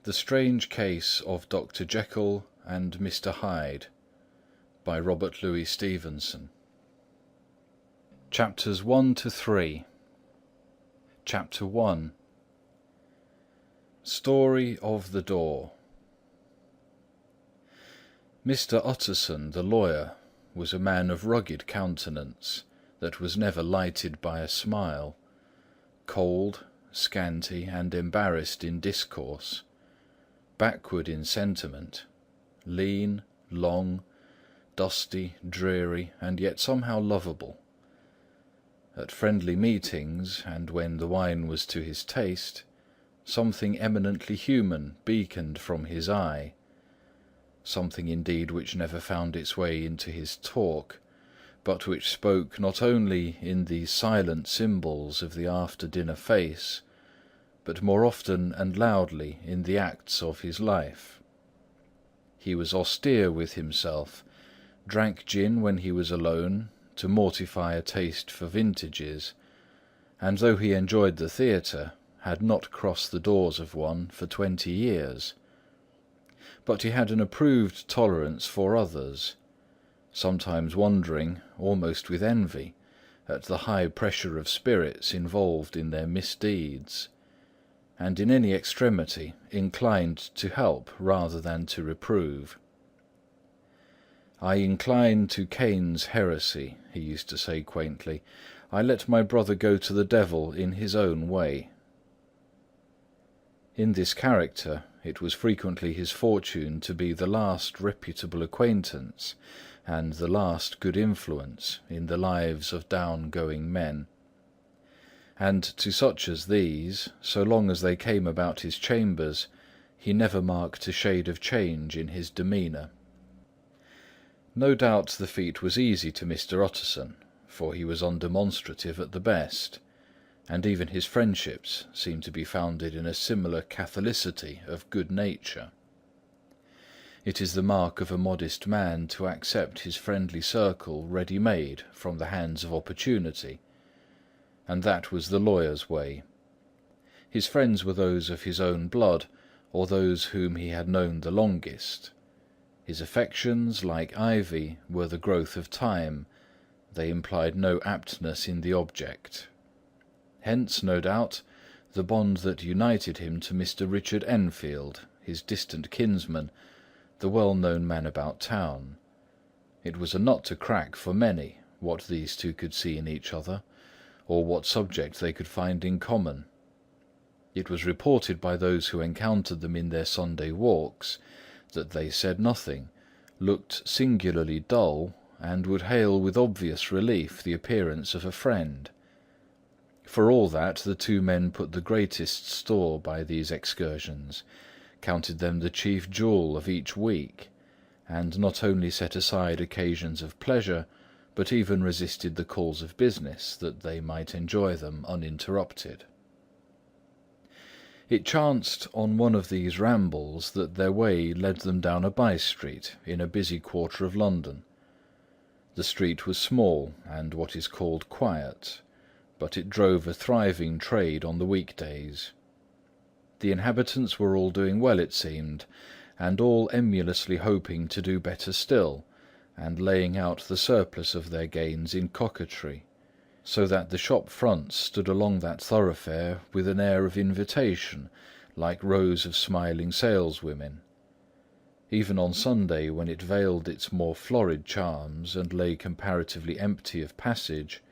The Strange Case of Dr. Jekyll and Mr. Hyde by Robert Louis Stevenson. Chapters 1 to 3. Chapter 1. Story of the Door. Mr. Utterson, the lawyer, was a man of rugged countenance that was never lighted by a smile, cold, scanty, and embarrassed in discourse, backward in sentiment, lean, long, dusty, dreary, and yet somehow lovable. At friendly meetings, and when the wine was to his taste, something eminently human beaconed from his eye, something indeed which never found its way into his talk, but which spoke not only in the silent symbols of the after-dinner face, but more often and loudly in the acts of his life. He was austere with himself, drank gin when he was alone, to mortify a taste for vintages, and though he enjoyed the theatre, had not crossed the doors of one for 20 years. But he had an approved tolerance for others, sometimes wondering, almost with envy, at the high pressure of spirits involved in their misdeeds, and in any extremity inclined to help rather than to reprove. "I incline to Cain's heresy," he used to say quaintly. "I let my brother go to the devil in his own way." In this character, it was frequently his fortune to be the last reputable acquaintance and the last good influence in the lives of down-going men. And to such as these, so long as they came about his chambers, he never marked a shade of change in his demeanour. No doubt the feat was easy to Mr. Utterson, for he was undemonstrative at the best, and even his friendships seemed to be founded in a similar catholicity of good nature. It is the mark of a modest man to accept his friendly circle ready-made from the hands of opportunity, and that was the lawyer's way. His friends were those of his own blood, or those whom he had known the longest. His affections, like ivy, were the growth of time; they implied no aptness in the object. Hence, no doubt, the bond that united him to Mr. Richard Enfield, his distant kinsman, the well-known man about town. It was a nut to crack for many, what these two could see in each other, or what subject they could find in common. It was reported by those who encountered them in their Sunday walks that they said nothing, looked singularly dull, and would hail with obvious relief the appearance of a friend. For all that, the two men put the greatest store by these excursions, counted them the chief jewel of each week, and not only set aside occasions of pleasure, but even resisted the calls of business, that they might enjoy them uninterrupted. It chanced on one of these rambles that their way led them down a by-street in a busy quarter of London. The street was small and what is called quiet, but it drove a thriving trade on the weekdays. The inhabitants were all doing well, it seemed, and all emulously hoping to do better still, and laying out the surplus of their gains in coquetry, so that the shop fronts stood along that thoroughfare with an air of invitation, like rows of smiling saleswomen. Even on Sunday, when it veiled its more florid charms and lay comparatively empty of passage,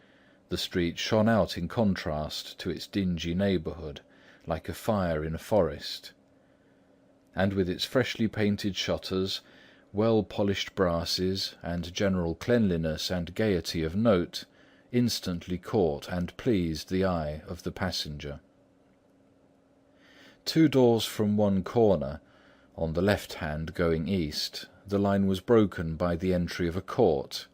the street shone out in contrast to its dingy neighbourhood, like a fire in a forest. And with its freshly painted shutters, well-polished brasses, and general cleanliness and gaiety of note, instantly caught and pleased the eye of the passenger. 2 doors from one corner, on the left hand going east, the line was broken by the entry of a court,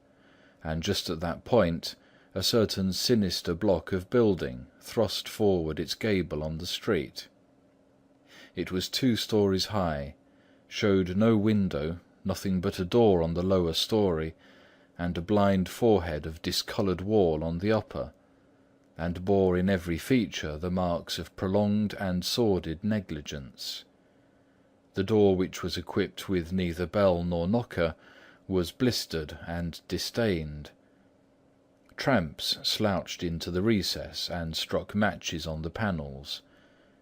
and just at that point a certain sinister block of building thrust forward its gable on the street. It was 2 stories high, showed no window, nothing but a door on the lower story, and a blind forehead of discoloured wall on the upper, and bore in every feature the marks of prolonged and sordid negligence. The door, which was equipped with neither bell nor knocker, was blistered and distained. Tramps slouched into the recess and struck matches on the panels.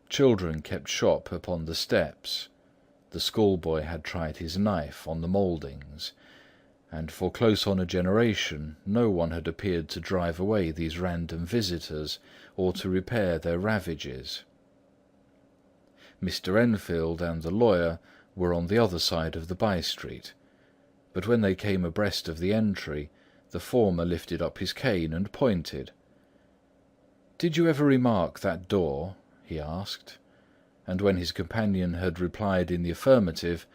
Children kept shop upon the steps. The schoolboy had tried his knife on the mouldings, and for close on a generation no one had appeared to drive away these random visitors or to repair their ravages. Mr. Enfield and the lawyer were on the other side of the by-street, but when they came abreast of the entry, the former lifted up his cane and pointed. "Did you ever remark that door?" he asked, and when his companion had replied in the affirmative,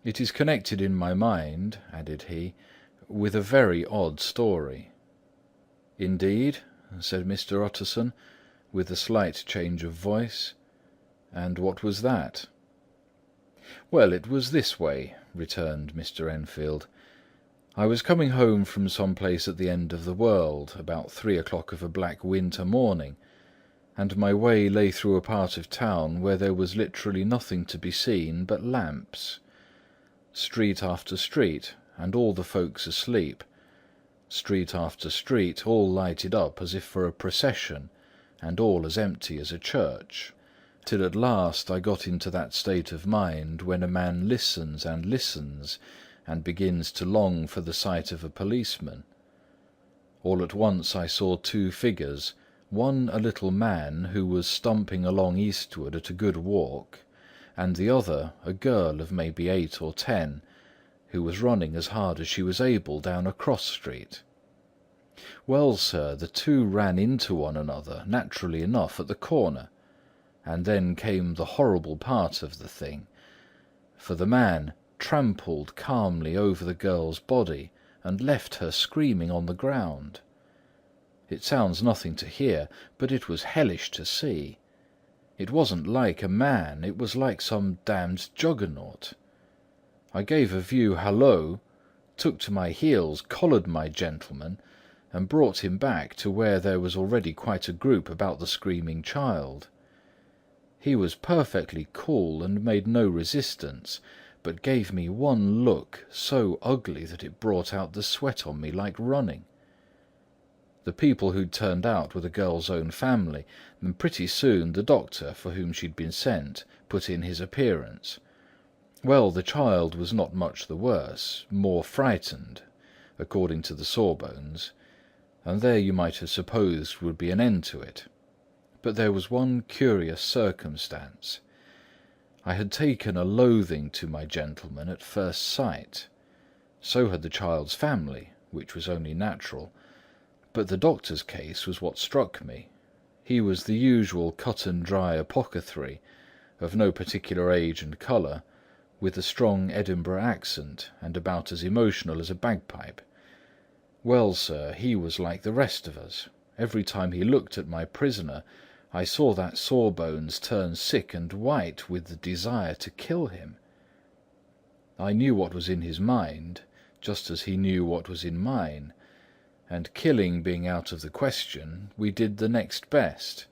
"It is connected in my mind," added he, "with a very odd story." "Indeed?" said Mr. Utterson, with a slight change of voice. "And what was that?" "Well, it was this way," returned Mr. Enfield. "I was coming home from some place at the end of the world, about 3 o'clock of a black winter morning, and my way lay through a part of town where there was literally nothing to be seen but lamps. Street after street, and all the folks asleep. Street after street, all lighted up as if for a procession, and all as empty as a church, till at last I got into that state of mind when a man listens and listens, and begins to long for the sight of a policeman. All at once I saw two figures, one a little man who was stumping along eastward at a good walk, and the other a girl of maybe 8 or 10, who was running as hard as she was able down a cross-street. Well, sir, the two ran into one another, naturally enough, at the corner, and then came the horrible part of the thing, for the man trampled calmly over the girl's body and left her screaming on the ground. It sounds nothing to hear, but it was hellish to see. It wasn't like a man, it was like some damned juggernaut. I gave a view hallo, took to my heels, collared my gentleman, and brought him back to where there was already quite a group about the screaming child. He was perfectly cool and made no resistance, but gave me one look so ugly that it brought out the sweat on me like running. The people who'd turned out were the girl's own family, and pretty soon the doctor, for whom she'd been sent, put in his appearance. Well, the child was not much the worse, more frightened, according to the sawbones, and there you might have supposed would be an end to it. But there was one curious circumstance. I had taken a loathing to my gentleman at first sight. So had the child's family, which was only natural. But the doctor's case was what struck me. He was the usual cut-and-dry apothecary, of no particular age and colour, with a strong Edinburgh accent, and about as emotional as a bagpipe. Well, sir, he was like the rest of us. Every time he looked at my prisoner, I saw that Sawbones turn sick and white with the desire to kill him. I knew what was in his mind, just as he knew what was in mine, and killing being out of the question, we did the next best.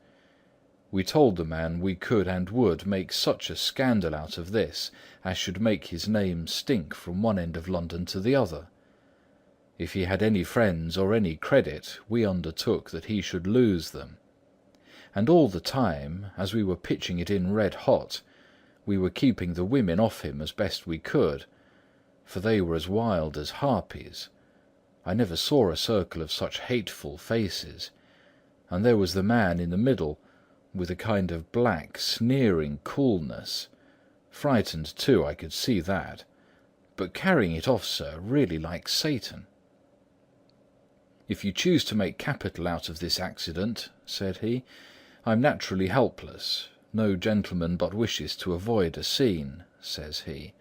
We told the man we could and would make such a scandal out of this as should make his name stink from one end of London to the other. If he had any friends or any credit, we undertook that he should lose them. And all the time, as we were pitching it in red hot, we were keeping the women off him as best we could, for they were as wild as harpies. I never saw a circle of such hateful faces. And there was the man in the middle, with a kind of black, sneering coolness. Frightened too, I could see that, but carrying it off, sir, really like Satan. "If you choose to make capital out of this accident," said he, "I'm naturally helpless. No gentleman but wishes to avoid a scene," says he.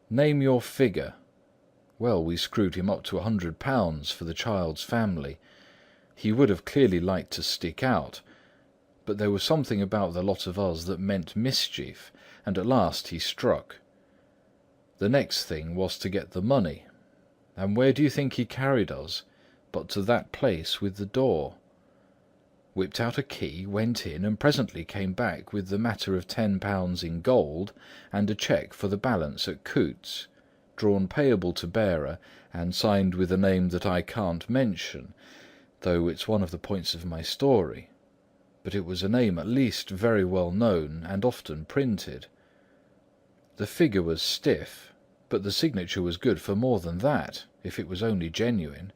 "Name your figure." Well, we screwed him up to £100 for the child's family. He would have clearly liked to stick out, but there was something about the lot of us that meant mischief, and at last he struck. The next thing was to get the money, and where do you think he carried us but to that place with the door? whipped out a key, went in, and presently came back with the matter of £10 in gold and a cheque for the balance at Coutts, drawn payable to bearer and signed with a name that I can't mention, though it's one of the points of my story. But it was a name at least very well known and often printed. The figure was stiff, but the signature was good for more than that, if it was only genuine.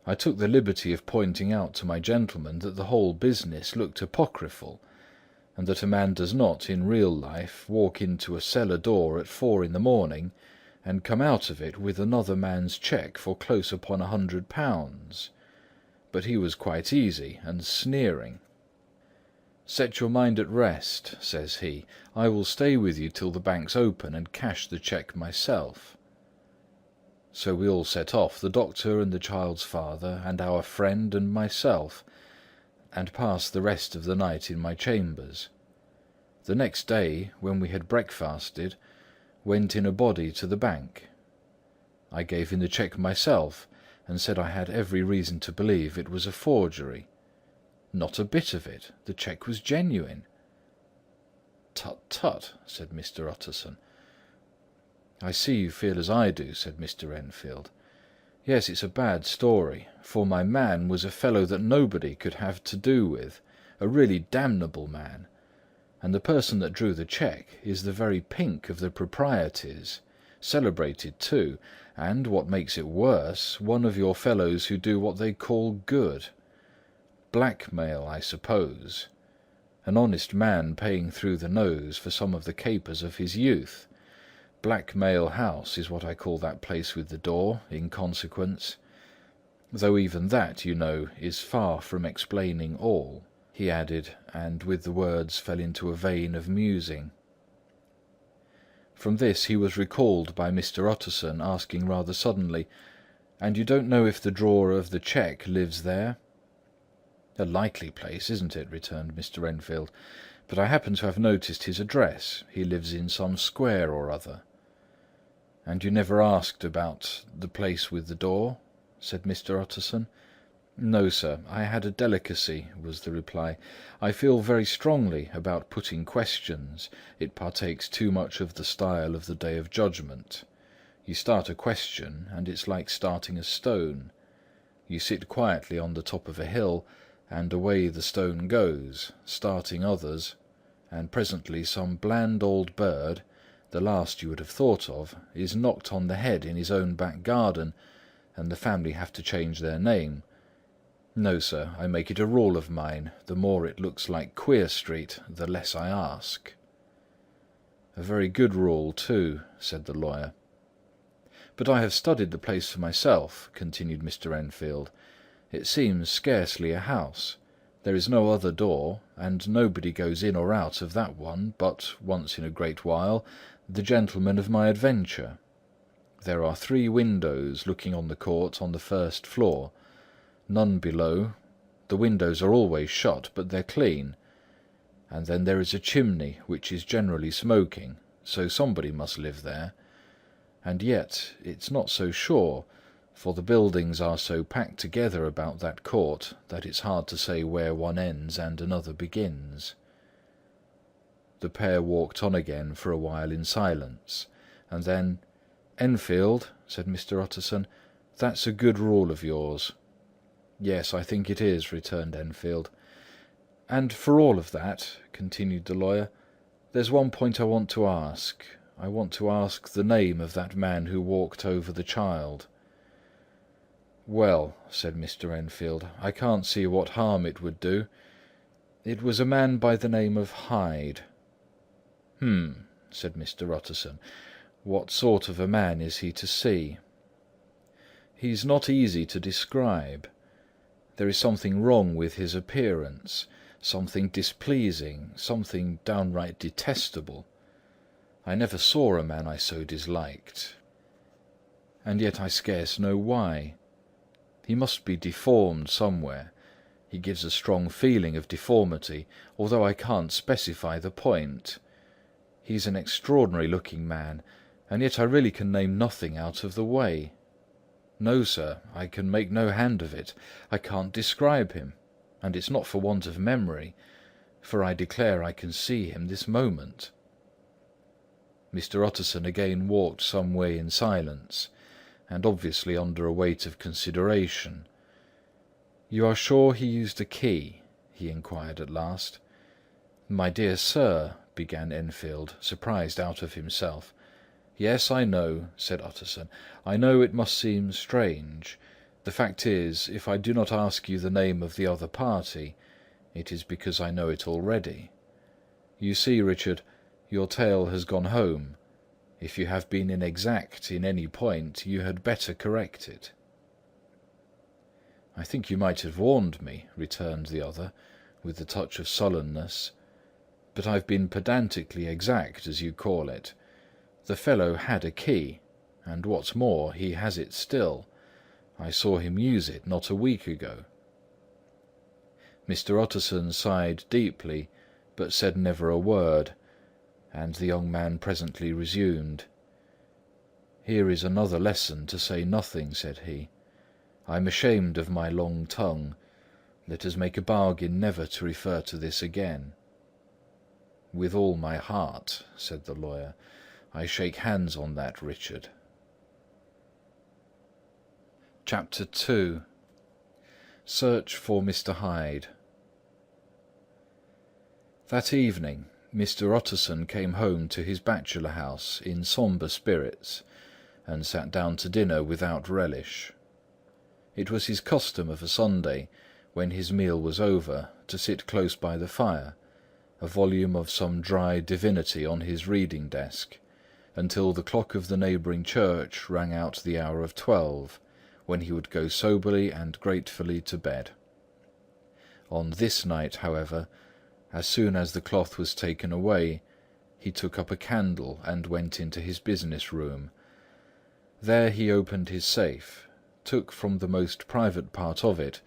I took the liberty of pointing out to my gentleman that the whole business looked apocryphal, and that a man does not, in real life, walk into a cellar door at 4 in the morning and come out of it with another man's cheque for close upon £100. But he was quite easy and sneering. "Set your mind at rest," says he. "I will stay with you till the banks open and cash the cheque myself." So we all set off, the doctor and the child's father and our friend and myself, and passed the rest of the night in my chambers. The next day, when we had breakfasted, went in a body to the bank. I gave in the cheque myself, and said I had every reason to believe it was a forgery. Not a bit of it. The cheque was genuine. "Tut, tut," said Mr. Utterson. "I see you feel as I do," said Mr. Enfield. "Yes, it's a bad story, for my man was a fellow that nobody could have to do with, a really damnable man. And the person that drew the cheque is the very pink of the proprieties, celebrated too, and, what makes it worse, one of your fellows who do what they call good. Blackmail, I suppose. An honest man paying through the nose for some of the capers of his youth. Blackmail House is what I call that place with the door, in consequence. Though even that, you know, is far from explaining all," he added, and with the words fell into a vein of musing. From this he was recalled by Mr. Utterson asking rather suddenly, "And you don't know if the drawer of the cheque lives there?" "A likely place, isn't it?" returned Mr. Enfield. "But I happen to have noticed his address. He lives in some square or other." "And you never asked about the place with the door?" said Mr. Utterson. "No, sir, I had a delicacy," was the reply. "I feel very strongly about putting questions. It partakes too much of the style of the Day of Judgment. You start a question, and it's like starting a stone. You sit quietly on the top of a hill, and away the stone goes, starting others, and presently some bland old bird, the last you would have thought of, is knocked on the head in his own back garden, and the family have to change their name. No, sir, I make it a rule of mine, the more it looks like Queer Street, the less I ask." "A very good rule, too," said the lawyer. "But I have studied the place for myself," continued Mr. Enfield. "It seems scarcely a house. There is no other door, and nobody goes in or out of that one but, once in a great while, the gentleman of my adventure. There are 3 windows looking on the court on the first floor, none below. The windows are always shut, but they're clean. And then there is a chimney, which is generally smoking, so somebody must live there. And yet it's not so sure, for the buildings are so packed together about that court that it's hard to say where one ends and another begins." The pair walked on again for a while in silence, and then, "Enfield," said Mr. Utterson, "that's a good rule of yours." "Yes, I think it is," returned Enfield. "And for all of that," continued the lawyer, "there's one point I want to ask. I want to ask the name of that man who walked over the child." "Well," said Mr. Enfield, "I can't see what harm it would do. It was a man by the name of Hyde." Said Mr. Utterson. "What sort of a man is he to see?" "He's not easy to describe. There is something wrong with his appearance, something displeasing, something downright detestable. I never saw a man I so disliked. And yet I scarce know why. He must be deformed somewhere. He gives a strong feeling of deformity, although I can't specify the point. He's an extraordinary-looking man, and yet I really can name nothing out of the way. No, sir, I can make no hand of it. I can't describe him. and it's not for want of memory, for I declare I can see him this moment." Mr. Utterson again walked some way in silence, and obviously under a weight of consideration. "You are sure he used a key?" he inquired at last. "My dear sir," began Enfield, surprised out of himself. "Yes, I know," said Utterson. "I know it must seem strange. The fact is, if I do not ask you the name of the other party, it is because I know it already. You see, Richard, your tale has gone home. If you have been inexact in any point, you had better correct it." "I think you might have warned me," returned the other, with a touch of sullenness. "But I've been pedantically exact, as you call it. The fellow had a key, and what's more, he has it still. I saw him use it not a week ago." Mr. Utterson sighed deeply, but said never a word, and the young man presently resumed. "Here is another lesson to say nothing," said he. "I'm ashamed of my long tongue. Let us make a bargain never to refer to this again." "With all my heart," said the lawyer. "I shake hands on that, Richard." Chapter 2. Search for Mr. Hyde. That evening, Mr. Utterson came home to his bachelor house in sombre spirits, and sat down to dinner without relish. It was his custom of a Sunday, when his meal was over, to sit close by the fire, a volume of some dry divinity on his reading desk, until the clock of the neighbouring church rang out the hour of 12, when he would go soberly and gratefully to bed. On this night, however, as soon as the cloth was taken away, he took up a candle and went into his business room. There he opened his safe, took from the most private part of it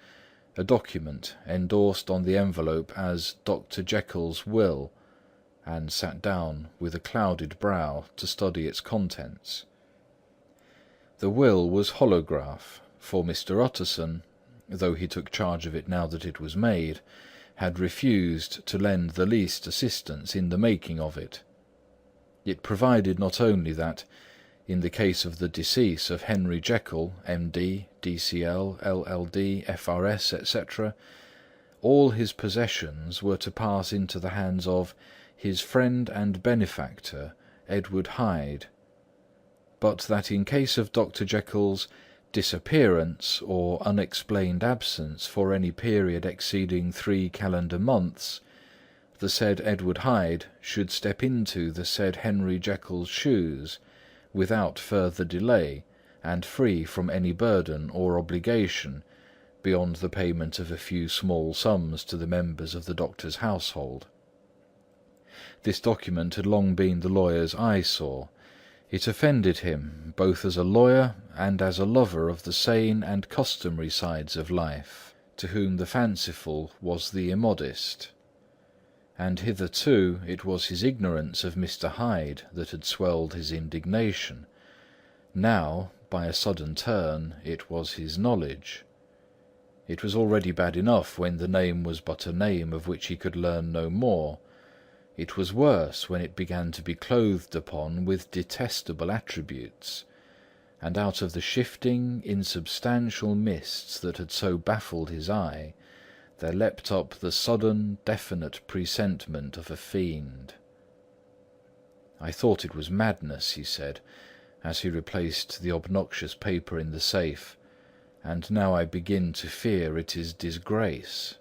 a document endorsed on the envelope as Dr. Jekyll's will, and sat down with a clouded brow to study its contents. The will was holograph, for Mr. Utterson, though he took charge of it now that it was made, had refused to lend the least assistance in the making of it. It provided not only that, in the case of the decease of Henry Jekyll, M.D., D.C.L., L.L.D., F.R.S., etc., all his possessions were to pass into the hands of his friend and benefactor, Edward Hyde, but that in case of Dr. Jekyll's disappearance or unexplained absence for any period exceeding 3 calendar months, the said Edward Hyde should step into the said Henry Jekyll's shoes, without further delay, and free from any burden or obligation, beyond the payment of a few small sums to the members of the doctor's household. This document had long been the lawyer's eyesore. It offended him, both as a lawyer and as a lover of the sane and customary sides of life, to whom the fanciful was the immodest. And hitherto it was his ignorance of Mr. Hyde that had swelled his indignation. Now, by a sudden turn, it was his knowledge. It was already bad enough when the name was but a name of which he could learn no more. It was worse when it began to be clothed upon with detestable attributes, and out of the shifting, insubstantial mists that had so baffled his eye, there leapt up the sudden, definite presentiment of a fiend. "I thought it was madness," he said, as he replaced the obnoxious paper in the safe, "and now I begin to fear it is disgrace."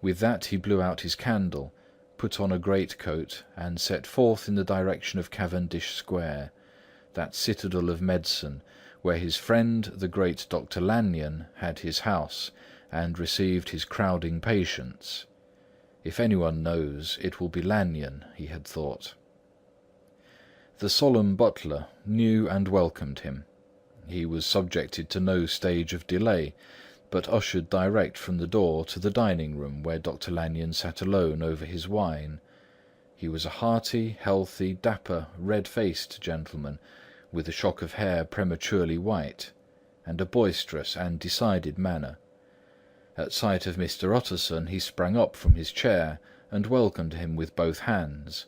With that he blew out his candle, put on a greatcoat, and set forth in the direction of Cavendish Square, that citadel of medicine, where his friend the great Dr. Lanyon had his house, and received his crowding patients. If anyone knows, it will be Lanyon, he had thought. The solemn butler knew and welcomed him. He was subjected to no stage of delay, but ushered direct from the door to the dining-room, where Dr. Lanyon sat alone over his wine. He was a hearty, healthy, dapper, red-faced gentleman, with a shock of hair prematurely white, and a boisterous and decided manner. At sight of Mr. Utterson, he sprang up from his chair and welcomed him with both hands.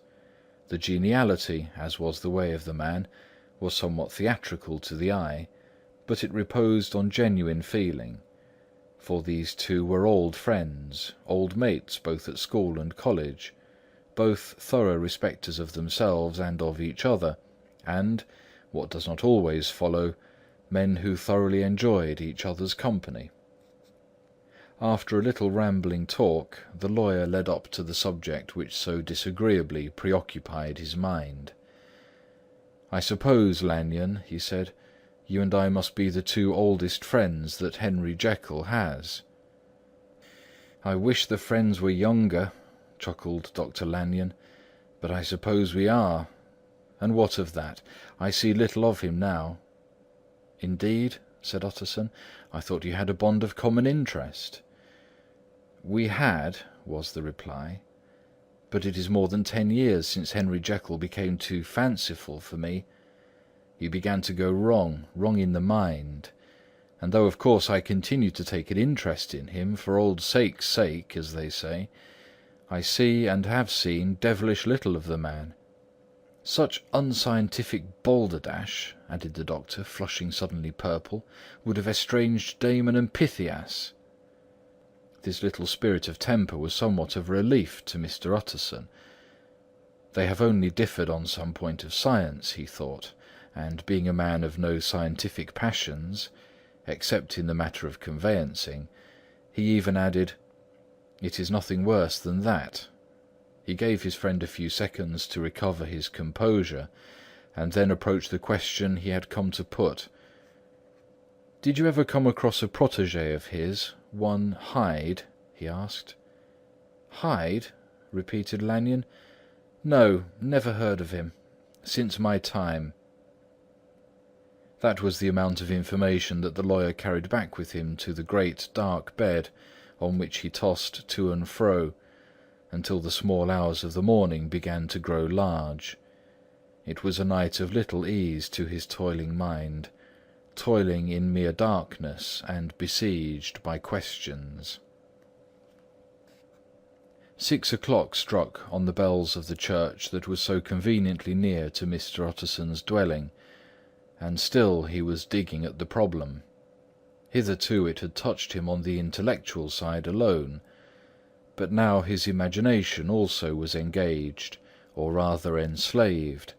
The geniality, as was the way of the man, was somewhat theatrical to the eye, but it reposed on genuine feeling, for these two were old friends, old mates both at school and college, both thorough respecters of themselves and of each other, and, what does not always follow, men who thoroughly enjoyed each other's company. After a little rambling talk, the lawyer led up to the subject which so disagreeably preoccupied his mind. "I suppose, Lanyon," he said, "you and I must be the two oldest friends that Henry Jekyll has." "I wish the friends were younger," chuckled Dr. Lanyon, "but I suppose we are. And what of that? I see little of him now." "Indeed?" said Utterson. "I thought you had a bond of common interest." "We had," was the reply, "but it is more than 10 years since Henry Jekyll became too fanciful for me. He began to go wrong in the mind, and though of course I continue to take an interest in him for old sake's sake, as they say, I see and have seen devilish little of the man. Such unscientific balderdash," added the doctor, flushing suddenly purple, "would have estranged Damon and Pythias." This little spirit of temper was somewhat of a relief to Mr. Utterson. They have only differed on some point of science, he thought, and being a man of no scientific passions, except in the matter of conveyancing, he even added, "It is nothing worse than that." He gave his friend a few seconds to recover his composure, and then approached the question he had come to put. "Did you ever come across a protégé of his, one Hyde?" he asked. "Hyde?" repeated Lanyon. "No, never heard of him. Since my time." That was the amount of information that the lawyer carried back with him to the great dark bed on which he tossed to and fro, until the small hours of the morning began to grow large. It was a night of little ease to his toiling mind, toiling in mere darkness and besieged by questions. 6 o'clock struck on the bells of the church that was so conveniently near to Mr. Utterson's dwelling, and still he was digging at the problem. Hitherto it had touched him on the intellectual side alone, but now his imagination also was engaged, or rather enslaved,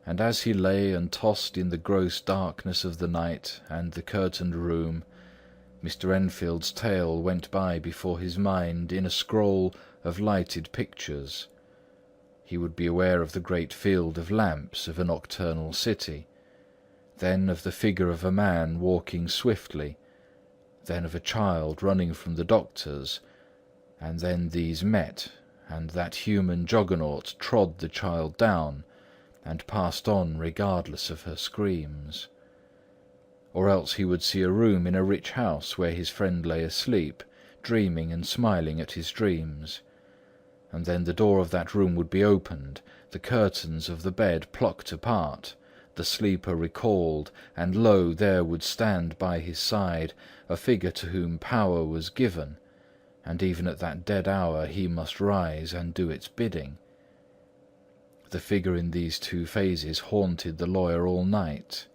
and as he lay and tossed in the gross darkness of the night and the curtained room, Mr. Enfield's tale went by before his mind in a scroll of lighted pictures. He would be aware of the great field of lamps of a nocturnal city, then of the figure of a man walking swiftly, then of a child running from the doctor's, and then these met, and that human juggernaut trod the child down, and passed on regardless of her screams. Or else he would see a room in a rich house where his friend lay asleep, dreaming and smiling at his dreams, and then the door of that room would be opened, the curtains of the bed plucked apart, the sleeper recalled, and lo, there would stand by his side a figure to whom power was given, and even at that dead hour he must rise and do its bidding. The figure in these two phases haunted the lawyer all night,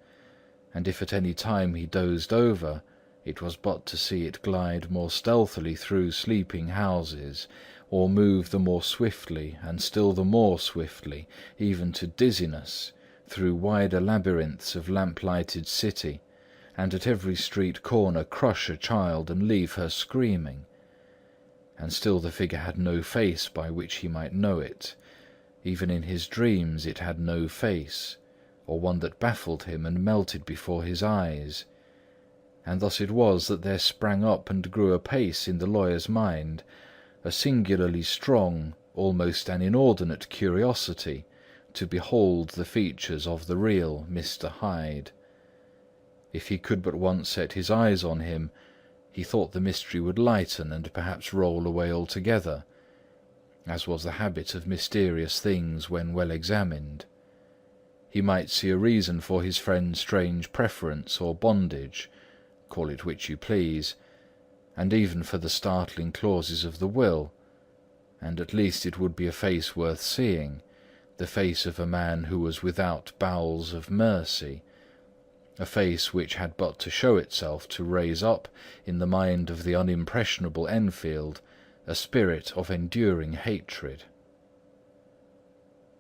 and if at any time he dozed over, it was but to see it glide more stealthily through sleeping houses, or move the more swiftly and still the more swiftly, even to dizziness, through wider labyrinths of lamp-lighted city, and at every street corner crush a child and leave her screaming. And still the figure had no face by which he might know it. Even in his dreams it had no face, or one that baffled him and melted before his eyes. And thus it was that there sprang up and grew apace in the lawyer's mind a singularly strong, almost an inordinate curiosity to behold the features of the real Mr. Hyde. If he could but once set his eyes on him, he thought the mystery would lighten and perhaps roll away altogether, as was the habit of mysterious things when well examined. He might see a reason for his friend's strange preference or bondage, call it which you please, and even for the startling clauses of the will, and at least it would be a face worth seeing, the face of a man who was without bowels of mercy, a face which had but to show itself to raise up in the mind of the unimpressionable Enfield a spirit of enduring hatred.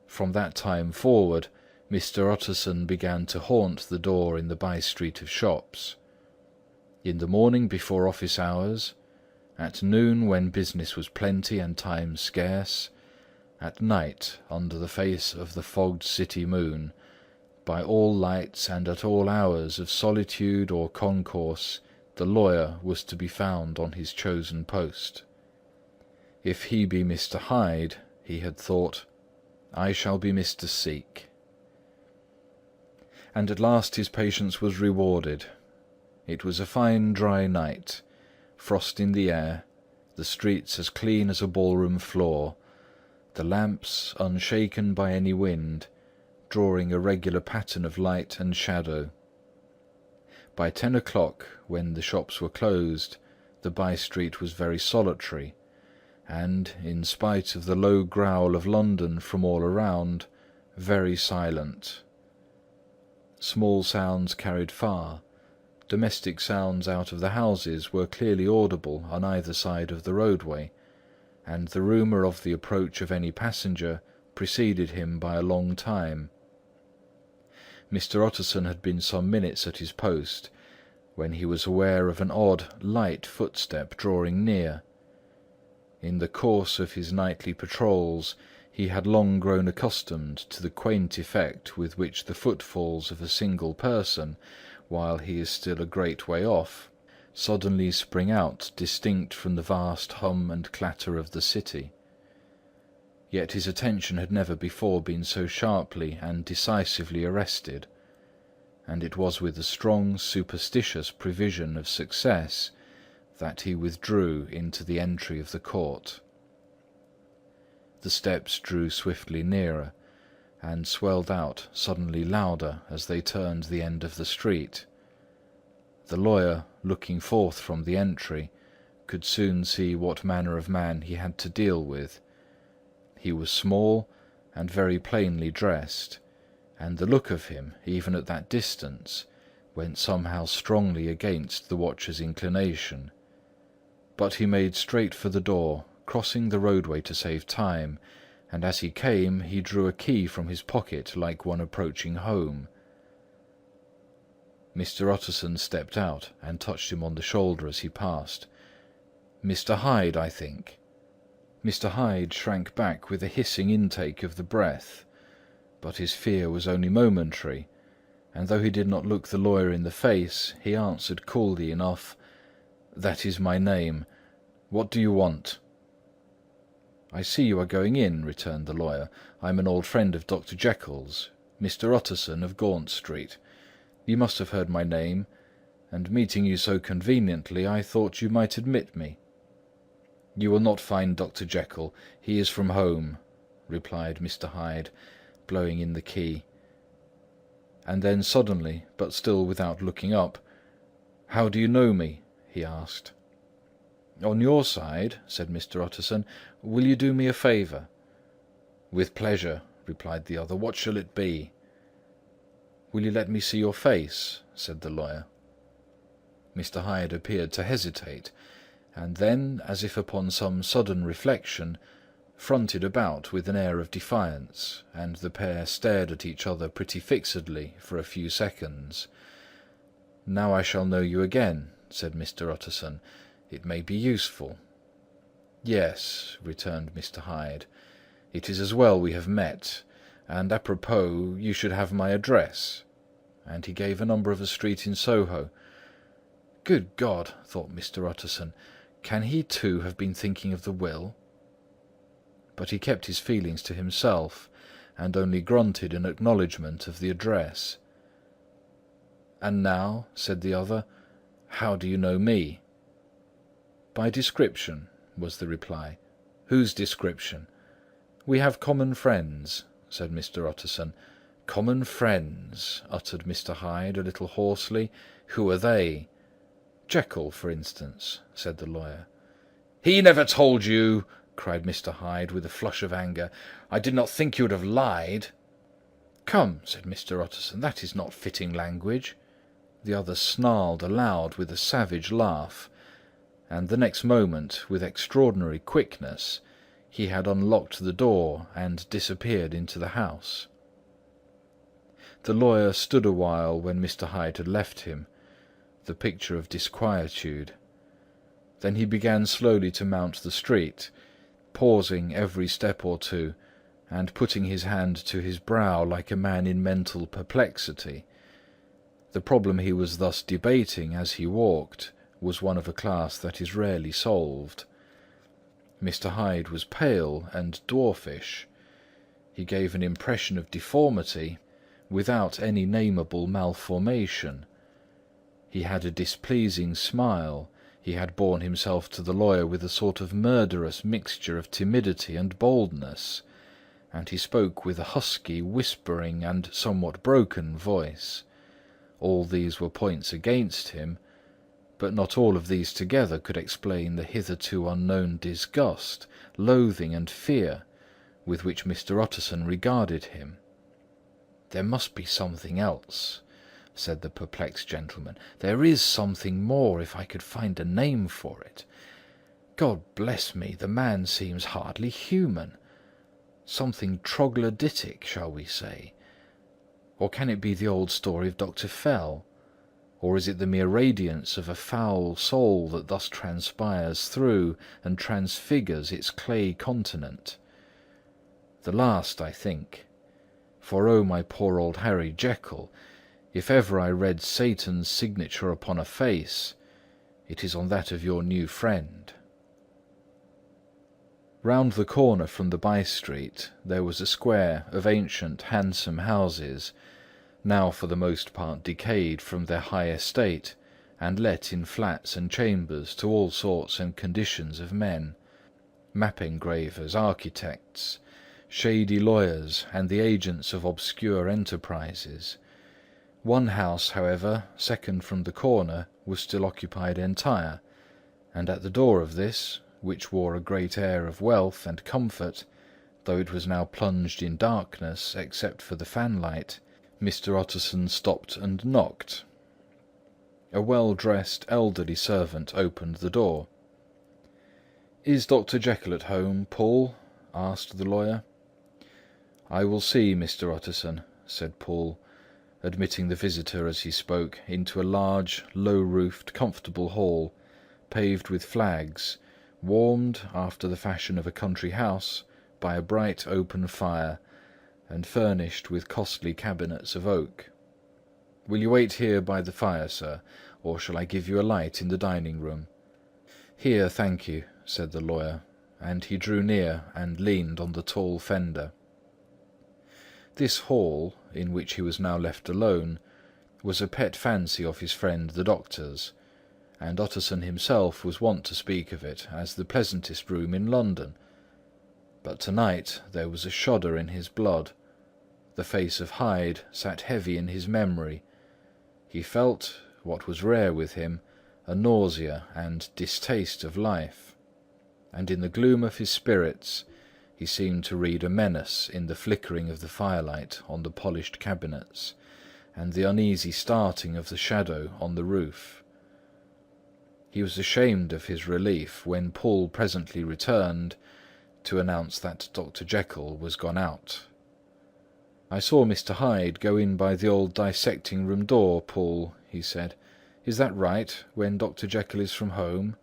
From that time forward, Mr. Utterson began to haunt the door in the by-street of shops. In the morning before office hours, at noon when business was plenty and time scarce, at night under the face of the fogged city moon, by all lights and at all hours of solitude or concourse, the lawyer was to be found on his chosen post. If he be Mr. Hyde, he had thought, I shall be Mr. Seek. And at last his patience was rewarded. It was a fine dry night, frost in the air, the streets as clean as a ballroom floor, the lamps, unshaken by any wind, drawing a regular pattern of light and shadow. By 10 o'clock, when the shops were closed, the by-street was very solitary, and, in spite of the low growl of London from all around, very silent. Small sounds carried far. Domestic sounds out of the houses were clearly audible on either side of the roadway, and the rumour of the approach of any passenger preceded him by a long time. Mr. Utterson had been some minutes at his post, when he was aware of an odd, light footstep drawing near. In the course of his nightly patrols, he had long grown accustomed to the quaint effect with which the footfalls of a single person, while he is still a great way off, suddenly spring out distinct from the vast hum and clatter of the city. Yet his attention had never before been so sharply and decisively arrested, and it was with a strong superstitious prevision of success that he withdrew into the entry of the court. The steps drew swiftly nearer, and swelled out suddenly louder as they turned the end of the street. The lawyer, looking forth from the entry, could soon see what manner of man he had to deal with. He was small and very plainly dressed, and the look of him, even at that distance, went somehow strongly against the watcher's inclination. But he made straight for the door, crossing the roadway to save time, and as he came he drew a key from his pocket like one approaching home. Mr. Utterson stepped out and touched him on the shoulder as he passed. "Mr. Hyde, I think." Mr. Hyde shrank back with a hissing intake of the breath, but his fear was only momentary, and though he did not look the lawyer in the face, he answered coolly enough, "That is my name. What do you want?" "I see you are going in," returned the lawyer. "I am an old friend of Dr. Jekyll's, Mr. Utterson of Gaunt Street. You must have heard my name, and meeting you so conveniently, I thought you might admit me." "You will not find Dr. Jekyll. He is from home," replied Mr. Hyde, blowing in the key. And then suddenly, but still without looking up, "How do you know me?" he asked. "On your side," said Mr. Utterson, "will you do me a favour?" "With pleasure," replied the other. "What shall it be?" "Will you let me see your face?" said the lawyer. Mr. Hyde appeared to hesitate, and then, as if upon some sudden reflection, fronted about with an air of defiance, and the pair stared at each other pretty fixedly for a few seconds. "Now I shall know you again," said Mr. Utterson. "It may be useful." "Yes," returned Mr. Hyde. "It is as well we have met, and apropos, you should have my address." And he gave a number of a street in Soho. "Good God!" thought Mr. Utterson, "can he too have been thinking of the will?" But he kept his feelings to himself, and only grunted in acknowledgment of the address. "And now," said the other, "how do you know me?" "By description," was the reply. "Whose description?" "We have common friends," said Mr. Utterson. "Common friends," uttered Mr. Hyde a little hoarsely. "Who are they?" Jekyll, for instance," said the lawyer. "He never told you!" cried Mr. Hyde, with a flush of anger. "I did not think you would have lied." "Come," said Mr. Utterson, "that is not fitting language." The other snarled aloud with a savage laugh, and the next moment, with extraordinary quickness, he had unlocked the door and disappeared into the house. The lawyer stood a while when Mr. Hyde had left him, the picture of disquietude. Then he began slowly to mount the street, pausing every step or two, and putting his hand to his brow like a man in mental perplexity. The problem he was thus debating as he walked was one of a class that is rarely solved. Mr. Hyde was pale and dwarfish. He gave an impression of deformity without any nameable malformation. He had a displeasing smile. He had borne himself to the lawyer with a sort of murderous mixture of timidity and boldness, and he spoke with a husky, whispering, and somewhat broken voice. All these were points against him, but not all of these together could explain the hitherto unknown disgust, loathing, and fear with which Mr. Utterson regarded him. "There must be something else," said the perplexed gentleman. "There is something more, if I could find a name for it. God bless me, the man seems hardly human. Something troglodytic, shall we say? Or can it be the old story of Dr. Fell? Or is it the mere radiance of a foul soul that thus transpires through and transfigures its clay continent? The last, I think. For oh, my poor old Harry Jekyll, if ever I read Satan's signature upon a face, it is on that of your new friend." Round the corner from the by-street there was a square of ancient, handsome houses, now for the most part decayed from their high estate, and let in flats and chambers to all sorts and conditions of men: map-engravers, architects, shady lawyers, and the agents of obscure enterprises. One house, however, second from the corner, was still occupied entire, and at the door of this, which wore a great air of wealth and comfort, though it was now plunged in darkness except for the fanlight, Mr. Utterson stopped and knocked. A well-dressed elderly servant opened the door. "Is Dr. Jekyll at home, Poole?" asked the lawyer. "I will see, Mr. Utterson," said Poole, admitting the visitor as he spoke into a large, low-roofed, comfortable hall, paved with flags, warmed, after the fashion of a country house, by a bright open fire, and furnished with costly cabinets of oak. "Will you wait here by the fire, sir, or shall I give you a light in the dining-room?" "Here, thank you," said the lawyer, and he drew near and leaned on the tall fender. This hall, in which he was now left alone, was a pet fancy of his friend the doctor's, and Utterson himself was wont to speak of it as the pleasantest room in London. But tonight there was a shudder in his blood. The face of Hyde sat heavy in his memory. He felt, what was rare with him, a nausea and distaste of life, and in the gloom of his spirits he seemed to read a menace in the flickering of the firelight on the polished cabinets, and the uneasy starting of the shadow on the roof. He was ashamed of his relief when Poole presently returned to announce that Dr. Jekyll was gone out. "I saw Mr. Hyde go in by the old dissecting-room door, Poole," he said. "Is that right, when Dr. Jekyll is from home?"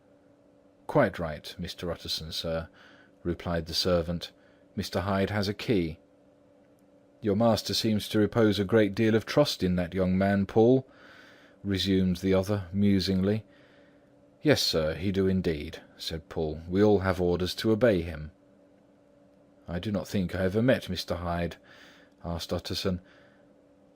"Quite right, Mr. Utterson, sir," replied the servant. "Mr. Hyde has a key." "Your master seems to repose a great deal of trust in that young man, Poole," resumed the other musingly. "Yes, sir, he do indeed," said Poole. "We all have orders to obey him." "I do not think I ever met Mr. Hyde," asked Utterson.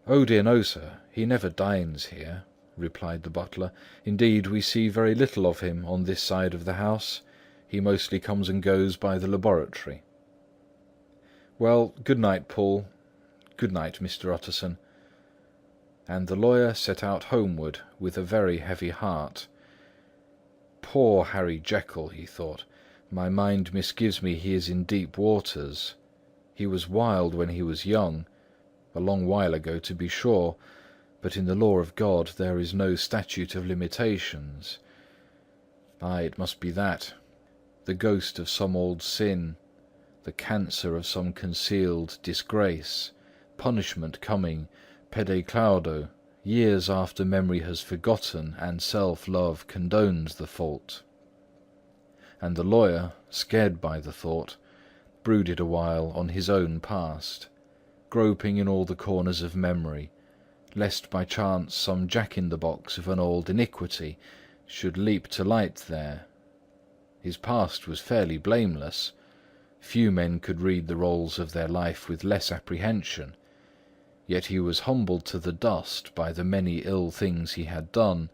"Oh dear no, sir, he never dines here," replied the butler. "Indeed, we see very little of him on this side of the house. He mostly comes and goes by the laboratory." "Well, good night, Poole. Good night, Mr. Utterson." And the lawyer set out homeward with a very heavy heart, Poor Harry Jekyll, he thought. My mind misgives me he is in deep waters. He was wild when he was young, a long while ago to be sure, but in the law of God there is no statute of limitations. Ay, it must be that, the ghost of some old sin, the cancer of some concealed disgrace, punishment coming, pede claudo, years after memory has forgotten and self-love condones the fault. And the lawyer, scared by the thought, brooded a while on his own past, groping in all the corners of memory, lest by chance some jack-in-the-box of an old iniquity should leap to light there. His past was fairly blameless. Few men could read the rolls of their life with less apprehension, yet he was humbled to the dust by the many ill things he had done,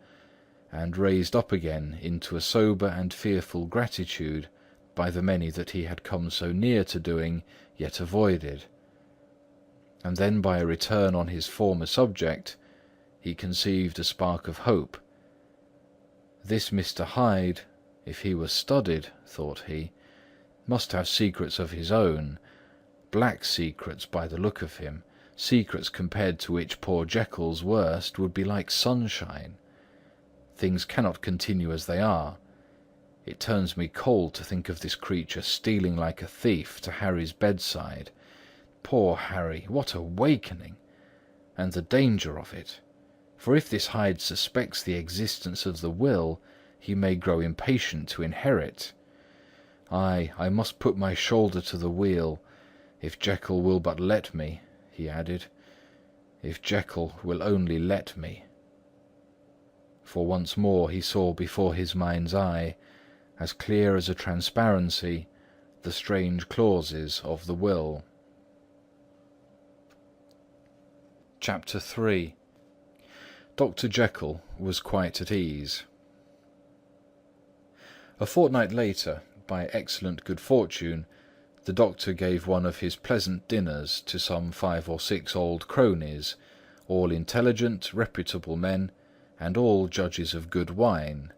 and raised up again into a sober and fearful gratitude by the many that he had come so near to doing, yet avoided. And then by a return on his former subject, he conceived a spark of hope. This Mr. Hyde, if he was studied, thought he, must have secrets of his own, black secrets by the look of him, secrets compared to which poor Jekyll's worst would be like sunshine. Things cannot continue as they are. It turns me cold to think of this creature stealing like a thief to Harry's bedside. Poor Harry, what awakening! And the danger of it. For if this Hyde suspects the existence of the will, he may grow impatient to inherit. Ay, I must put my shoulder to the wheel, if Jekyll will but let me, he added. If Jekyll will only let me. For once more he saw before his mind's eye, as clear as a transparency, the strange clauses of the will. Chapter 3. Dr. Jekyll was quite at ease. A fortnight later, by excellent good fortune, the doctor gave one of his pleasant dinners to some 5 or 6 old cronies, all intelligent, reputable men, and all judges of good wine,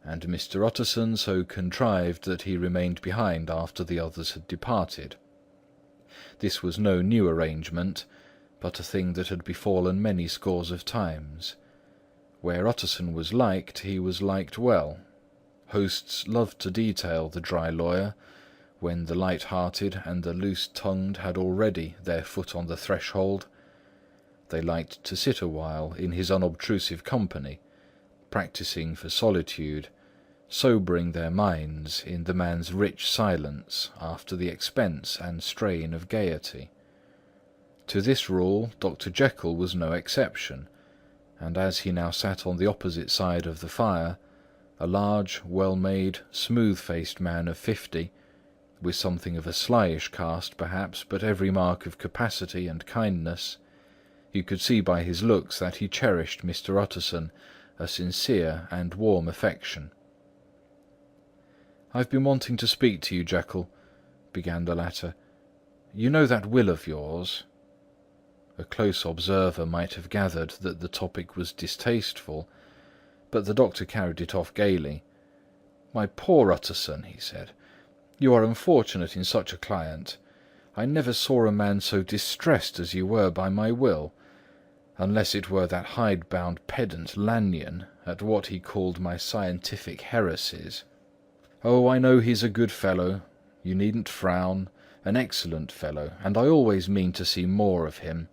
and Mr. Utterson so contrived that he remained behind after the others had departed. This was no new arrangement, but a thing that had befallen many scores of times. Where Utterson was liked, he was liked well. Hosts loved to detail the dry lawyer, when the light-hearted and the loose-tongued had already their foot on the threshold. They liked to sit a while in his unobtrusive company, practising for solitude, sobering their minds in the man's rich silence after the expense and strain of gaiety. To this rule Dr. Jekyll was no exception, and as he now sat on the opposite side of the fire, a large, well-made, smooth-faced man of 50, with something of a slyish cast perhaps, but every mark of capacity and kindness, you could see by his looks that he cherished Mr. Utterson a sincere and warm affection. "I've been wanting to speak to you, Jekyll," began the latter. "You know that will of yours?" A close observer might have gathered that the topic was distasteful, but the doctor carried it off gaily. "My poor Utterson," he said, "you are unfortunate in such a client. I never saw a man so distressed as you were by my will, unless it were that hide-bound pedant Lanyon at what he called my scientific heresies. Oh, I know he's a good fellow, you needn't frown, an excellent fellow, and I always mean to see more of him.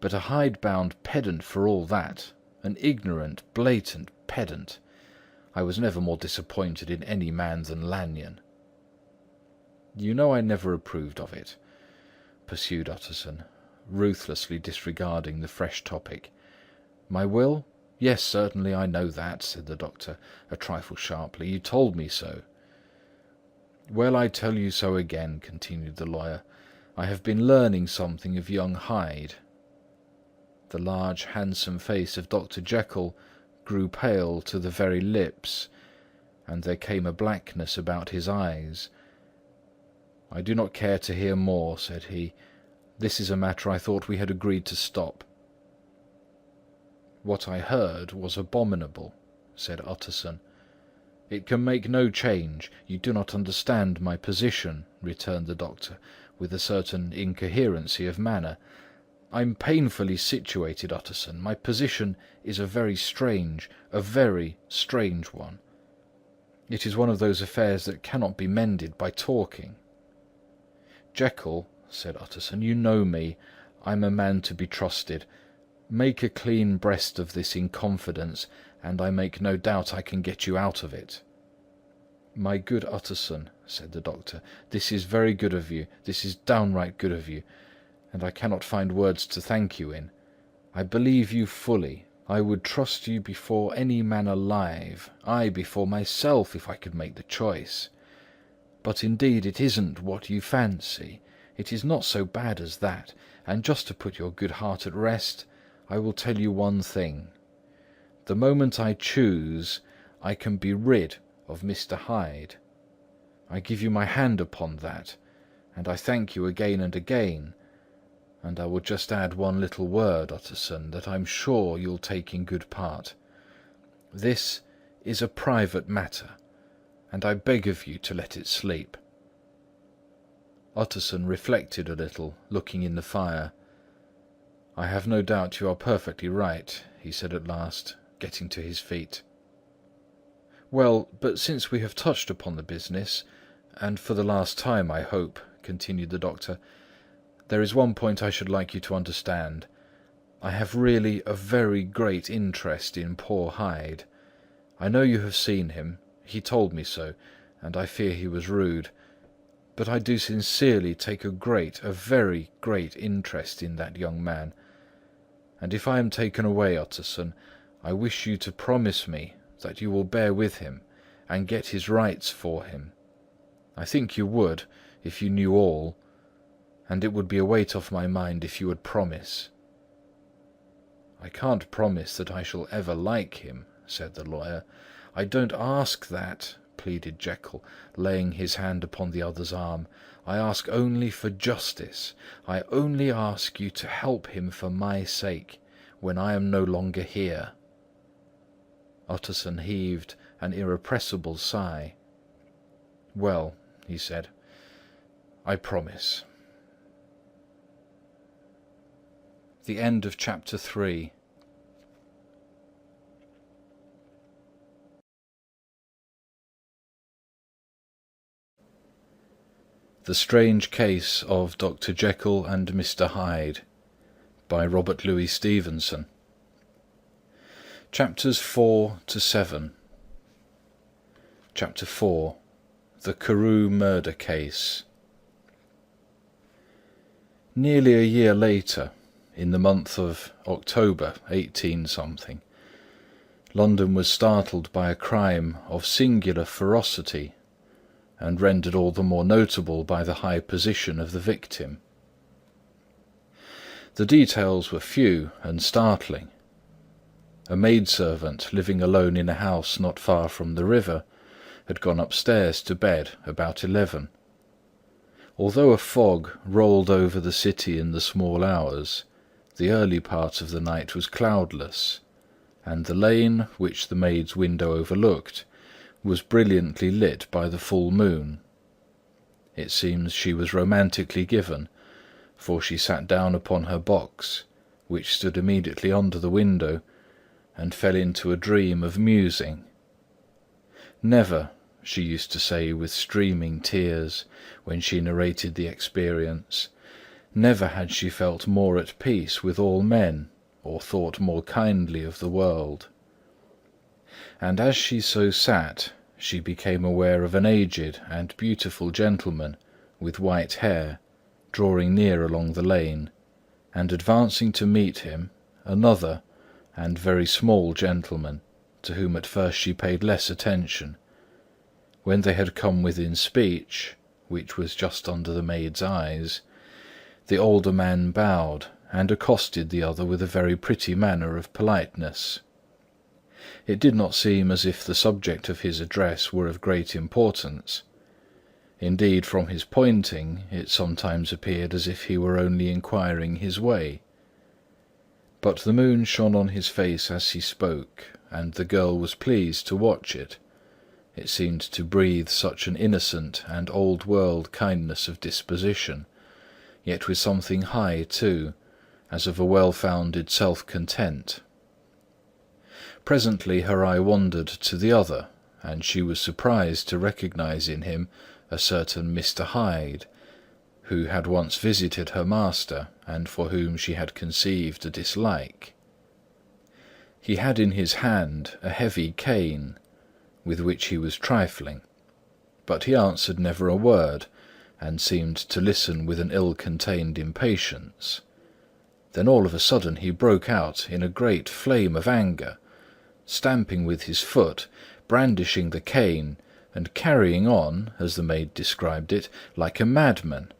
But a hide-bound pedant for all that, an ignorant, blatant pedant. I was never more disappointed in any man than Lanyon." "You know I never approved of it," pursued Utterson, ruthlessly disregarding the fresh topic. "My will? Yes, certainly, I know that," said the doctor, a trifle sharply. "You told me so." "Well, I tell you so again," continued the lawyer. "I have been learning something of young Hyde." The large, handsome face of Dr. Jekyll grew pale to the very lips, and there came a blackness about his eyes. "I do not care to hear more," said he. "This is a matter I thought we had agreed to stop." "What I heard was abominable," said Utterson. "It can make no change. You do not understand my position," returned the doctor, with a certain incoherency of manner. "I'm painfully situated, Utterson. My position is a very strange one. It is one of those affairs that cannot be mended by talking." "Jekyll," said Utterson, "you know me. I'm a man to be trusted. Make a clean breast of this in confidence, and I make no doubt I can get you out of it." "My good Utterson," said the doctor, "this is very good of you. This is downright good of you, and I cannot find words to thank you in. I believe you fully. I would trust you before any man alive, aye, before myself, if I could make the choice. But indeed it isn't what you fancy. It is not so bad as that, and just to put your good heart at rest, I will tell you one thing. The moment I choose, I can be rid of Mr. Hyde. I give you my hand upon that, and I thank you again and again. And I will just add one little word, Utterson, that I'm sure you'll take in good part. This is a private matter, and I beg of you to let it sleep." Utterson reflected a little, looking in the fire. "I have no doubt you are perfectly right," he said at last, getting to his feet. "Well, but since we have touched upon the business, and for the last time, I hope," continued the doctor, "there is one point I should like you to understand. I have really a very great interest in poor Hyde. I know you have seen him. He told me so, and I fear he was rude. But I do sincerely take a very great interest in that young man. And if I am taken away, Utterson, I wish you to promise me that you will bear with him and get his rights for him. I think you would, if you knew all, and it would be a weight off my mind if you would promise." "I can't promise that I shall ever like him," said the lawyer. "I don't ask that," pleaded Jekyll, laying his hand upon the other's arm. "I ask only for justice. I only ask you to help him for my sake, when I am no longer here." Utterson heaved an irrepressible sigh. "Well," he said, "I promise." The end of chapter 3. The Strange Case of Dr. Jekyll and Mr. Hyde, by Robert Louis Stevenson. Chapters 4 to 7. Chapter 4. The Carew Murder Case. Nearly a year later, in the month of October 18-something, London was startled by a crime of singular ferocity, and rendered all the more notable by the high position of the victim. The details were few and startling. A maidservant living alone in a house not far from the river had gone upstairs to bed about 11. Although a fog rolled over the city in the small hours, the early part of the night was cloudless, and the lane, which the maid's window overlooked, was brilliantly lit by the full moon. It seems she was romantically given, for she sat down upon her box, which stood immediately under the window, and fell into a dream of musing. Never, she used to say with streaming tears, when she narrated the experience, never had she felt more at peace with all men, or thought more kindly of the world. And as she so sat, she became aware of an aged and beautiful gentleman with white hair, drawing near along the lane, and advancing to meet him, another and very small gentleman, to whom at first she paid less attention. When they had come within speech, which was just under the maid's eyes, the older man bowed and accosted the other with a very pretty manner of politeness. It did not seem as if the subject of his address were of great importance. Indeed, from his pointing, it sometimes appeared as if he were only inquiring his way. But the moon shone on his face as he spoke, and the girl was pleased to watch it, It seemed to breathe such an innocent and old-world kindness of disposition, yet with something high too, as of a well-founded self-content. Presently her eye wandered to the other, and she was surprised to recognize in him a certain Mr. Hyde, who had once visited her master, and for whom she had conceived a dislike. He had in his hand a heavy cane, with which he was trifling, but he answered never a word, and seemed to listen with an ill-contained impatience. Then all of a sudden he broke out in a great flame of anger, stamping with his foot, brandishing the cane, and carrying on, as the maid described it, like a madman.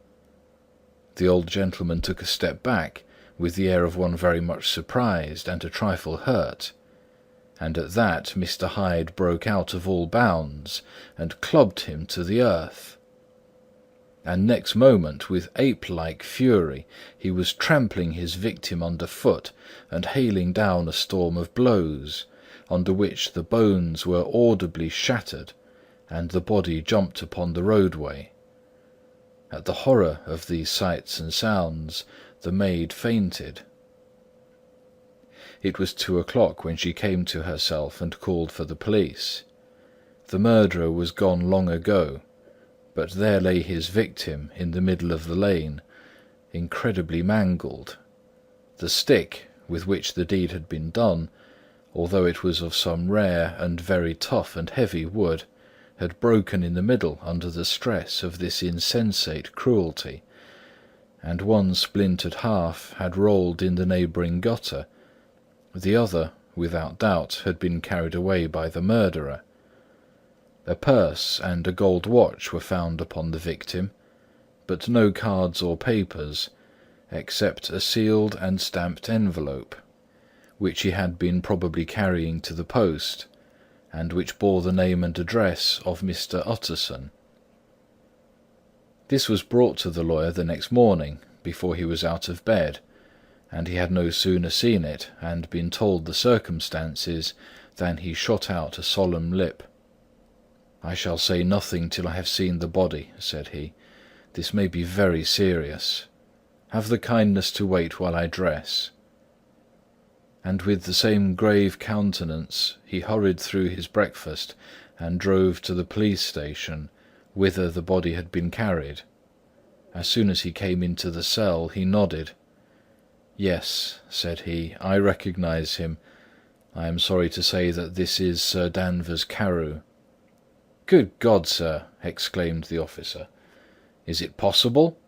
The old gentleman took a step back, with the air of one very much surprised and a trifle hurt, and at that Mr. Hyde broke out of all bounds, and clubbed him to the earth. And next moment, with ape-like fury, he was trampling his victim under foot, and hailing down a storm of blows, under which the bones were audibly shattered, and the body jumped upon the roadway. At the horror of these sights and sounds, the maid fainted. It was 2:00 when she came to herself and called for the police. The murderer was gone long ago, but there lay his victim in the middle of the lane, incredibly mangled. The stick with which the deed had been done, although it was of some rare and very tough and heavy wood, had broken in the middle under the stress of this insensate cruelty, and one splintered half had rolled in the neighbouring gutter. The other, without doubt, had been carried away by the murderer. A purse and a gold watch were found upon the victim, but no cards or papers, except a sealed and stamped envelope, which he had been probably carrying to the post, and which bore the name and address of Mr. Utterson. This was brought to the lawyer the next morning, before he was out of bed, and he had no sooner seen it and been told the circumstances than he shot out a solemn lip. "I shall say nothing till I have seen the body," said he. "This may be very serious. Have the kindness to wait while I dress." And with the same grave countenance he hurried through his breakfast and drove to the police station, whither the body had been carried. As soon as he came into the cell, he nodded. "Yes," said he, "I recognise him. I am sorry to say that this is Sir Danvers Carew." "Good God, sir!" exclaimed the officer. "Is it possible?"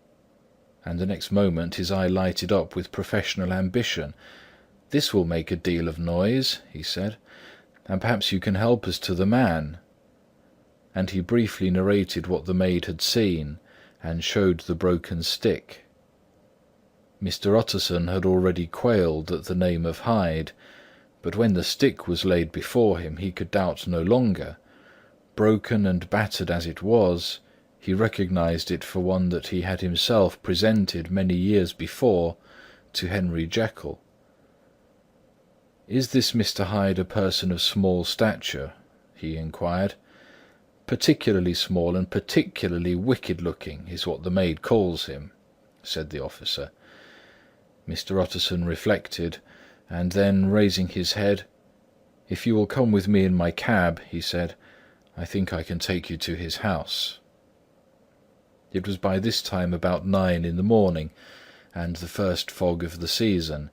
And the next moment his eye lighted up with professional ambition. "This will make a deal of noise," he said, "and perhaps you can help us to the man." And he briefly narrated what the maid had seen, and showed the broken stick. Mr. Utterson had already quailed at the name of Hyde, but when the stick was laid before him, he could doubt no longer. Broken and battered as it was, he recognised it for one that he had himself presented many years before to Henry Jekyll. "Is this Mr. Hyde a person of small stature?" he inquired. "Particularly small and particularly wicked-looking is what the maid calls him," said the officer. Mr. Utterson reflected, and then, raising his head, "If you will come with me in my cab," he said, "I think I can take you to his house." It was by this time about 9 in the morning, and the first fog of the season.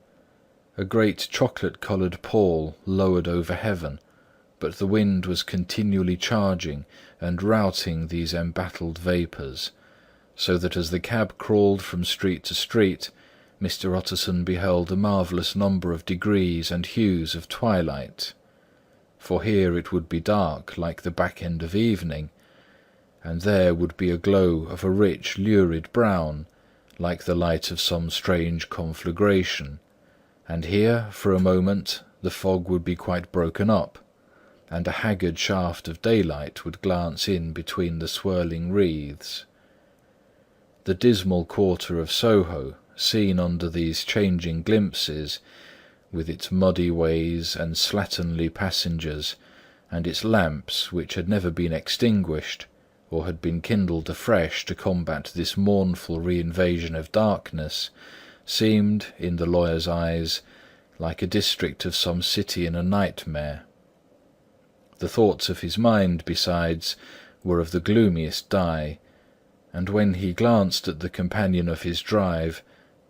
A great chocolate-coloured pall lowered over heaven, but the wind was continually charging and routing these embattled vapours, so that as the cab crawled from street to street, Mr. Utterson beheld a marvellous number of degrees and hues of twilight. For here it would be dark like the back end of evening, and there would be a glow of a rich, lurid brown, like the light of some strange conflagration, and here, for a moment, the fog would be quite broken up, and a haggard shaft of daylight would glance in between the swirling wreaths. The dismal quarter of Soho, seen under these changing glimpses, with its muddy ways and slatternly passengers, and its lamps, which had never been extinguished, or had been kindled afresh to combat this mournful reinvasion of darkness, seemed, in the lawyer's eyes, like a district of some city in a nightmare. The thoughts of his mind, besides, were of the gloomiest dye, and when he glanced at the companion of his drive,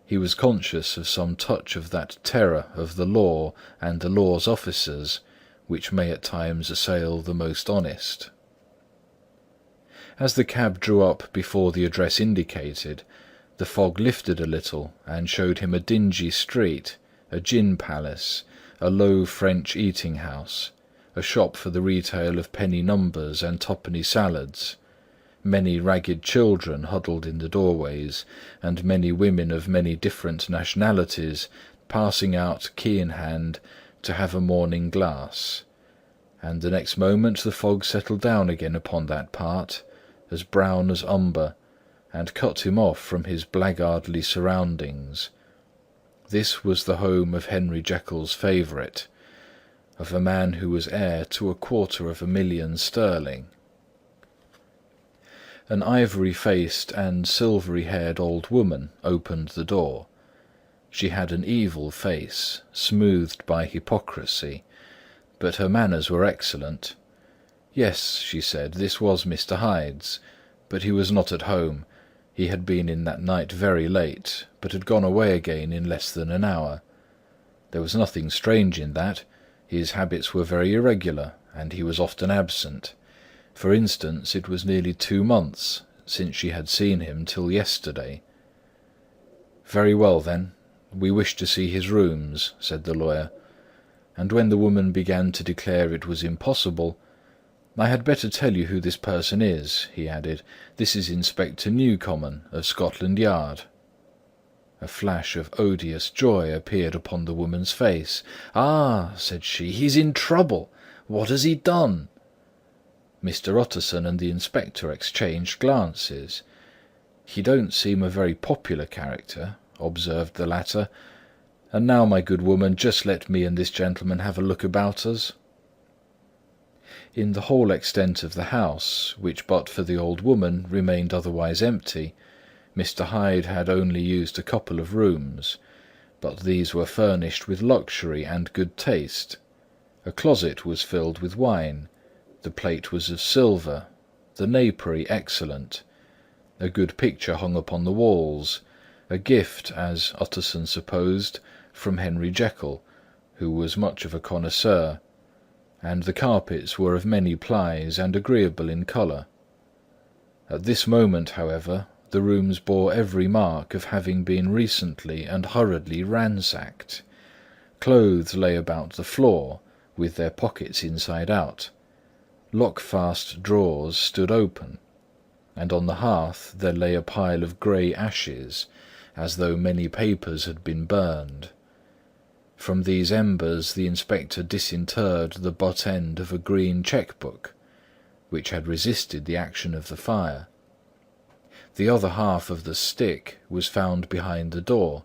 he was conscious of some touch of that terror of the law and the law's officers which may at times assail the most honest. As the cab drew up before the address indicated, the fog lifted a little and showed him a dingy street, a gin palace, a low French eating-house, a shop for the retail of penny numbers and twopenny salads, many ragged children huddled in the doorways, and many women of many different nationalities passing out key in hand to have a morning glass. And the next moment the fog settled down again upon that part, as brown as umber, and cut him off from his blackguardly surroundings. This was the home of Henry Jekyll's favourite, of a man who was heir to 250,000 sterling. An ivory-faced and silvery-haired old woman opened the door. She had an evil face, smoothed by hypocrisy, but her manners were excellent. Yes, she said, this was Mr. Hyde's, but he was not at home. He had been in that night very late, but had gone away again in less than an hour. There was nothing strange in that. His habits were very irregular, and he was often absent. For instance, it was nearly 2 months since she had seen him till yesterday. "Very well, then. We wish to see his rooms," said the lawyer. And when the woman began to declare it was impossible, "I had better tell you who this person is," he added. "This is Inspector Newcomen of Scotland Yard." A flash of odious joy appeared upon the woman's face. "Ah," said she, "he's in trouble. What has he done?" Mr. Utterson and the inspector exchanged glances. "He don't seem a very popular character," observed the latter. "And now, my good woman, just let me and this gentleman have a look about us." In the whole extent of the house, which but for the old woman remained otherwise empty, Mr. Hyde had only used a couple of rooms, but these were furnished with luxury and good taste. A closet was filled with wine, the plate was of silver, the napery excellent, a good picture hung upon the walls, a gift, as Utterson supposed, from Henry Jekyll, who was much of a connoisseur, and the carpets were of many plies and agreeable in colour. At this moment, however, the rooms bore every mark of having been recently and hurriedly ransacked. Clothes lay about the floor, with their pockets inside out. Lock-fast drawers stood open, and on the hearth there lay a pile of grey ashes, as though many papers had been burned. From these embers the inspector disinterred the butt end of a green cheque-book, which had resisted the action of the fire. The other half of the stick was found behind the door,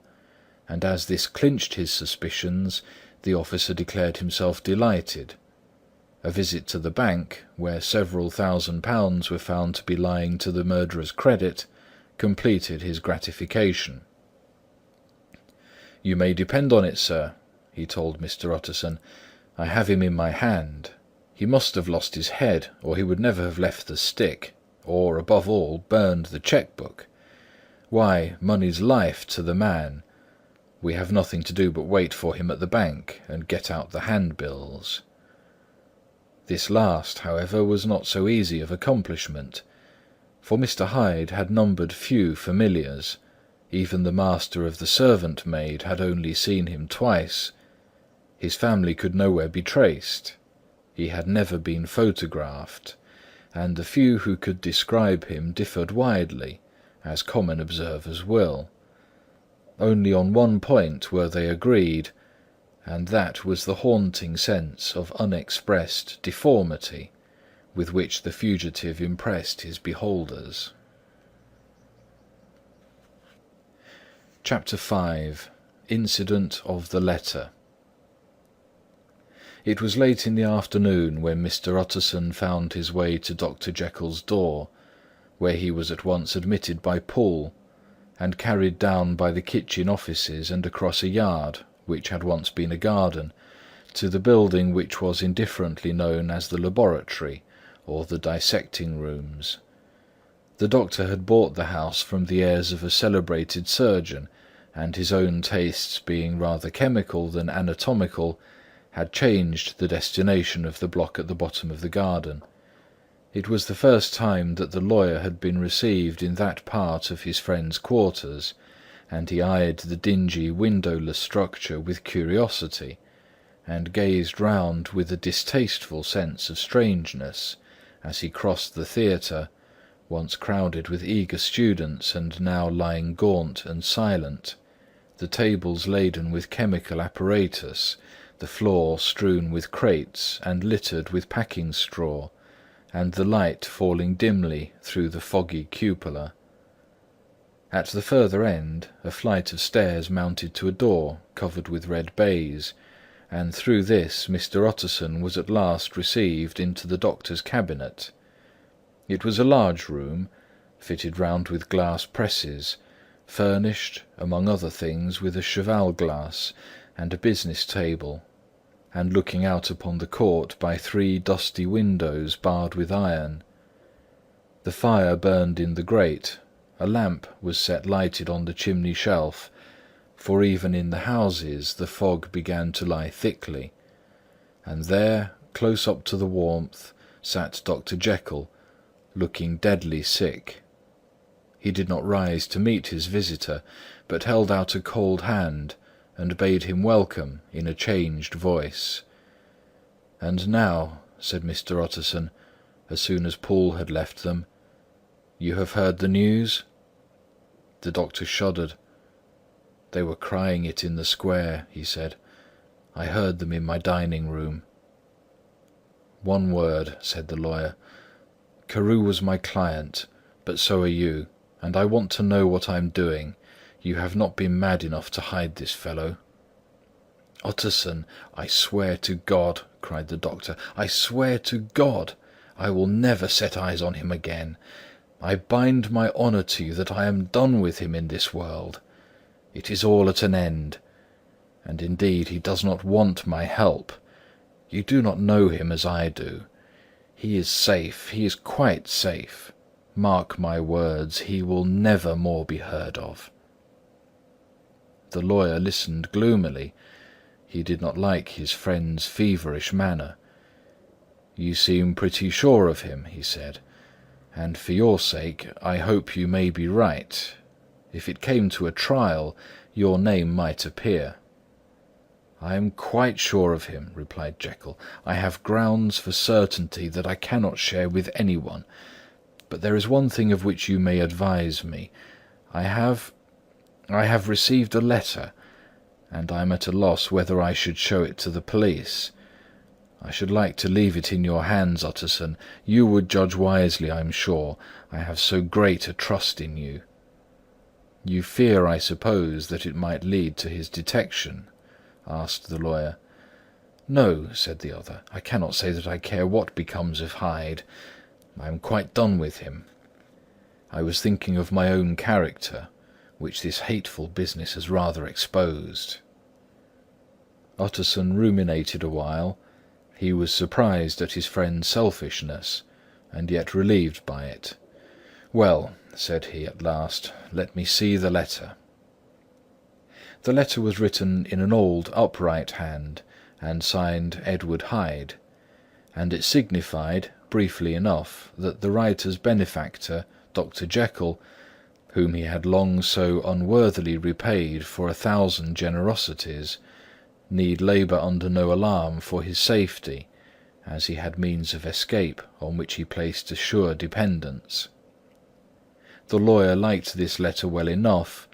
and as this clinched his suspicions, the officer declared himself delighted. A visit to the bank, where several £1,000s were found to be lying to the murderer's credit, completed his gratification. "You may depend on it, sir," he told Mr. Utterson, "I have him in my hand. He must have lost his head, or he would never have left the stick, or, above all, burned the cheque-book. Why, money's life to the man. We have nothing to do but wait for him at the bank and get out the handbills." This last, however, was not so easy of accomplishment, for Mr. Hyde had numbered few familiars. Even the master of the servant-maid had only seen him twice. His family could nowhere be traced. He had never been photographed, and the few who could describe him differed widely, as common observers will. Only on one point were they agreed, and that was the haunting sense of unexpressed deformity with which the fugitive impressed his beholders. Chapter 5. Incident of the Letter. It was late in the afternoon when Mr. Utterson found his way to Dr. Jekyll's door, where he was at once admitted by Poole, and carried down by the kitchen offices and across a yard, which had once been a garden, to the building which was indifferently known as the laboratory, or the dissecting rooms. The doctor had bought the house from the heirs of a celebrated surgeon, and his own tastes being rather chemical than anatomical, had changed the destination of the block at the bottom of the garden. It was the first time that the lawyer had been received in that part of his friend's quarters, and he eyed the dingy windowless structure with curiosity, and gazed round with a distasteful sense of strangeness as he crossed the theatre, once crowded with eager students and now lying gaunt and silent, the tables laden with chemical apparatus, the floor strewn with crates and littered with packing straw, and the light falling dimly through the foggy cupola. At the further end, a flight of stairs mounted to a door covered with red baize, and through this Mr. Utterson was at last received into the doctor's cabinet. It was a large room, fitted round with glass presses, furnished, among other things, with a cheval-glass and a business table, and looking out upon the court by 3 dusty windows barred with iron. The fire burned in the grate, a lamp was set lighted on the chimney shelf, for even in the houses the fog began to lie thickly, and there, close up to the warmth, sat Dr. Jekyll, looking deadly sick. He did not rise to meet his visitor, but held out a cold hand and bade him welcome in a changed voice. "And now," said Mr. Utterson, as soon as Poole had left them, "you have heard the news?" The doctor shuddered. "They were crying it in the square," he said. "I heard them in my dining-room." "One word," said the lawyer. "Carew was my client, but so are you, and I want to know what I am doing. You have not been mad enough to hide this fellow?" "Utterson, I swear to God," cried the doctor, "I swear to God, I will never set eyes on him again. I bind my honour to you that I am done with him in this world. It is all at an end. And indeed he does not want my help. You do not know him as I do. He is safe, he is quite safe. Mark my words, he will never more be heard of." The lawyer listened gloomily. He did not like his friend's feverish manner. "You seem pretty sure of him," he said, "and for your sake I hope you may be right. If it came to a trial, your name might appear." "I am quite sure of him," replied Jekyll. "I have grounds for certainty that I cannot share with anyone. But there is one thing of which you may advise me. I have received a letter, and I am at a loss whether I should show it to the police. I should like to leave it in your hands, Utterson. You would judge wisely, I am sure. I have so great a trust in you." "You fear, I suppose, that it might lead to his detection?" asked the lawyer. "No," said the other. "I cannot say that I care what becomes of Hyde. I am quite done with him. I was thinking of my own character, which this hateful business has rather exposed." Utterson ruminated a while. He was surprised at his friend's selfishness, and yet relieved by it. "Well," said he at last, "let me see the letter." The letter was written in an old upright hand, and signed Edward Hyde, and it signified, briefly enough, that the writer's benefactor, Dr. Jekyll, whom he had long so unworthily repaid for 1,000 generosities, need labour under no alarm for his safety, as he had means of escape on which he placed a sure dependence. The lawyer liked this letter well enough.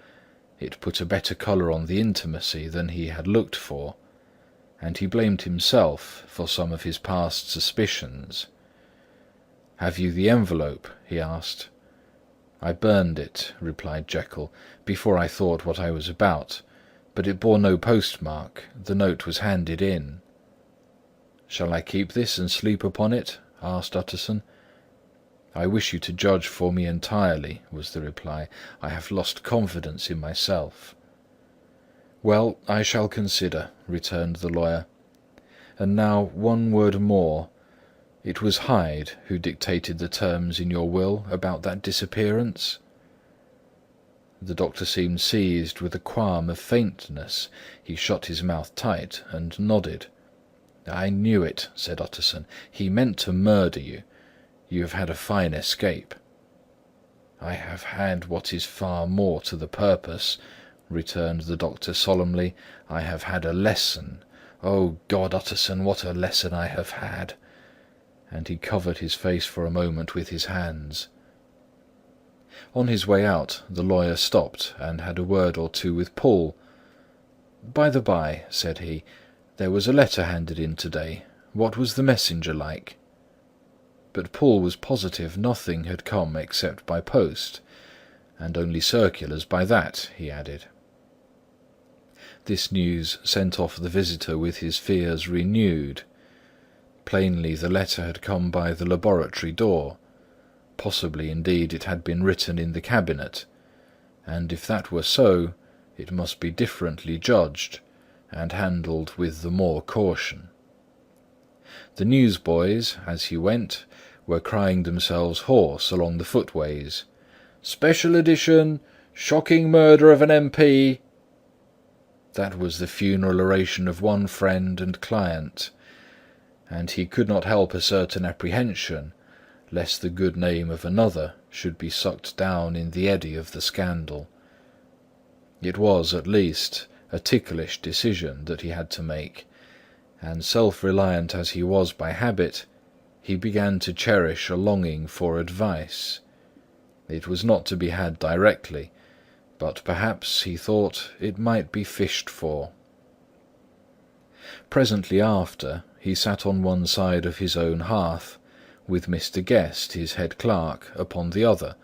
It put a better colour on the intimacy than he had looked for, and he blamed himself for some of his past suspicions. "Have you the envelope?" he asked. "I burned it," replied Jekyll, "before I thought what I was about, but it bore no postmark. The note was handed in." "Shall I keep this and sleep upon it?" asked Utterson. "I wish you to judge for me entirely," was the reply. "I have lost confidence in myself." "Well, I shall consider," returned the lawyer. "And now one word more. It was Hyde who dictated the terms in your will about that disappearance?" The doctor seemed seized with a qualm of faintness. He shut his mouth tight and nodded. "I knew it," said Utterson. "He meant to murder you. You have had a fine escape." "I have had what is far more to the purpose," returned the doctor solemnly. "I have had a lesson. O God, Utterson, what a lesson I have had!" And he covered his face for a moment with his hands. On his way out, the lawyer stopped and had a word or two with Poole. "By the by," said he, "there was a letter handed in to-day. What was the messenger like?" But Poole was positive nothing had come except by post, and only circulars by that, he added. This news sent off the visitor with his fears renewed. Plainly the letter had come by the laboratory door. Possibly, indeed, it had been written in the cabinet, and if that were so, it must be differently judged, and handled with the more caution. The newsboys, as he went, were crying themselves hoarse along the footways. "Special edition! Shocking murder of an MP!" That was the funeral oration of one friend and client, and he could not help a certain apprehension lest the good name of another should be sucked down in the eddy of the scandal. It was, at least, a ticklish decision that he had to make, and self-reliant as he was by habit, he began to cherish a longing for advice. It was not to be had directly, but perhaps, he thought, it might be fished for. Presently after, he sat on one side of his own hearth, with Mr Guest, his head clerk, upon the other,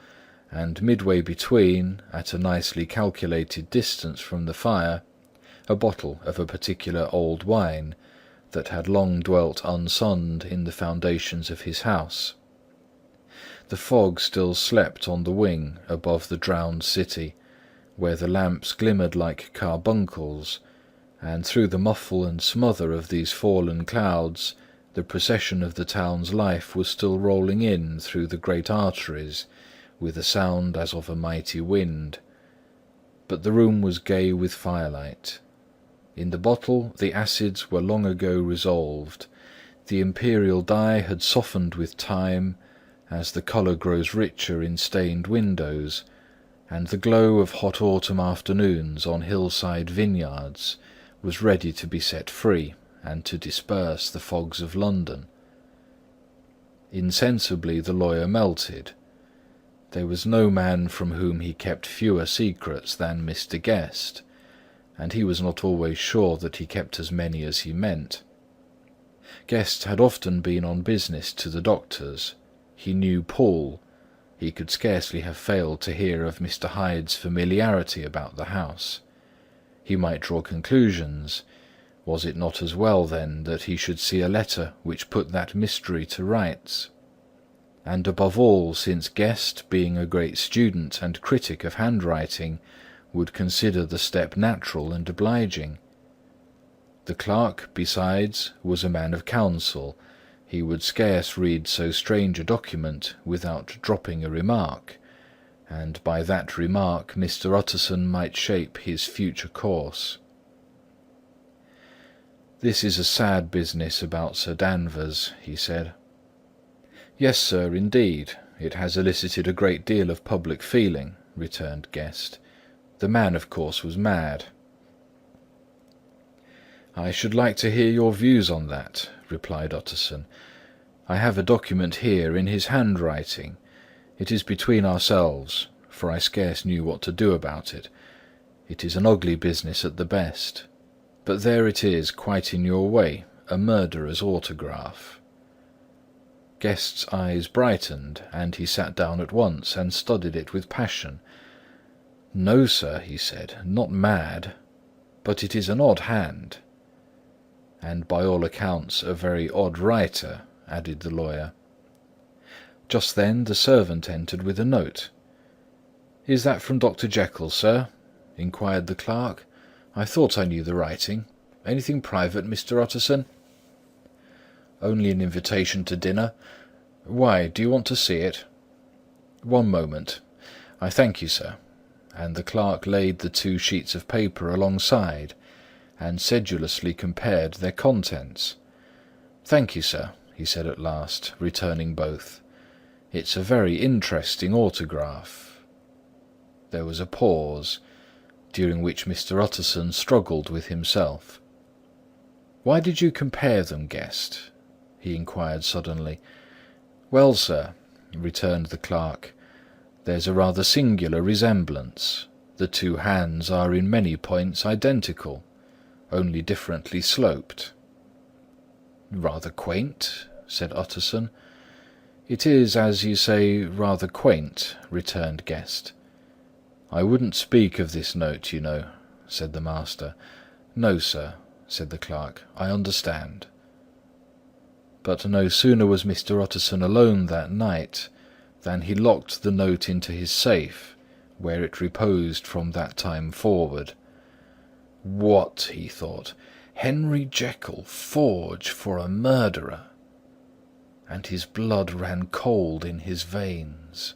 and midway between, at a nicely calculated distance from the fire, a bottle of a particular old wine that had long dwelt unsunned in the foundations of his house. The fog still slept on the wing above the drowned city, where the lamps glimmered like carbuncles, and through the muffle and smother of these fallen clouds, the procession of the town's life was still rolling in through the great arteries, with a sound as of a mighty wind. But the room was gay with firelight. In the bottle the acids were long ago resolved. The imperial dye had softened with time, as the colour grows richer in stained windows, and the glow of hot autumn afternoons on hillside vineyards was ready to be set free and to disperse the fogs of London. Insensibly the lawyer melted. There was no man from whom he kept fewer secrets than Mr Guest, and he was not always sure that he kept as many as he meant. Guest had often been on business to the doctor's. He knew Poole. He could scarcely have failed to hear of Mr Hyde's familiarity about the house. He might draw conclusions. Was it not as well, then, that he should see a letter which put that mystery to rights? And above all, since Guest, being a great student and critic of handwriting, would consider the step natural and obliging. The clerk, besides, was a man of counsel. He would scarce read so strange a document without dropping a remark, and by that remark Mr Utterson might shape his future course. "This is a sad business about Sir Danvers," he said. "Yes, sir, indeed. It has elicited a great deal of public feeling," returned Guest. "The man, of course, was mad." "I should like to hear your views on that," replied Utterson. "I have a document here in his handwriting. It is between ourselves, for I scarce knew what to do about it. It is an ugly business at the best. But there it is, quite in your way, a murderer's autograph." Guest's eyes brightened, and he sat down at once and studied it with passion. "No, sir," he said, "not mad. But it is an odd hand." "And by all accounts a very odd writer," added the lawyer. Just then the servant entered with a note. "Is that from Dr. Jekyll, sir?" inquired the clerk. "I thought I knew the writing. Anything private, Mr. Utterson?" "Only an invitation to dinner. Why, do you want to see it?" "One moment. I thank you, sir." And the clerk laid the 2 sheets of paper alongside, and sedulously compared their contents. "Thank you, sir," he said at last, returning both. "It's a very interesting autograph." There was a pause, during which Mr. Utterson struggled with himself. "Why did you compare them, guest?" he inquired suddenly. "Well, sir," returned the clerk, "there's a rather singular resemblance. The 2 hands are in many points identical, only differently sloped." "Rather quaint," said Utterson. "It is, as you say, rather quaint," returned Guest. "I wouldn't speak of this note, you know," said the master. "No, sir," said the clerk, "I understand." But no sooner was Mr. Utterson alone that night than he locked the note into his safe, where it reposed from that time forward. "What," he thought, "Henry Jekyll forge for a murderer!" And his blood ran cold in his veins.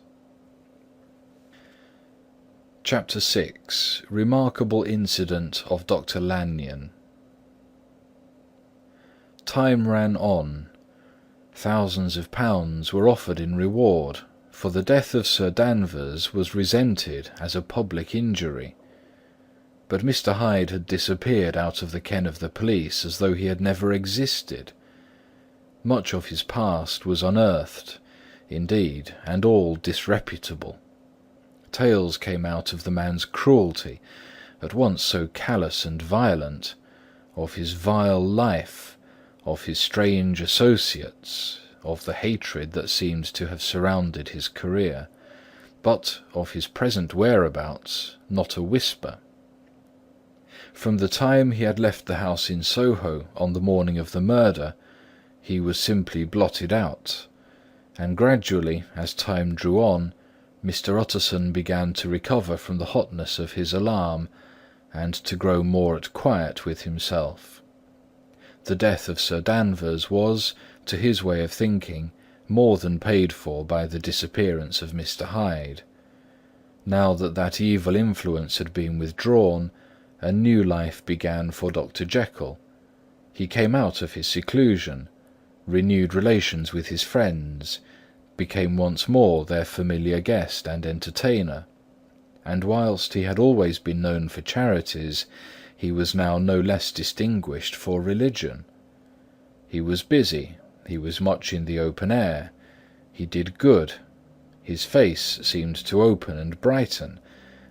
Chapter 6. Remarkable Incident of Dr. Lanyon. Time ran on. Thousands of pounds were offered in reward, for the death of Sir Danvers was resented as a public injury. But Mr. Hyde had disappeared out of the ken of the police as though he had never existed. Much of his past was unearthed, indeed, and all disreputable. Tales came out of the man's cruelty, at once so callous and violent, of his vile life, of his strange associates, of the hatred that seemed to have surrounded his career, but of his present whereabouts not a whisper. From the time he had left the house in Soho on the morning of the murder, he was simply blotted out, and gradually, as time drew on, Mr. Utterson began to recover from the hotness of his alarm, and to grow more at quiet with himself. The death of Sir Danvers was, to his way of thinking, more than paid for by the disappearance of Mr. Hyde. Now that that evil influence had been withdrawn, a new life began for Dr. Jekyll. He came out of his seclusion, renewed relations with his friends, became once more their familiar guest and entertainer, and whilst he had always been known for charities, he was now no less distinguished for religion. He was busy, he was much in the open air, he did good, his face seemed to open and brighten,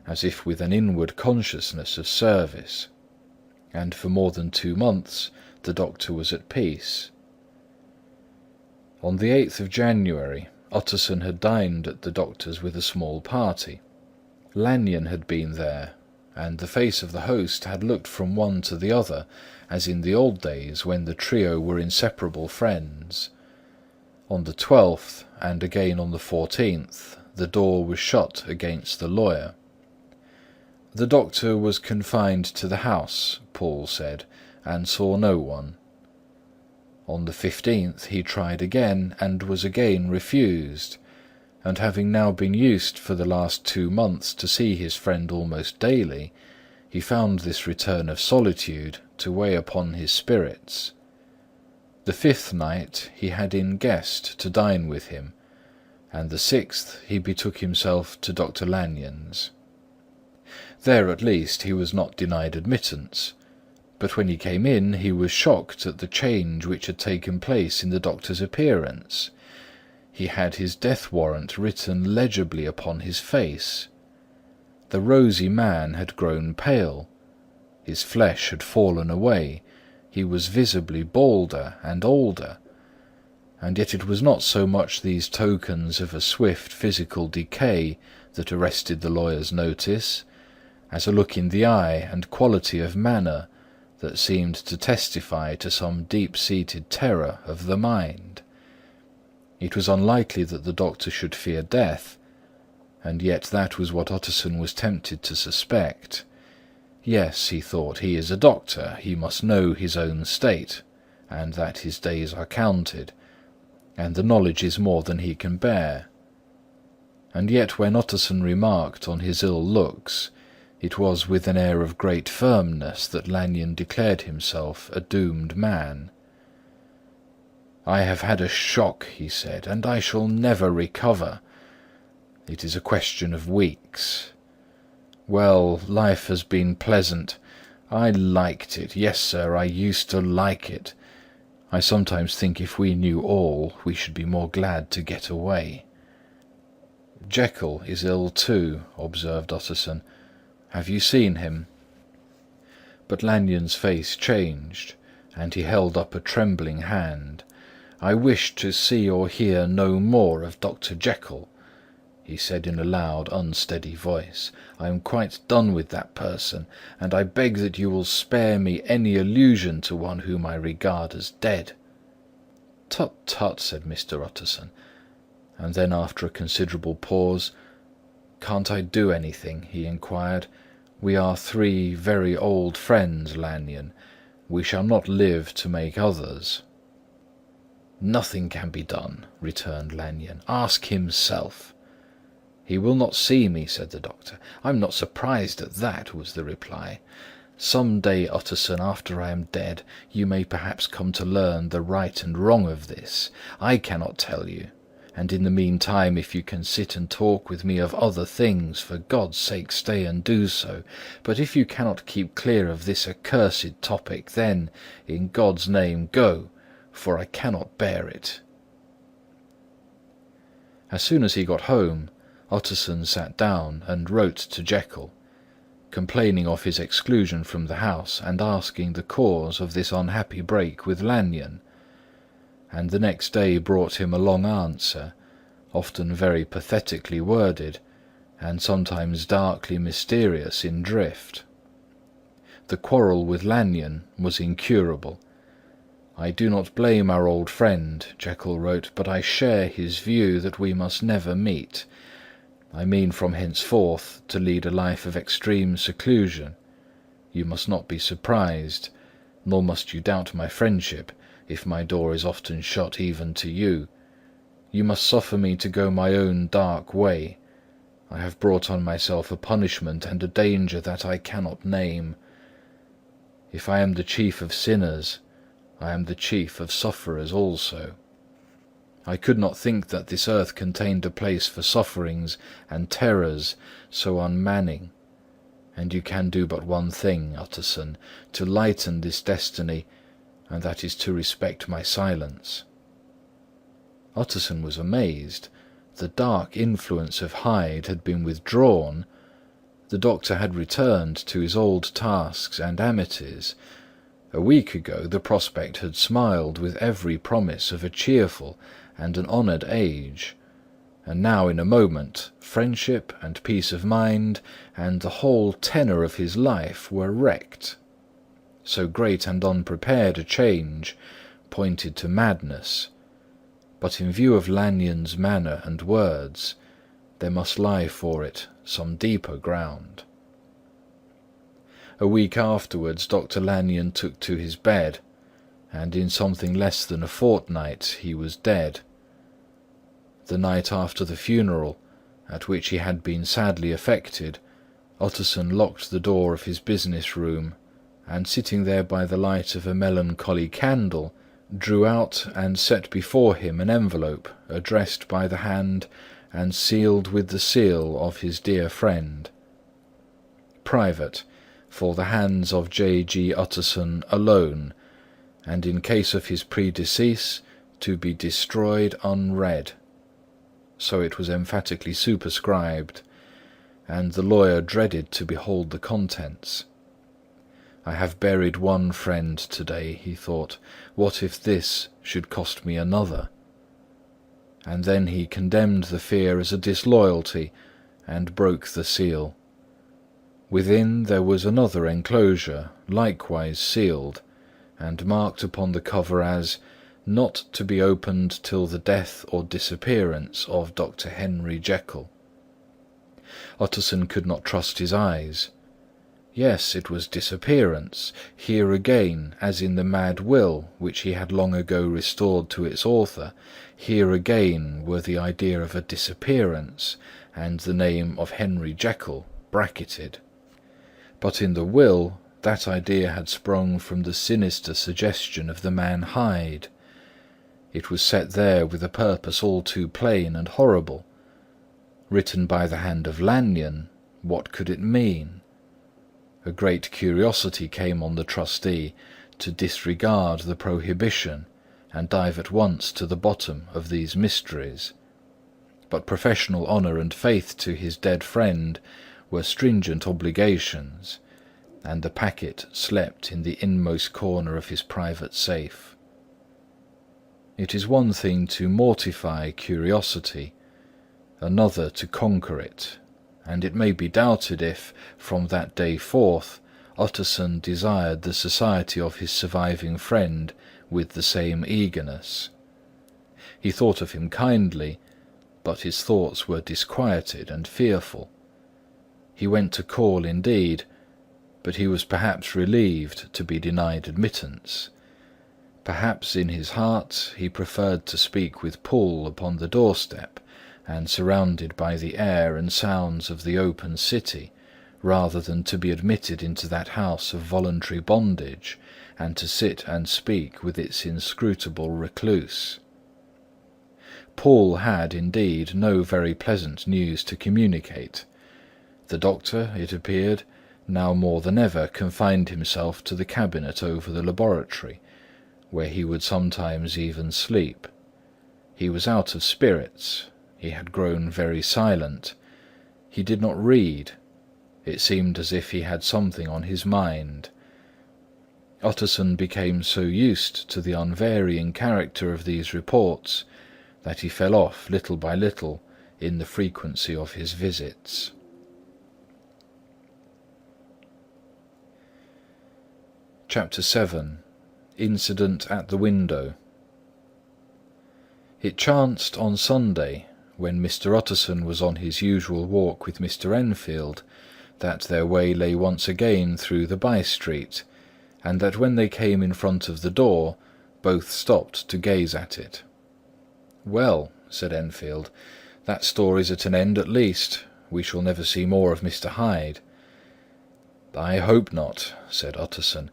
as if with an inward consciousness of service, and for more than 2 months the doctor was at peace. On the 8th of January, Utterson had dined at the doctor's with a small party. Lanyon had been there, and the face of the host had looked from one to the other, as in the old days when the trio were inseparable friends. On the 12th, and again on the 14th, the door was shut against the lawyer. The doctor was confined to the house, Paul said, and saw no one. On the 15th he tried again, and was again refused, and having now been used for the last 2 months to see his friend almost daily, he found this return of solitude to weigh upon his spirits. The 5th night he had in Guest to dine with him, and the 6th he betook himself to Dr. Lanyon's. There at least he was not denied admittance, but when he came in he was shocked at the change which had taken place in the doctor's appearance. He had his death warrant written legibly upon his face. The rosy man had grown pale, his flesh had fallen away, he was visibly balder and older, and yet it was not so much these tokens of a swift physical decay that arrested the lawyer's notice, as a look in the eye and quality of manner that seemed to testify to some deep-seated terror of the mind. It was unlikely that the doctor should fear death, and yet that was what Utterson was tempted to suspect. Yes, he thought, he is a doctor, he must know his own state, and that his days are counted, and the knowledge is more than he can bear. And yet when Utterson remarked on his ill looks, it was with an air of great firmness that Lanyon declared himself a doomed man. "I have had a shock," he said, "and I shall never recover. It is a question of weeks. Well, life has been pleasant. I liked it. Yes, sir, I used to like it. I sometimes think if we knew all, we should be more glad to get away." "Jekyll is ill too," observed Utterson. "Have you seen him?" But Lanyon's face changed, and he held up a trembling hand. "I wish to see or hear no more of Dr. Jekyll," he said in a loud, unsteady voice. "I am quite done with that person, and I beg that you will spare me any allusion to one whom I regard as dead." "Tut, tut," said Mr. Utterson, and then after a considerable pause, "Can't I do anything?" he inquired. "We are three very old friends, Lanyon. We shall not live to make others." "Nothing can be done," returned Lanyon. "Ask himself." "He will not see me," said the doctor. "I'm not surprised at that," was the reply. "Some day, Utterson, after I am dead, you may perhaps come to learn the right and wrong of this. I cannot tell you. And in the meantime, if you can sit and talk with me of other things, for God's sake stay and do so. But if you cannot keep clear of this accursed topic, then, in God's name, go, for I cannot bear it." As soon as he got home, Utterson sat down and wrote to Jekyll, complaining of his exclusion from the house and asking the cause of this unhappy break with Lanyon, and the next day brought him a long answer, often very pathetically worded, and sometimes darkly mysterious in drift. The quarrel with Lanyon was incurable. "I do not blame our old friend," Jekyll wrote, "but I share his view that we must never meet. I mean from henceforth to lead a life of extreme seclusion. You must not be surprised, nor must you doubt my friendship, if my door is often shut even to you. You must suffer me to go my own dark way. I have brought on myself a punishment and a danger that I cannot name. If I am the chief of sinners, I am the chief of sufferers also. I could not think that this earth contained a place for sufferings and terrors so unmanning. And you can do but one thing, Utterson, to lighten this destiny, and that is to respect my silence." Utterson was amazed. The dark influence of Hyde had been withdrawn. The doctor had returned to his old tasks and amities. A week ago the prospect had smiled with every promise of a cheerful and an honoured age, and now in a moment friendship and peace of mind and the whole tenor of his life were wrecked. So great and unprepared a change pointed to madness, but in view of Lanyon's manner and words, there must lie for it some deeper ground. A week afterwards Dr. Lanyon took to his bed, and in something less than a fortnight he was dead. The night after the funeral, at which he had been sadly affected, Utterson locked the door of his business room, and sitting there by the light of a melancholy candle, drew out and set before him an envelope addressed by the hand and sealed with the seal of his dear friend. "Private, for the hands of J.G. Utterson alone, and in case of his predecease, to be destroyed unread." So it was emphatically superscribed, and the lawyer dreaded to behold the contents. "I have buried one friend to-day," he thought. "What if this should cost me another?" And then he condemned the fear as a disloyalty, and broke the seal. Within there was another enclosure, likewise sealed, and marked upon the cover as "Not to be opened till the death or disappearance of Dr. Henry Jekyll." Utterson could not trust his eyes. Yes, it was disappearance. Here again, as in the mad will which he had long ago restored to its author, here again were the idea of a disappearance, and the name of Henry Jekyll bracketed. But in the will, that idea had sprung from the sinister suggestion of the man Hyde. It was set there with a purpose all too plain and horrible. Written by the hand of Lanyon, what could it mean? A great curiosity came on the trustee to disregard the prohibition and dive at once to the bottom of these mysteries. But professional honour and faith to his dead friend were stringent obligations, and the packet slept in the inmost corner of his private safe. It is one thing to mortify curiosity, another to conquer it, and it may be doubted if, from that day forth, Utterson desired the society of his surviving friend with the same eagerness. He thought of him kindly, but his thoughts were disquieted and fearful. He went to call indeed, but he was perhaps relieved to be denied admittance. Perhaps in his heart he preferred to speak with Poole upon the doorstep, and surrounded by the air and sounds of the open city, rather than to be admitted into that house of voluntary bondage, and to sit and speak with its inscrutable recluse. Poole had, indeed, no very pleasant news to communicate. The doctor, it appeared, now more than ever confined himself to the cabinet over the laboratory, where he would sometimes even sleep. He was out of spirits. He had grown very silent. He did not read. It seemed as if he had something on his mind. Utterson became so used to the unvarying character of these reports that he fell off little by little in the frequency of his visits. Chapter 7. Incident at the Window. It chanced on Sunday, when Mr. Utterson was on his usual walk with Mr. Enfield, that their way lay once again through the by-street, and that when they came in front of the door, both stopped to gaze at it. "Well," said Enfield, "that story's at an end at least. We shall never see more of Mr. Hyde." "I hope not," said Utterson.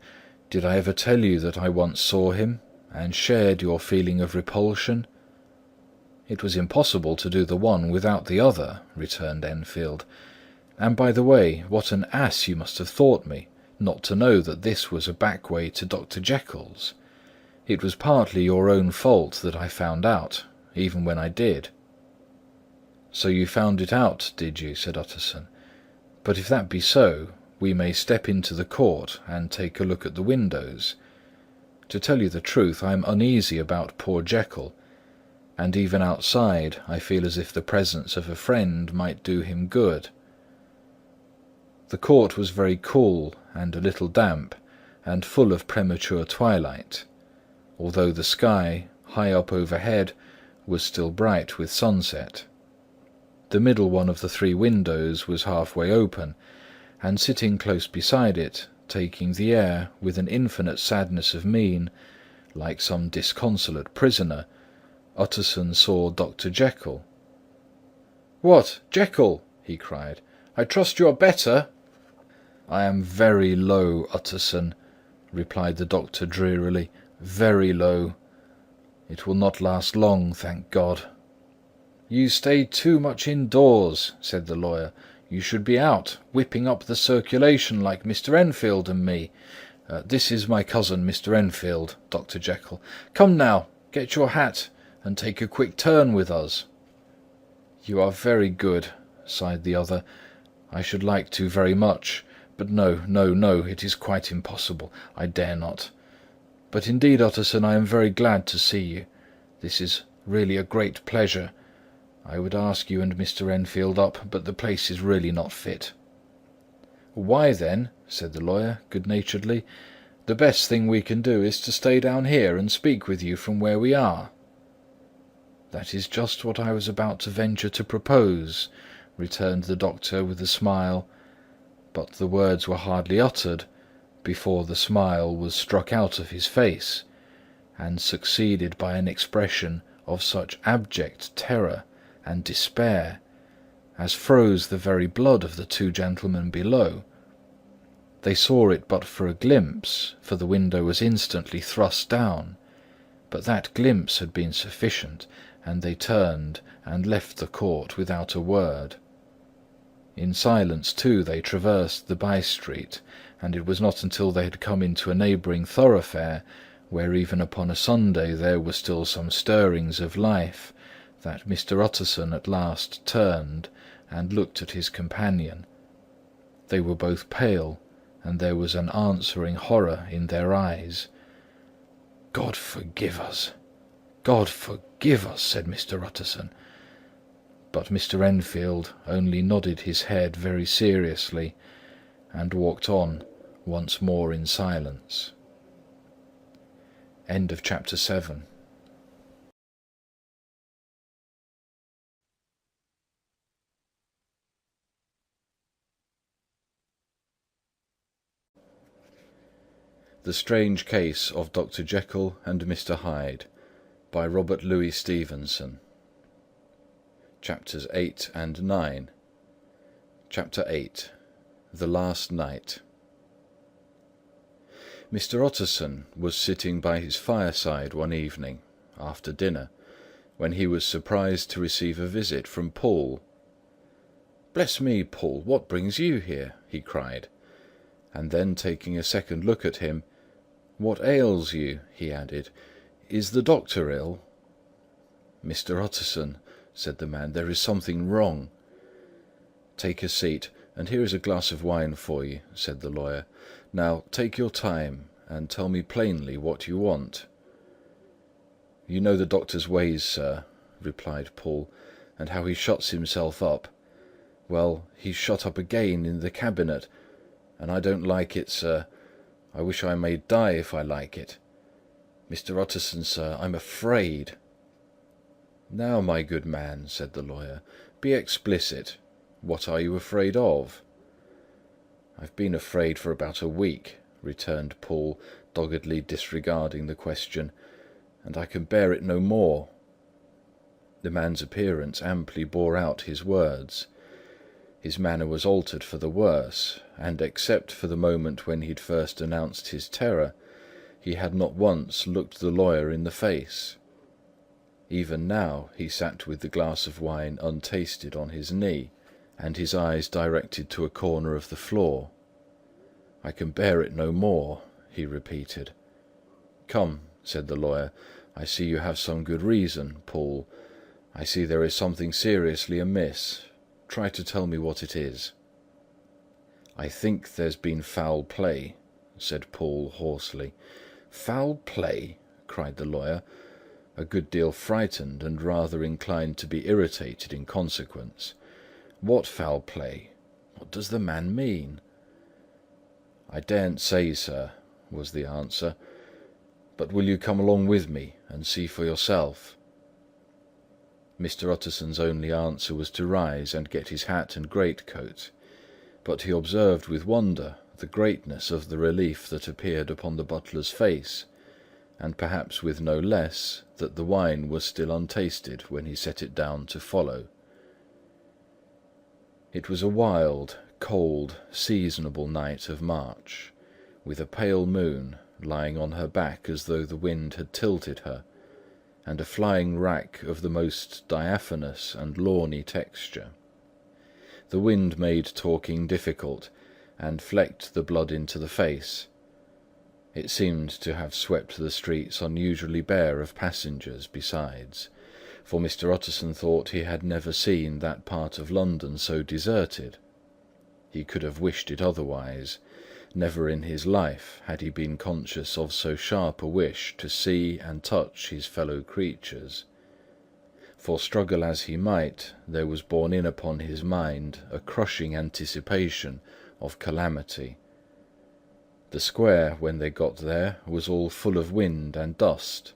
"Did I ever tell you that I once saw him, and shared your feeling of repulsion?" "It was impossible to do the one without the other," returned Enfield. "And by the way, what an ass you must have thought me, not to know that this was a back way to Dr. Jekyll's. It was partly your own fault that I found out, even when I did." "So you found it out, did you?" said Utterson. "But if that be so, we may step into the court and take a look at the windows. To tell you the truth, I am uneasy about poor Jekyll, and even outside I feel as if the presence of a friend might do him good." The court was very cool and a little damp, and full of premature twilight, although the sky, high up overhead, was still bright with sunset. The middle one of the three windows was halfway open, and sitting close beside it, taking the air with an infinite sadness of mien, like some disconsolate prisoner, Utterson saw Dr. Jekyll. "What, Jekyll!" he cried. "I trust you are better?" "I am very low, Utterson," replied the doctor drearily. "Very low. It will not last long, thank God." "You stay too much indoors," said the lawyer. "You should be out, whipping up the circulation like Mr. Enfield and me. This is my cousin, Mr. Enfield, Dr. Jekyll. Come now, get your hat and take a quick turn with us." "You are very good," sighed the other. "I should like to very much, but no, it is quite impossible. I dare not. But indeed, Utterson, I am very glad to see you. This is really a great pleasure. I would ask you and Mr. Enfield up, but the place is really not fit." "Why, then," said the lawyer, good-naturedly, "the best thing we can do is to stay down here and speak with you from where we are." "That is just what I was about to venture to propose," returned the doctor with a smile; but the words were hardly uttered before the smile was struck out of his face, and succeeded by an expression of such abject terror and despair as froze the very blood of the two gentlemen below. They saw it but for a glimpse, for the window was instantly thrust down; but that glimpse had been sufficient, and they turned and left the court without a word. In silence, too, they traversed the by-street, and it was not until they had come into a neighbouring thoroughfare, where even upon a Sunday there were still some stirrings of life, that Mr. Utterson at last turned and looked at his companion. They were both pale, and there was an answering horror in their eyes. "God forgive us! God forgive us!" said Mr. Utterson. But Mr. Enfield only nodded his head very seriously, and walked on once more in silence. End of chapter 7. The Strange Case of Dr. Jekyll and Mr. Hyde, by Robert Louis Stevenson. Chapters 8 and 9. Chapter 8. The Last Night. Mr. Utterson was sitting by his fireside one evening, after dinner, when he was surprised to receive a visit from Poole. "Bless me, Poole, what brings you here?" he cried; and then taking a second look at him, "What ails you?" he added. "Is the doctor ill?" "Mr. Utterson," said the man, "there is something wrong." "Take a seat, and here is a glass of wine for you," said the lawyer. "Now take your time, and tell me plainly what you want." "You know the doctor's ways, sir," replied Poole, "and how he shuts himself up. Well, he's shut up again in the cabinet, and I don't like it, sir. I wish I may die if I like it. Mr. Utterson, sir, I'm afraid." "Now, my good man," said the lawyer, "be explicit. What are you afraid of?" "I've been afraid for about a week," returned Poole, doggedly disregarding the question, "and I can bear it no more." The man's appearance amply bore out his words. His manner was altered for the worse, and except for the moment when he had first announced his terror, he had not once looked the lawyer in the face. Even now he sat with the glass of wine untasted on his knee, and his eyes directed to a corner of the floor. "I can bear it no more," he repeated. "Come," said the lawyer, "I see you have some good reason, Poole. I see there is something seriously amiss. Try to tell me what it is." "I think there's been foul play," said Poole hoarsely. "Foul play!" cried the lawyer, a good deal frightened and rather inclined to be irritated in consequence. "What foul play? What does the man mean?" "I daren't say, sir," was the answer. "But will you come along with me and see for yourself?" Mr. Utterson's only answer was to rise and get his hat and greatcoat, but he observed with wonder the greatness of the relief that appeared upon the butler's face, and perhaps with no less that the wine was still untasted when he set it down to follow. It was a wild, cold, seasonable night of March, with a pale moon lying on her back as though the wind had tilted her, and a flying wrack of the most diaphanous and lawny texture. The wind made talking difficult, and flecked the blood into the face. It seemed to have swept the streets unusually bare of passengers besides, for Mr. Utterson thought he had never seen that part of London so deserted. He could have wished it otherwise. Never in his life had he been conscious of so sharp a wish to see and touch his fellow creatures. For struggle as he might, there was borne in upon his mind a crushing anticipation of calamity. The square, when they got there, was all full of wind and dust,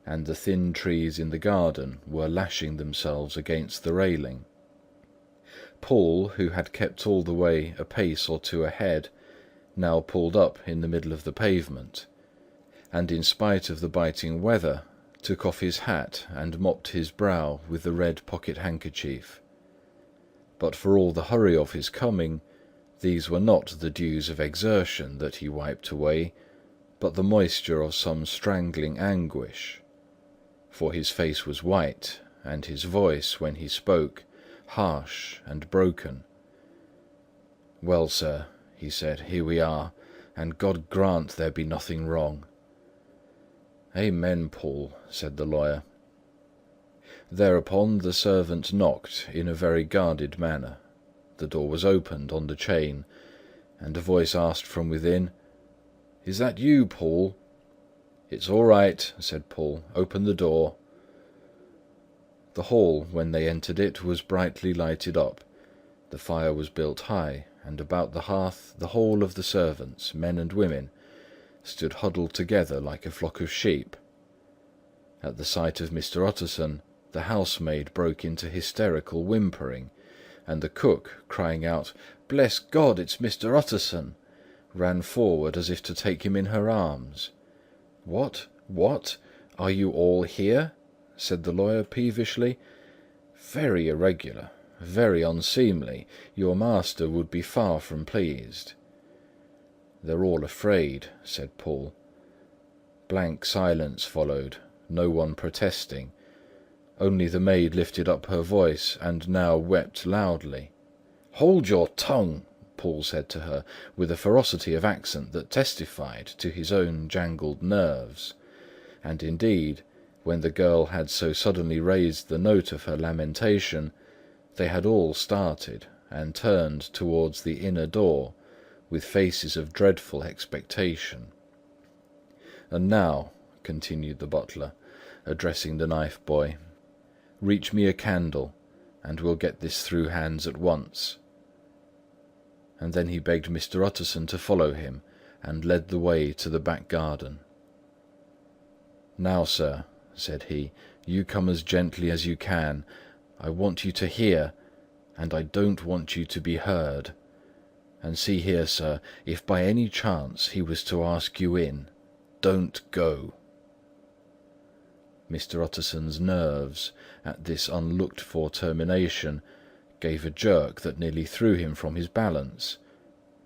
and the thin trees in the garden were lashing themselves against the railing. Paul, who had kept all the way a pace or two ahead, now pulled up in the middle of the pavement, and in spite of the biting weather, took off his hat and mopped his brow with the red pocket-handkerchief. But for all the hurry of his coming, these were not the dews of exertion that he wiped away, but the moisture of some strangling anguish. For his face was white, and his voice, when he spoke, harsh and broken. "Well, sir," he said, "here we are, and God grant there be nothing wrong." "Amen, Paul," said the lawyer. Thereupon the servant knocked in a very guarded manner. The door was opened on the chain, and a voice asked from within, "Is that you, Paul?" "It's all right," said Paul. "Open the door." The hall, when they entered it, was brightly lighted up. The fire was built high, and about the hearth the whole of the servants, men and women, stood huddled together like a flock of sheep. At the sight of Mr. Utterson, the housemaid broke into hysterical whimpering, and the cook, crying out, "Bless God, it's Mr. Utterson!" ran forward as if to take him in her arms. "What? What? Are you all here?" said the lawyer peevishly. "Very irregular, very unseemly. Your master would be far from pleased." "They're all afraid," said Paul. Blank silence followed, no one protesting. Only the maid lifted up her voice and now wept loudly. "Hold your tongue," Paul said to her, with a ferocity of accent that testified to his own jangled nerves. And indeed, when the girl had so suddenly raised the note of her lamentation, they had all started and turned towards the inner door with faces of dreadful expectation. "And now," continued the butler, addressing the knife boy, "reach me a candle, and we'll get this through hands at once." And then he begged Mr. Utterson to follow him, and led the way to the back garden. "Now, sir," said he, "you come as gently as you can. I want you to hear, and I don't want you to be heard. And see here, sir, if by any chance he was to ask you in, don't go." Mr. Utterson's nerves, at this unlooked-for termination, gave a jerk that nearly threw him from his balance,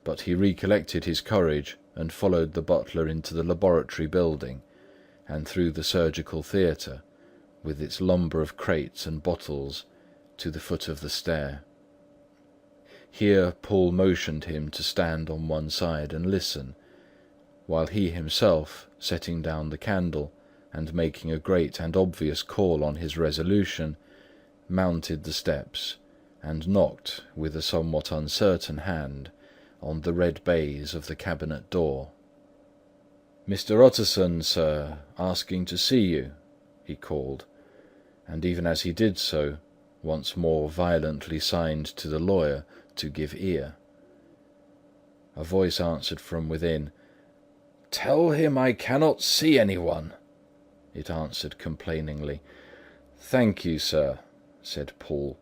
but he recollected his courage and followed the butler into the laboratory building, and through the surgical theatre, with its lumber of crates and bottles, to the foot of the stair. Here Paul motioned him to stand on one side and listen, while he himself, setting down the candle and making a great and obvious call on his resolution, mounted the steps and knocked with a somewhat uncertain hand on the red baize of the cabinet door. "Mr. Utterson, sir, asking to see you," he called, and even as he did so, once more violently signed to the lawyer to give ear. A voice answered from within. "Tell him I cannot see anyone," it answered complainingly. "Thank you, sir," said Paul,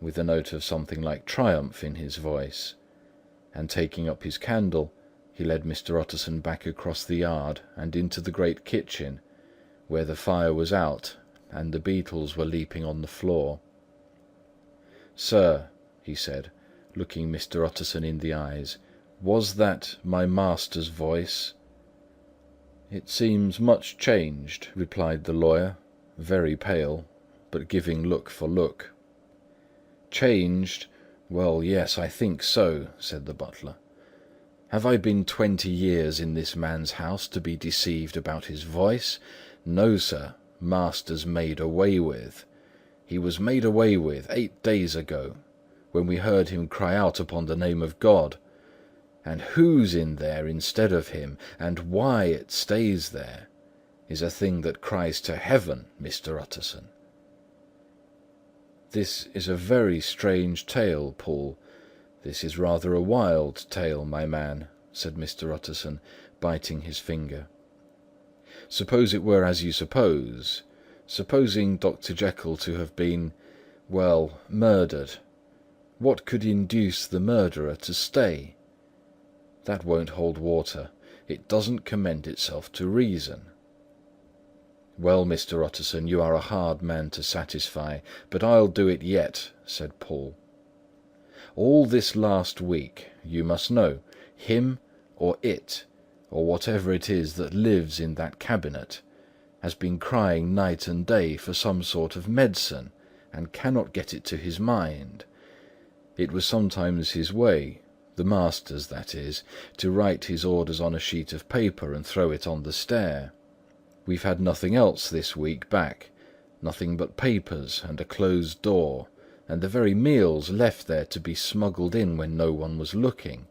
with a note of something like triumph in his voice, and taking up his candle, he led Mr. Utterson back across the yard and into the great kitchen, where the fire was out and the beetles were leaping on the floor. "Sir," he said, looking Mr. Utterson in the eyes, "was that my master's voice?" "It seems much changed," replied the lawyer, very pale, but giving look for look. "Changed? Well, yes, I think so," said the butler. "Have I been 20 years in this man's house to be deceived about his voice? No, sir, master's made away with. He was made away with 8 days ago, when we heard him cry out upon the name of God. And who's in there instead of him, and why it stays there, is a thing that cries to heaven, Mr. Utterson." "This is a very strange tale, Paul, "This is rather a wild tale, my man," said Mr. Utterson, biting his finger. "Suppose it were as you suppose. Supposing Dr. Jekyll to have been, well, murdered. What could induce the murderer to stay? That won't hold water. It doesn't commend itself to reason." "Well, Mr. Utterson, you are a hard man to satisfy, but I'll do it yet," said Paul. "All this last week, you must know, him or it, or whatever it is that lives in that cabinet, has been crying night and day for some sort of medicine, and cannot get it to his mind. It was sometimes his way, the master's that is, to write his orders on a sheet of paper and throw it on the stair. We've had nothing else this week back, nothing but papers and a closed door, and the very meals left there to be smuggled in when no one was looking.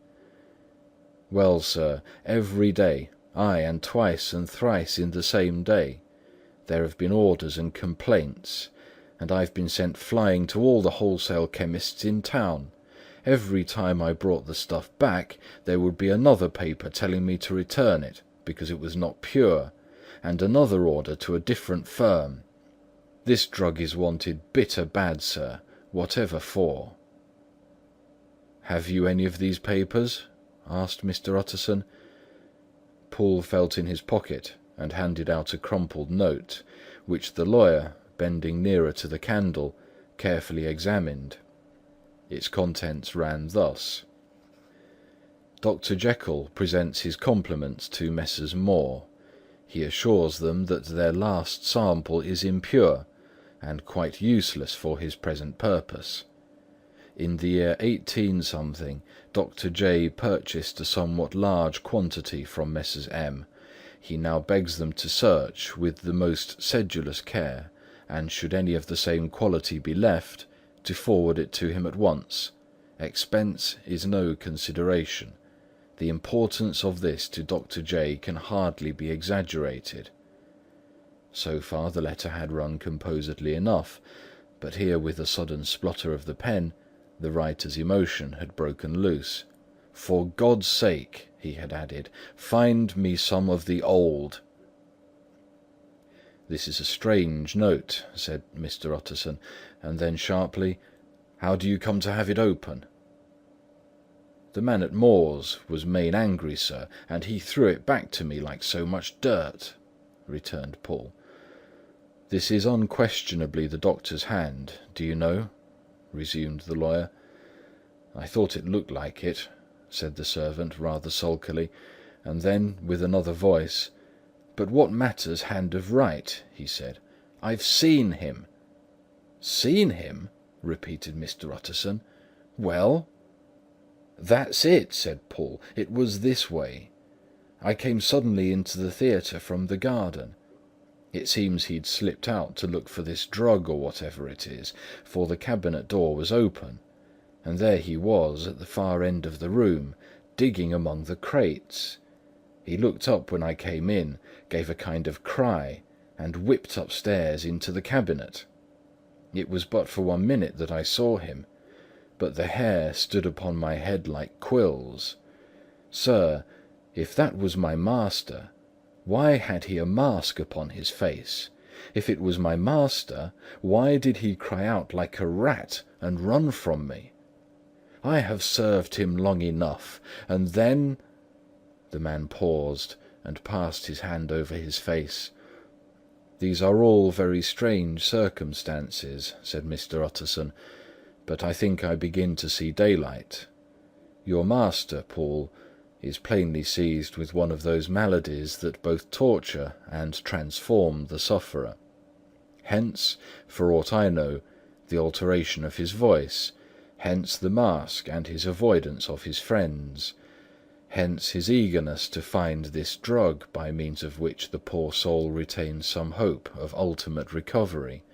Well, sir, every day, aye, and twice and thrice in the same day, there have been orders and complaints, and I've been sent flying to all the wholesale chemists in town. Every time I brought the stuff back, there would be another paper telling me to return it, because it was not pure, and another order to a different firm. This drug is wanted bitter bad, sir, whatever for." "Have you any of these papers?" asked Mr. Utterson. Poole felt in his pocket and handed out a crumpled note, which the lawyer, bending nearer to the candle, carefully examined. Its contents ran thus: "Dr. Jekyll presents his compliments to Messrs. Moore. He assures them that their last sample is impure, and quite useless for his present purpose. In the year 18 Dr. J. purchased a somewhat large quantity from Messrs. M. He now begs them to search with the most sedulous care, and should any of the same quality be left, to forward it to him at once. Expense is no consideration. The importance of this to Dr. J. can hardly be exaggerated." So far the letter had run composedly enough, but here with a sudden splutter of the pen, the writer's emotion had broken loose. "For God's sake," he had added, "find me some of the old." "This is a strange note," said Mr. Utterson, and then sharply, "How do you come to have it open?" "The man at Moore's was main angry, sir, and he threw it back to me like so much dirt," returned Paul. "This is unquestionably the doctor's hand, do you know?" resumed the lawyer. "I thought it looked like it," said the servant rather sulkily, and then with another voice, "But what matters hand of write?" he said. "I've seen him." "Seen him?" repeated Mr. Utterson. "Well?" "That's it," said Paul. "It was this way. I came suddenly into the theatre from the garden. It seems he'd slipped out to look for this drug or whatever it is, for the cabinet door was open, and there he was at the far end of the room, digging among the crates. He looked up when I came in, gave a kind of cry, and whipped upstairs into the cabinet. It was but for 1 minute that I saw him, but the hair stood upon my head like quills. Sir, if that was my master, why had he a mask upon his face? If it was my master, why did he cry out like a rat and run from me? I have served him long enough, and then—" The man paused and passed his hand over his face. "These are all very strange circumstances," said Mr. Utterson, "but I think I begin to see daylight. Your master, Paul, is plainly seized with one of those maladies that both torture and transform the sufferer. Hence, for aught I know, the alteration of his voice, hence the mask and his avoidance of his friends, hence his eagerness to find this drug by means of which the poor soul retains some hope of ultimate recovery.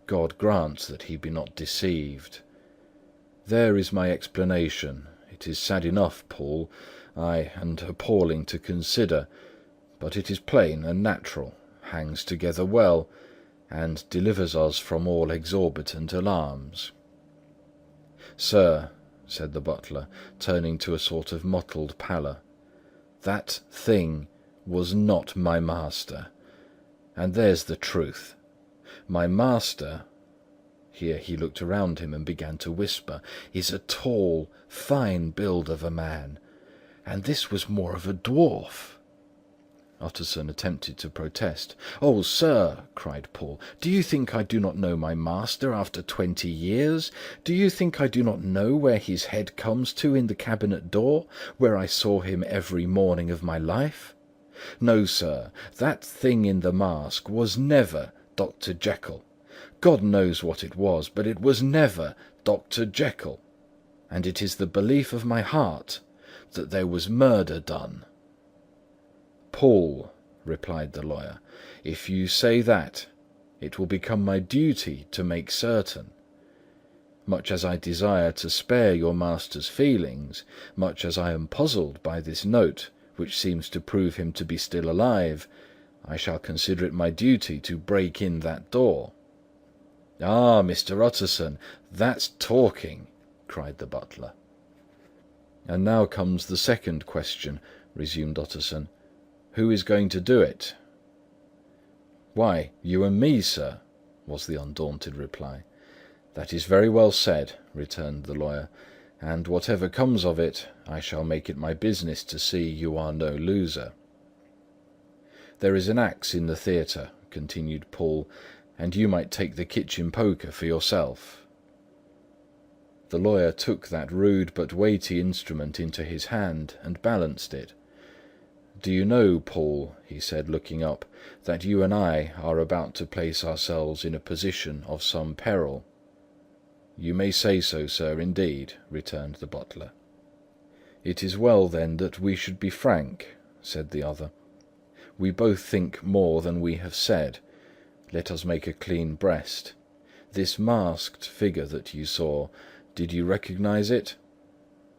God grant that he be not deceived. There is my explanation. It is sad enough, Paul, ay, and appalling to consider, but it is plain and natural, hangs together well, and delivers us from all exorbitant alarms. Sir, said the butler, turning to a sort of mottled pallor. "That thing was not my master. And there's the truth. My master," here he looked around him and began to whisper, "is a tall, fine build of a man, and this was more of a dwarf." Utterson attempted to protest. "Oh, sir," cried Poole, "do you think I do not know my master after 20 years? Do you think I do not know where his head comes to in the cabinet door, where I saw him every morning of my life? No, sir, that thing in the mask was never Dr. Jekyll. God knows what it was, but it was never Dr. Jekyll. And it is the belief of my heart that there was murder done." "Poole," replied the lawyer, "if you say that, it will become my duty to make certain. Much as I desire to spare your master's feelings, much as I am puzzled by this note, which seems to prove him to be still alive, I shall consider it my duty to break in that door." "Ah, Mr. Utterson, that's talking!" cried the butler. "And now comes the second question," resumed Utterson. "Who is going to do it?" "Why, you and me, sir," was the undaunted reply. "That is very well said," returned the lawyer, "and whatever comes of it, I shall make it my business to see you are no loser." "There is an axe in the theatre," continued Poole, "and you might take the kitchen poker for yourself." The lawyer took that rude but weighty instrument into his hand and balanced it. "Do you know, Poole," he said, looking up, "that you and I are about to place ourselves in a position of some peril?" "You may say so, sir, indeed," returned the butler. "It is well, then, that we should be frank," said the other. "We both think more than we have said. Let us make a clean breast. This masked figure that you saw, did you recognize it?"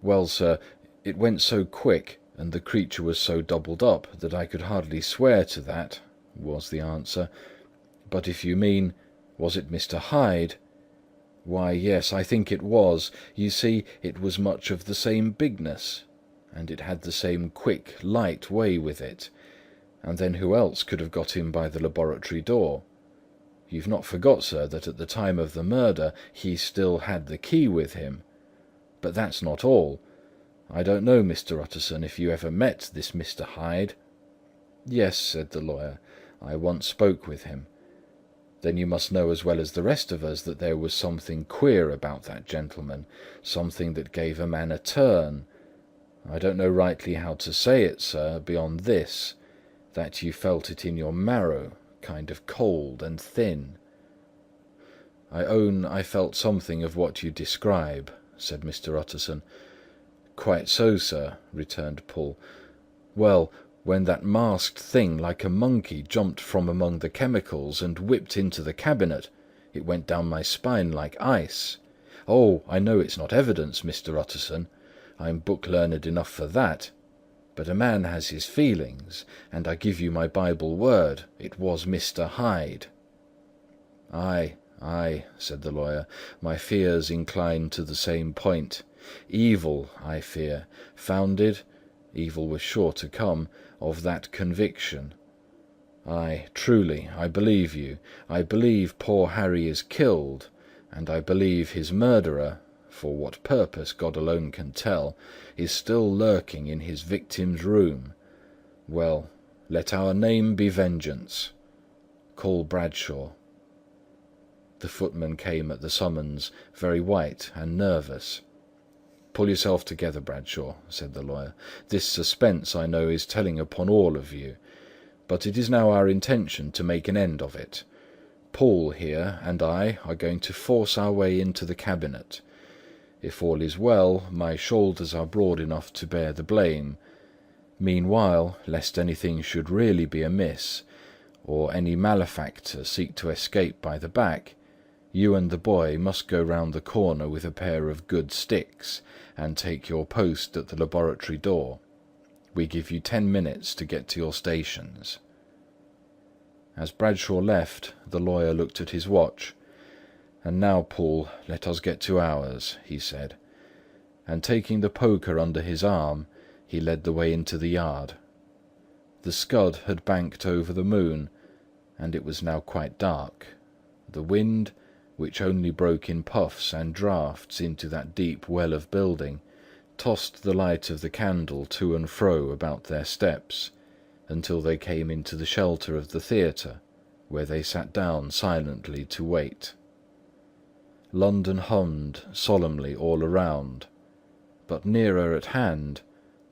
"Well, sir, it went so quick, and the creature was so doubled up, that I could hardly swear to that," was the answer. "But if you mean, was it Mr. Hyde? Why, yes, I think it was. You see, it was much of the same bigness, and it had the same quick, light way with it. And then who else could have got in by the laboratory door? You've not forgot, sir, that at the time of the murder he still had the key with him. But that's not all. I don't know, Mr. Utterson, if you ever met this Mr. Hyde." "Yes," said the lawyer, "I once spoke with him." "Then you must know as well as the rest of us that there was something queer about that gentleman, something that gave a man a turn. I don't know rightly how to say it, sir, beyond this, that you felt it in your marrow, kind of cold and thin." "I own I felt something of what you describe," said Mr. Utterson. "Quite so, sir," returned Poole. "Well, when that masked thing like a monkey jumped from among the chemicals and whipped into the cabinet, it went down my spine like ice. Oh, I know it's not evidence, Mr. Utterson. I'm book-learned enough for that. But a man has his feelings, and I give you my Bible word, it was Mr. Hyde." "Aye, aye," said the lawyer, "my fears incline to the same point. Evil, I fear, founded, evil was sure to come, of that conviction. Aye, truly, I believe you. I believe poor Harry is killed, and I believe his murderer, for what purpose God alone can tell, is still lurking in his victim's room. Well, let our name be vengeance. Call Bradshaw." The footman came at the summons, very white and nervous. "Pull yourself together, Bradshaw," said the lawyer. "This suspense, I know, is telling upon all of you. But it is now our intention to make an end of it. Poole here and I are going to force our way into the cabinet. If all is well, my shoulders are broad enough to bear the blame. Meanwhile, lest anything should really be amiss, or any malefactor seek to escape by the back, you and the boy must go round the corner with a pair of good sticks, and take your post at the laboratory door. We give you 10 minutes to get to your stations." As Bradshaw left, the lawyer looked at his watch. "And now, Poole, let us get to ours," he said. and taking the poker under his arm, he led the way into the yard. The scud had banked over the moon, and it was now quite dark. The wind, which only broke in puffs and draughts into that deep well of building, tossed the light of the candle to and fro about their steps, until they came into the shelter of the theatre, where they sat down silently to wait. London hummed solemnly all around, but nearer at hand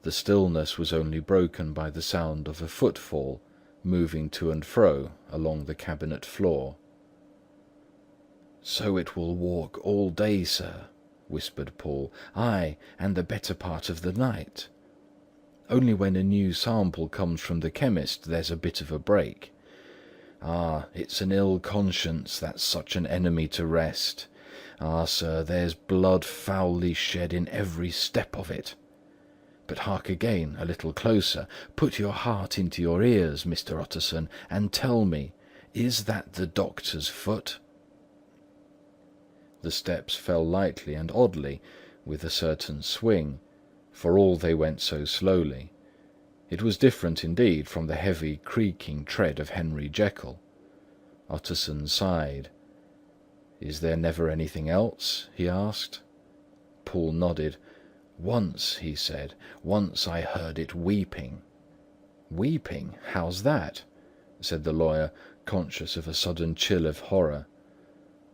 the stillness was only broken by the sound of a footfall moving to and fro along the cabinet floor. "So it will walk all day, sir," whispered Poole. "Ay, and the better part of the night. Only when a new sample comes from the chemist there's a bit of a break. Ah, it's an ill conscience that's such an enemy to rest. Ah, sir, there's blood foully shed in every step of it. But hark again, a little closer. Put your heart into your ears, Mr. Utterson, and tell me, is that the doctor's foot?" The steps fell lightly and oddly, with a certain swing, for all they went so slowly. It was different indeed from the heavy, creaking tread of Henry Jekyll. Utterson sighed. "Is there never anything else?" he asked. Poole nodded. "Once," he said, "once I heard it weeping." "Weeping? How's that?" said the lawyer, conscious of a sudden chill of horror.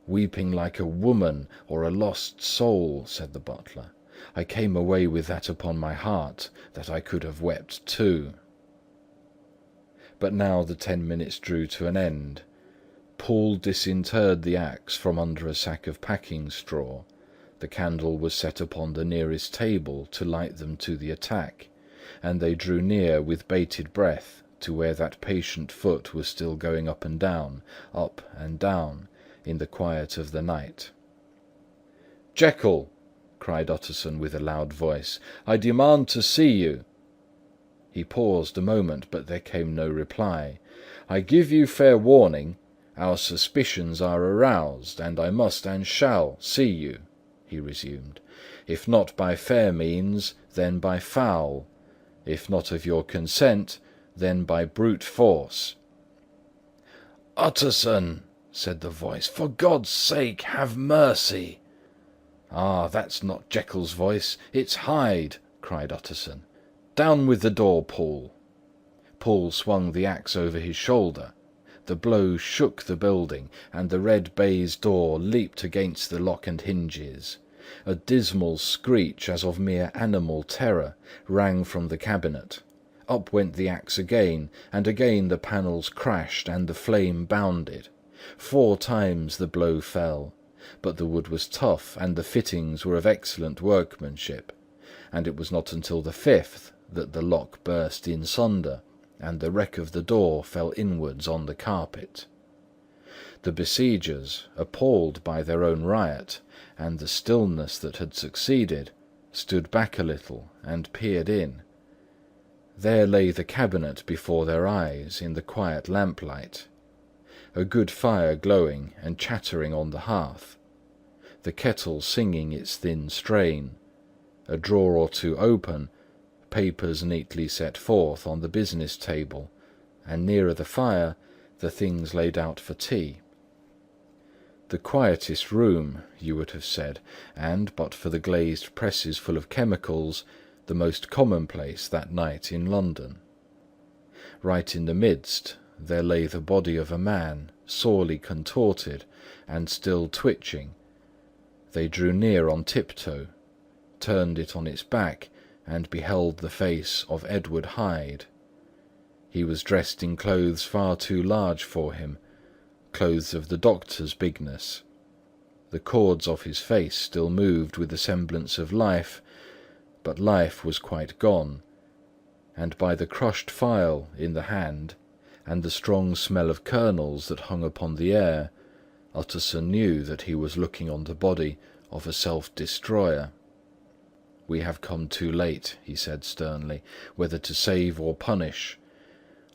"Weeping like a woman or a lost soul," said the butler. "I came away with that upon my heart, that I could have wept too." But now the 10 minutes drew to an end. Poole disinterred the axe from under a sack of packing straw. The candle was set upon the nearest table to light them to the attack, and they drew near with bated breath to where that patient foot was still going up and down, in the quiet of the night. "Jekyll!" cried Utterson with a loud voice, "I demand to see you." He paused a moment, but there came no reply. "I give you fair warning. Our suspicions are aroused, and I must and shall see you," he resumed. "If not by fair means, then by foul. If not of your consent, then by brute force." "Utterson!" said the voice, "for God's sake, have mercy!" "Ah, that's not Jekyll's voice, it's Hyde!" cried Utterson. "Down with the door, Poole!" Poole swung the axe over his shoulder. The blow shook the building, and the red baize door leaped against the lock and hinges. A dismal screech, as of mere animal terror, rang from the cabinet. Up went the axe again, and again the panels crashed and the flame bounded. 4 times the blow fell, but the wood was tough and the fittings were of excellent workmanship, and it was not until the 5th that the lock burst in sunder, and the wreck of the door fell inwards on the carpet. The besiegers, appalled by their own riot, and the stillness that had succeeded, stood back a little and peered in. There lay the cabinet before their eyes in the quiet lamplight, a good fire glowing and chattering on the hearth, the kettle singing its thin strain, a drawer or two open, papers neatly set forth on the business table, and nearer the fire the things laid out for tea. The quietest room, you would have said, and, but for the glazed presses full of chemicals, the most commonplace that night in London. Right in the midst there lay the body of a man, sorely contorted and still twitching. They drew near on tiptoe, turned it on its back, and beheld the face of Edward Hyde. He was dressed in clothes far too large for him, clothes of the doctor's bigness. The cords of his face still moved with a semblance of life, but life was quite gone, and by the crushed phial in the hand, and the strong smell of kernels that hung upon the air, Utterson knew that he was looking on the body of a self-destroyer. "We have come too late," he said sternly, "whether to save or punish.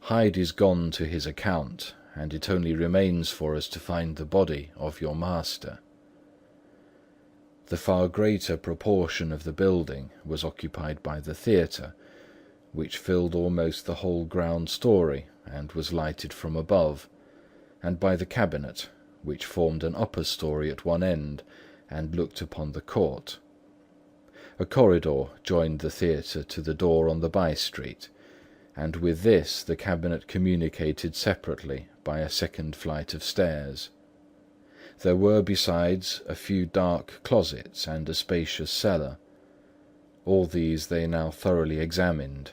Hyde is gone to his account, and it only remains for us to find the body of your master." The far greater proportion of the building was occupied by the theatre, which filled almost the whole ground story and was lighted from above, and by the cabinet, which formed an upper story at one end and looked upon the court. A corridor joined the theatre to the door on the by-street, and with this the cabinet communicated separately by a second flight of stairs. There were besides a few dark closets and a spacious cellar. All these they now thoroughly examined.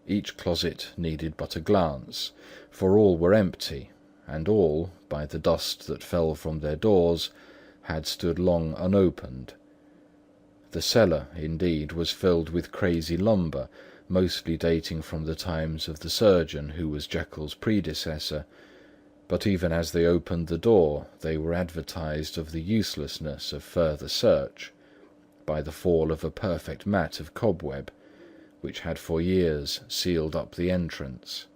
Each closet needed but a glance, for all were empty, and all, by the dust that fell from their doors, had stood long unopened. The cellar, indeed, was filled with crazy lumber, mostly dating from the times of the surgeon who was Jekyll's predecessor, but even as they opened the door they were advertised of the uselessness of further search by the fall of a perfect mat of cobweb, which had for years sealed up the entrance.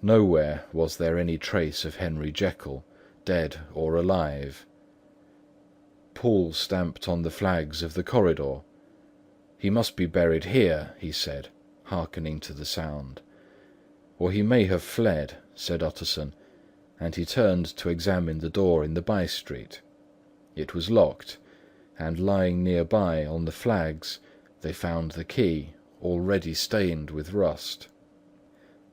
Nowhere was there any trace of Henry Jekyll, dead or alive. Poole stamped on the flags of the corridor. "He must be buried here," he said, hearkening to the sound. "Or he may have fled," said Utterson, and he turned to examine the door in the by-street. It was locked, and lying near by on the flags they found the key, already stained with rust.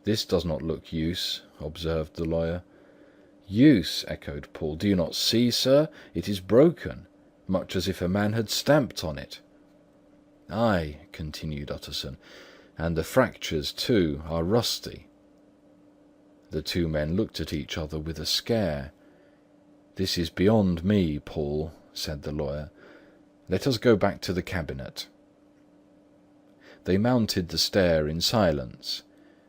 "This does not look use," observed the lawyer. "Use!" echoed Poole. "Do you not see, sir? It is broken, much as if a man had stamped on it." "Ay," continued Utterson, "and the fractures, too, are rusty." The two men looked at each other with a scare. "This is beyond me, Poole," said the lawyer. "Let us go back to the cabinet." They mounted the stair in silence,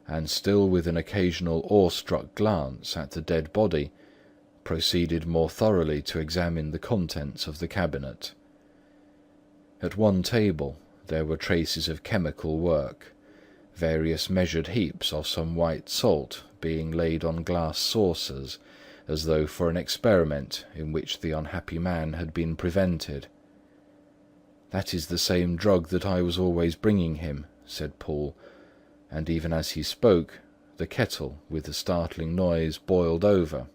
and still with an occasional awestruck glance at the dead body, proceeded more thoroughly to examine the contents of the cabinet. At one table there were traces of chemical work, various measured heaps of some white salt being laid on glass saucers, as though for an experiment in which the unhappy man had been prevented. "That is the same drug that I was always bringing him," said Poole, and even as he spoke, the kettle, with a startling noise, boiled over.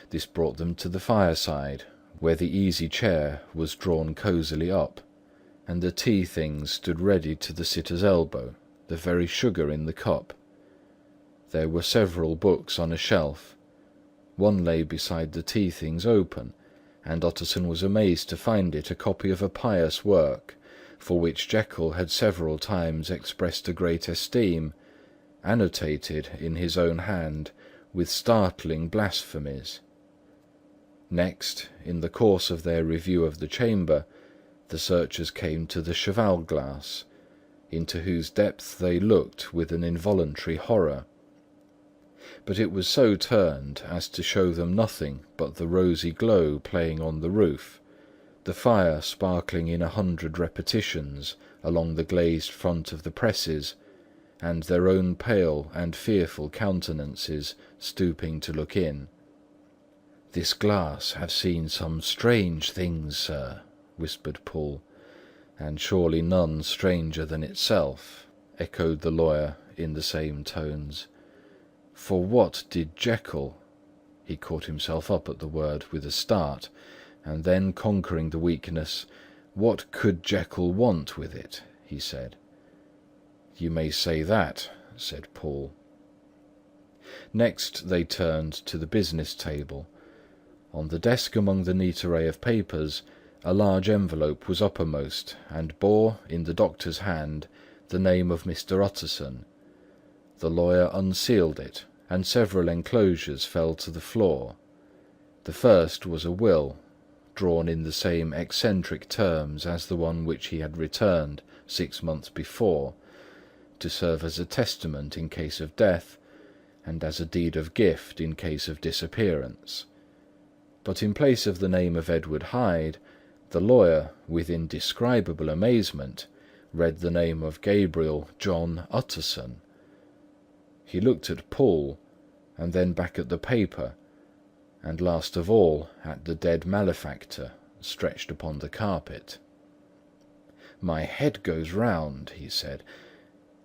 This brought them to the fireside, where the easy chair was drawn cosily up, and the tea things stood ready to the sitter's elbow, the very sugar in the cup. There were several books on a shelf. One lay beside the tea things open, and Utterson was amazed to find it a copy of a pious work, for which Jekyll had several times expressed a great esteem, annotated in his own hand with startling blasphemies. Next, in the course of their review of the chamber, the searchers came to the cheval-glass, into whose depth they looked with an involuntary horror. But it was so turned as to show them nothing but the rosy glow playing on the roof, the fire sparkling in 100 repetitions along the glazed front of the presses, and their own pale and fearful countenances stooping to look in. "This glass have seen some strange things, sir," whispered Poole. "And surely none stranger than itself," echoed the lawyer in the same tones. "For what did Jekyll—" He caught himself up at the word with a start, and then, conquering the weakness, "What could Jekyll want with it?" he said. "You may say that," said Poole. Next they turned to the business table. On the desk among the neat array of papers, a large envelope was uppermost and bore, in the doctor's hand, the name of Mr. Utterson. The lawyer unsealed it, and several enclosures fell to the floor. The first was a will, drawn in the same eccentric terms as the one which he had returned 6 months before, to serve as a testament in case of death, and as a deed of gift in case of disappearance. But in place of the name of Edward Hyde, the lawyer, with indescribable amazement, read the name of Gabriel John Utterson. He looked at Poole, and then back at the paper, and last of all at the dead malefactor, stretched upon the carpet. "My head goes round," he said.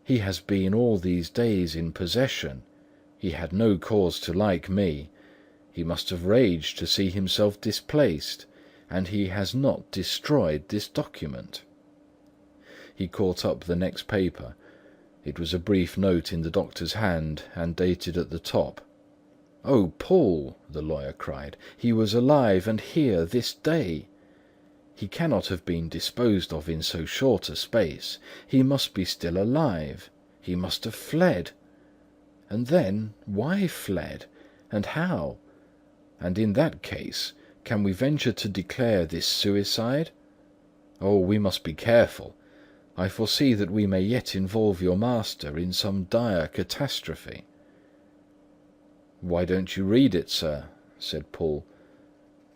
"He has been all these days in possession. He had no cause to like me. He must have raged to see himself displaced, and he has not destroyed this document." He caught up the next paper. It was a brief note in the doctor's hand, and dated at the top. "Oh, Paul!" the lawyer cried. "He was alive and here this day. He cannot have been disposed of in so short a space. He must be still alive. He must have fled. And then, why fled? And how? And in that case, can we venture to declare this suicide? Oh, we must be careful. I foresee that we may yet involve your master in some dire catastrophe." "Why don't you read it, sir?" said Paul.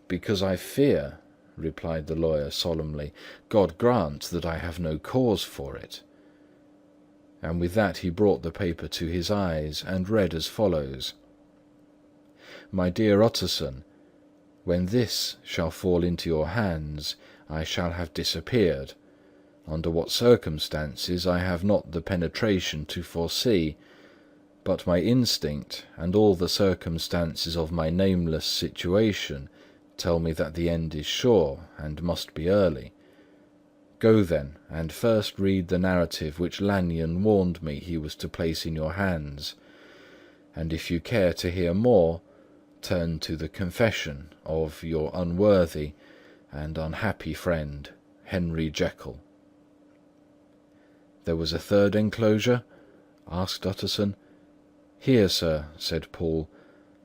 "Because I fear," replied the lawyer solemnly. "God grant that I have no cause for it." And with that he brought the paper to his eyes and read as follows: "My dear Utterson, when this shall fall into your hands, I shall have disappeared. Under what circumstances I have not the penetration to foresee, but my instinct and all the circumstances of my nameless situation tell me that the end is sure and must be early. Go then, and first read the narrative which Lanyon warned me he was to place in your hands, and if you care to hear more, turn to the confession of your unworthy and unhappy friend, Henry Jekyll." "There was a third enclosure?" asked Utterson. "Here, sir," said Paul,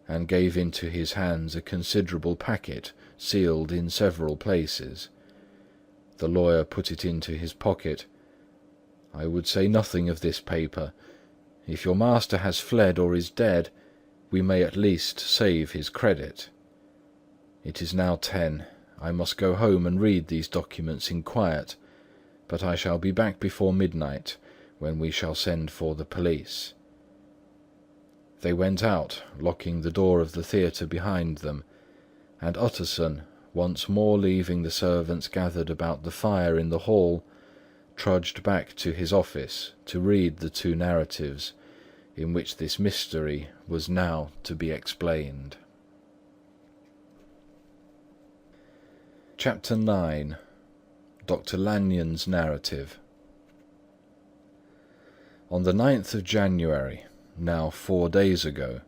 and gave into his hands a considerable packet, sealed in several places. The lawyer put it into his pocket. "I would say nothing of this paper. If your master has fled or is dead, we may at least save his credit. It is now 10. I must go home and read these documents in quiet, but I shall be back before midnight, when we shall send for the police." They went out, locking the door of the theatre behind them, and Utterson, once more leaving the servants gathered about the fire in the hall, trudged back to his office to read the two narratives in which this mystery was now to be explained. Chapter 9. Dr. Lanyon's Narrative. On the 9th of January, now 4 days ago,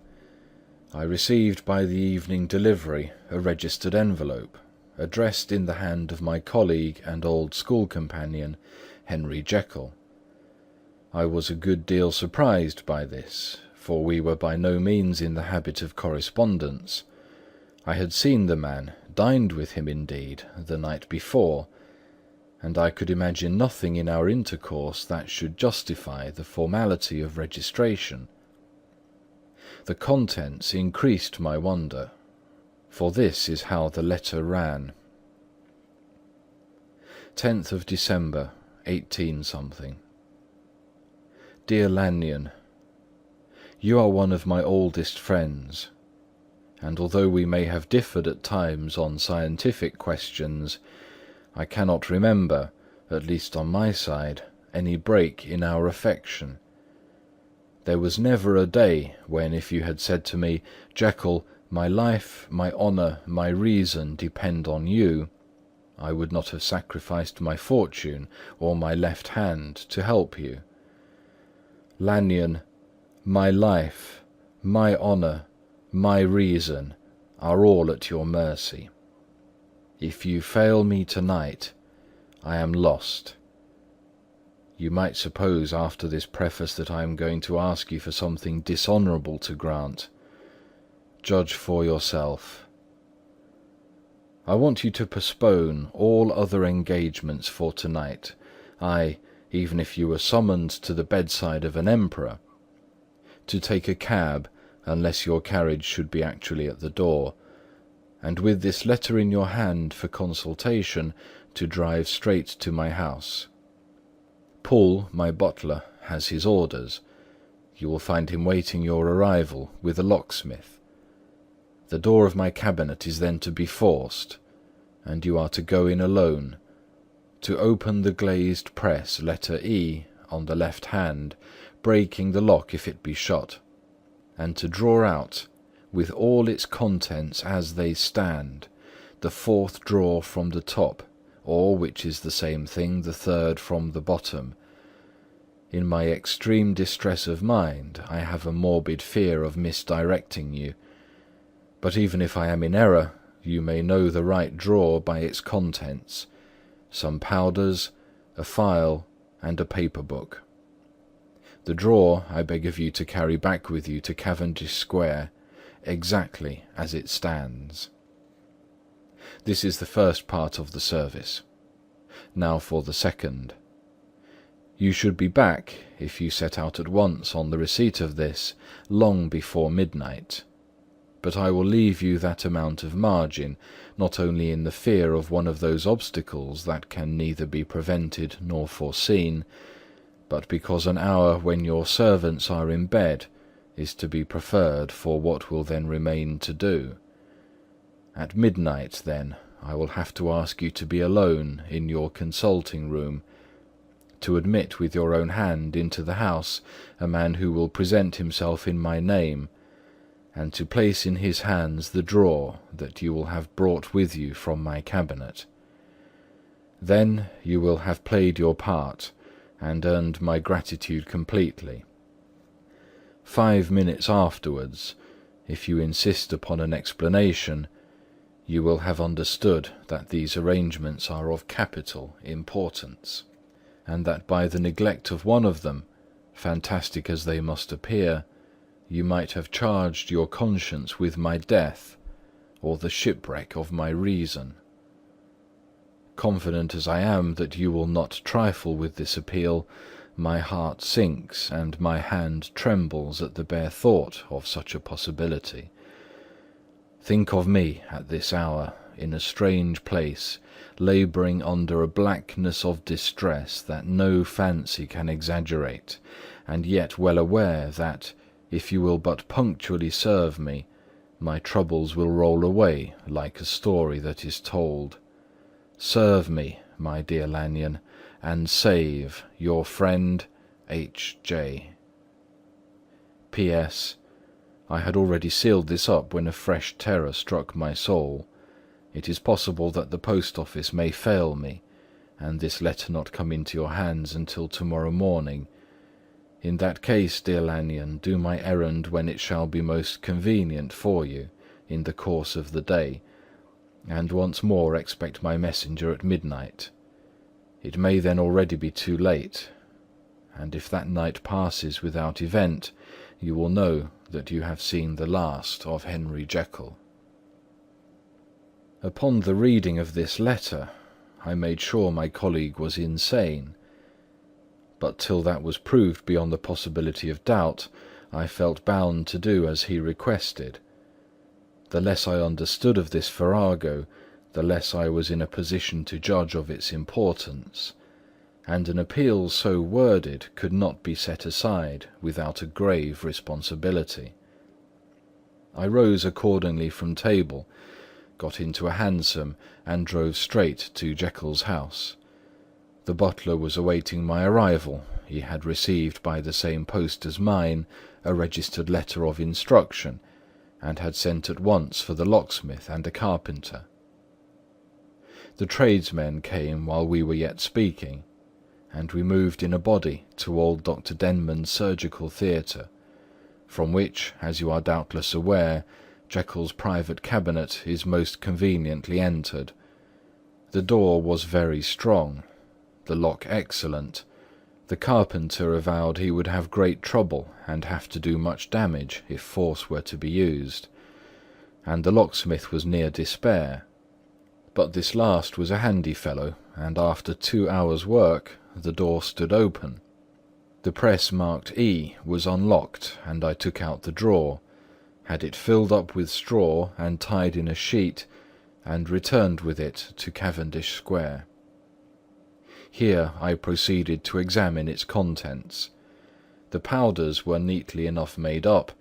I received by the evening delivery a registered envelope, addressed in the hand of my colleague and old school companion, Henry Jekyll. I was a good deal surprised by this, for we were by no means in the habit of correspondence. I had seen the man, dined with him indeed, the night before, and I could imagine nothing in our intercourse that should justify the formality of registration. The contents increased my wonder, for this is how the letter ran. 10th of December, 18 . Dear Lanyon, you are one of my oldest friends, and although we may have differed at times on scientific questions, I cannot remember, at least on my side, any break in our affection. There was never a day when, if you had said to me, "Jekyll, my life, my honour, my reason depend on you," I would not have sacrificed my fortune or my left hand to help you. Lanyon, my life, my honour, my reason are all at your mercy. If you fail me tonight, I am lost. You might suppose after this preface that I am going to ask you for something dishonourable to grant. Judge for yourself. I want you to postpone all other engagements for tonight, aye, even if you were summoned to the bedside of an emperor, to take a cab unless your carriage should be actually at the door, and with this letter in your hand for consultation, to drive straight to my house. Paul, my butler, has his orders. You will find him waiting your arrival with a locksmith. The door of my cabinet is then to be forced, and you are to go in alone, to open the glazed press letter E on the left hand, breaking the lock if it be shut, and to draw out, with all its contents as they stand, the fourth drawer from the top, or, which is the same thing, the third from the bottom. In my extreme distress of mind, I have a morbid fear of misdirecting you, but even if I am in error, you may know the right drawer by its contents: some powders, a file, and a paper book. The drawer I beg of you to carry back with you to Cavendish Square, exactly as it stands. This is the first part of the service. Now for the second. You should be back, if you set out at once on the receipt of this, long before midnight. But I will leave you that amount of margin, not only in the fear of one of those obstacles that can neither be prevented nor foreseen, but because an hour when your servants are in bed is to be preferred for what will then remain to do. At midnight, then, I will have to ask you to be alone in your consulting room, to admit with your own hand into the house a man who will present himself in my name, and to place in his hands the drawer that you will have brought with you from my cabinet. Then you will have played your part, and earned my gratitude completely. 5 minutes afterwards, if you insist upon an explanation, you will have understood that these arrangements are of capital importance, and that by the neglect of one of them, fantastic as they must appear, you might have charged your conscience with my death, or the shipwreck of my reason. Confident as I am that you will not trifle with this appeal, my heart sinks and my hand trembles at the bare thought of such a possibility. Think of me at this hour, in a strange place, labouring under a blackness of distress that no fancy can exaggerate, and yet well aware that, if you will but punctually serve me, my troubles will roll away like a story that is told. Serve me, my dear Lanyon, and save your friend H.J. P.S. I had already sealed this up when a fresh terror struck my soul. It is possible that the post office may fail me, and this letter not come into your hands until to-morrow morning. In that case, dear Lanyon, do my errand when it shall be most convenient for you, in the course of the day, and once more expect my messenger at midnight. It may then already be too late, and if that night passes without event, you will know that you have seen the last of Henry Jekyll. Upon the reading of this letter, I made sure my colleague was insane, but till that was proved beyond the possibility of doubt, I felt bound to do as he requested. The less I understood of this farrago, the less I was in a position to judge of its importance, and an appeal so worded could not be set aside without a grave responsibility. I rose accordingly from table, got into a hansom, and drove straight to Jekyll's house. The butler was awaiting my arrival. He had received by the same post as mine a registered letter of instruction, and had sent at once for the locksmith and a carpenter. The tradesmen came while we were yet speaking, and we moved in a body to old Dr. Denman's surgical theatre, from which, as you are doubtless aware, Jekyll's private cabinet is most conveniently entered. The door was very strong, the lock excellent. The carpenter avowed he would have great trouble and have to do much damage if force were to be used, and the locksmith was near despair. But this last was a handy fellow, and after 2 hours' work the door stood open. The press marked E was unlocked, and I took out the drawer, had it filled up with straw and tied in a sheet, and returned with it to Cavendish Square. Here I proceeded to examine its contents. The powders were neatly enough made up,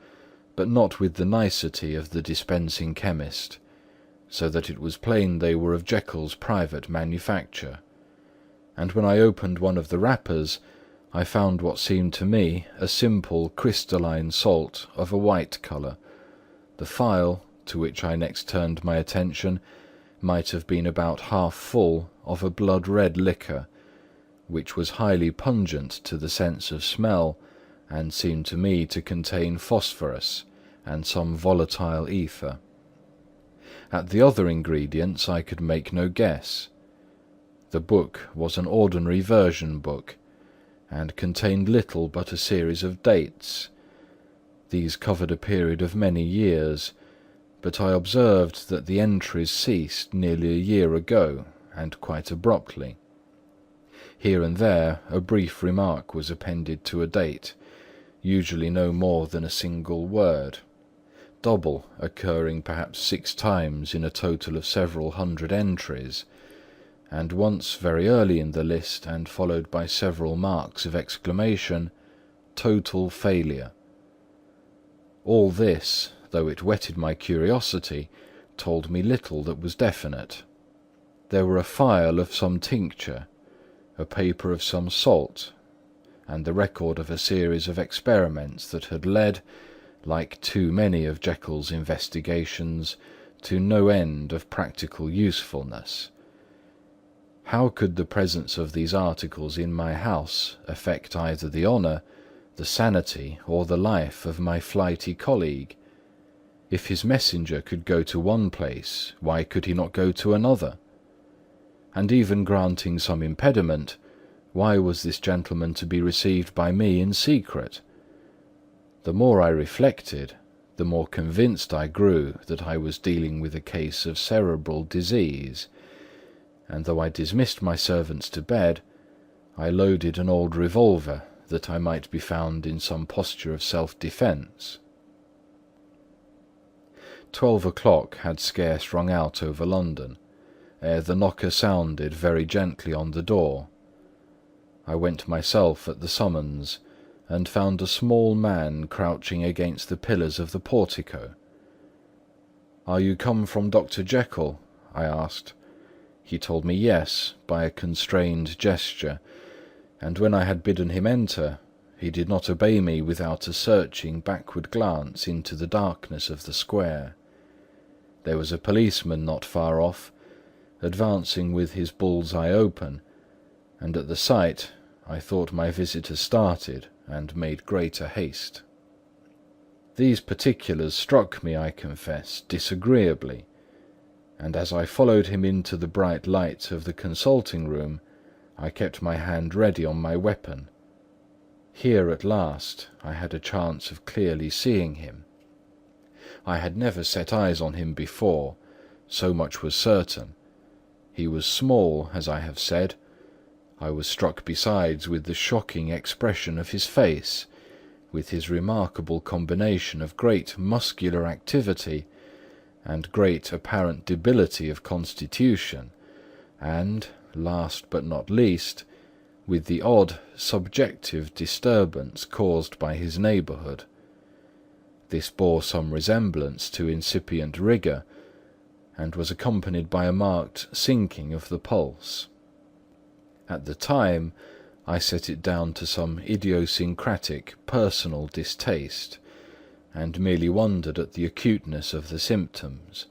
but not with the nicety of the dispensing chemist. so that it was plain they were of Jekyll's private manufacture, and when I opened one of the wrappers, I found what seemed to me a simple crystalline salt of a white colour. The phial, to which I next turned my attention, might have been about half full of a blood-red liquor, which was highly pungent to the sense of smell, and seemed to me to contain phosphorus and some volatile ether. At the other ingredients I could make no guess. The book was an ordinary version book, and contained little but a series of dates. These covered a period of many years, but I observed that the entries ceased nearly a year ago, and quite abruptly. Here and there a brief remark was appended to a date, usually no more than a single word, double occurring perhaps 6 times in a total of several hundred entries, and once very early in the list and followed by several marks of exclamation, total failure. All this, though it whetted my curiosity, told me little that was definite. There were a phial of some tincture, a paper of some salt, and the record of a series of experiments that had led, like too many of Jekyll's investigations, to no end of practical usefulness. How could the presence of these articles in my house affect either the honour, the sanity, or the life of my flighty colleague? If his messenger could go to one place, why could he not go to another? And even granting some impediment, why was this gentleman to be received by me in secret? The more I reflected, the more convinced I grew that I was dealing with a case of cerebral disease, and though I dismissed my servants to bed, I loaded an old revolver that I might be found in some posture of self-defence. 12 o'clock had scarce rung out over London, ere the knocker sounded very gently on the door. I went myself at the summons, and found a small man crouching against the pillars of the portico. "Are you come from Dr. Jekyll?" I asked. He told me yes, by a constrained gesture, and when I had bidden him enter, he did not obey me without a searching backward glance into the darkness of the square. There was a policeman not far off, advancing with his bull's-eye open, and at the sight I thought my visitor started and made greater haste. These particulars struck me, I confess, disagreeably, and as I followed him into the bright light of the consulting-room, I kept my hand ready on my weapon. Here at last I had a chance of clearly seeing him. I had never set eyes on him before, so much was certain. He was small, as I have said. I was struck besides with the shocking expression of his face, with his remarkable combination of great muscular activity and great apparent debility of constitution, and, last but not least, with the odd subjective disturbance caused by his neighbourhood. This bore some resemblance to incipient rigour, and was accompanied by a marked sinking of the pulse. At the time, I set it down to some idiosyncratic personal distaste, and merely wondered at the acuteness of the symptoms,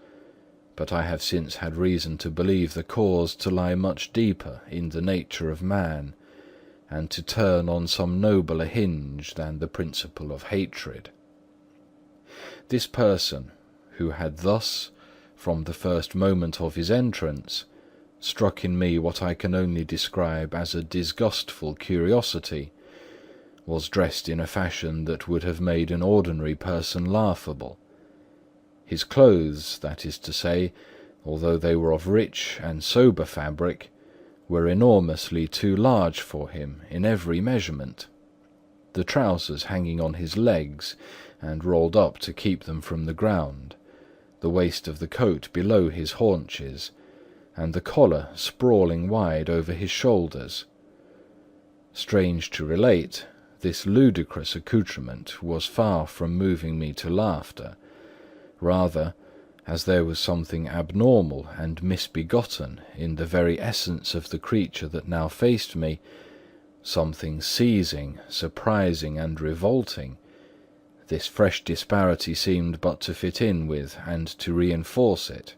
but I have since had reason to believe the cause to lie much deeper in the nature of man, and to turn on some nobler hinge than the principle of hatred. This person, who had thus, from the first moment of his entrance, struck in me what I can only describe as a disgustful curiosity, was dressed in a fashion that would have made an ordinary person laughable. His clothes, that is to say, although they were of rich and sober fabric, were enormously too large for him in every measurement. The trousers hanging on his legs and rolled up to keep them from the ground, the waist of the coat below his haunches, and the collar sprawling wide over his shoulders. Strange to relate, this ludicrous accoutrement was far from moving me to laughter. Rather, as there was something abnormal and misbegotten in the very essence of the creature that now faced me, something seizing, surprising, and revolting, this fresh disparity seemed but to fit in with and to reinforce it,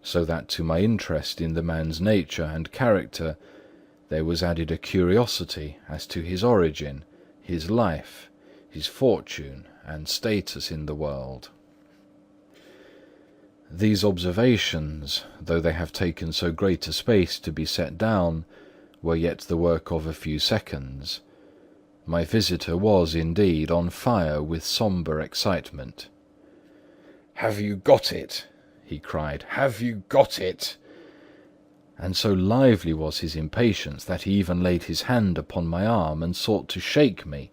so that to my interest in the man's nature and character there was added a curiosity as to his origin, his life, his fortune, and status in the world. These observations, though they have taken so great a space to be set down, were yet the work of a few seconds. My visitor was, indeed, on fire with sombre excitement. "Have you got it?" he cried. "Have you got it?" And so lively was his impatience that he even laid his hand upon my arm and sought to shake me.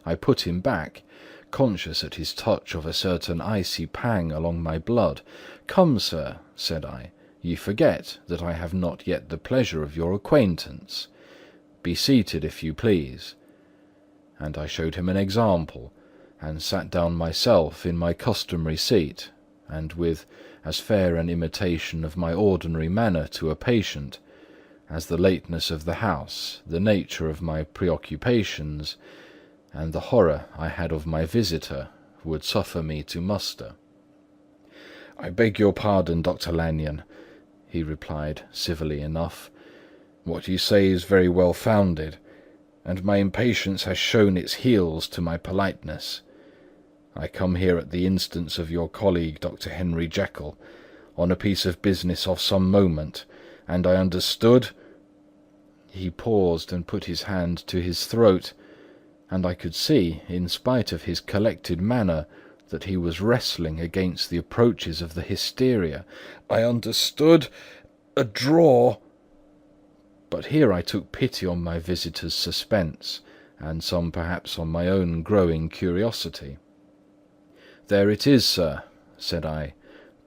I put him back, conscious at his touch of a certain icy pang along my blood. "Come, sir," said I, "ye forget that I have not yet the pleasure of your acquaintance. Be seated, if you please." And I showed him an example, and sat down myself in my customary seat, and with as fair an imitation of my ordinary manner to a patient, as the lateness of the house, the nature of my preoccupations, and the horror I had of my visitor would suffer me to muster. "I beg your pardon, Dr. Lanyon," he replied civilly enough. "What you say is very well founded, and my impatience has shown its heels to my politeness. I come here at the instance of your colleague, Dr. Henry Jekyll, on a piece of business of some moment, and I understood—" He paused and put his hand to his throat, and I could see, in spite of his collected manner, that he was wrestling against the approaches of the hysteria. "I understood a drawer—" But here I took pity on my visitor's suspense, and some perhaps on my own growing curiosity. "There it is, sir," said I,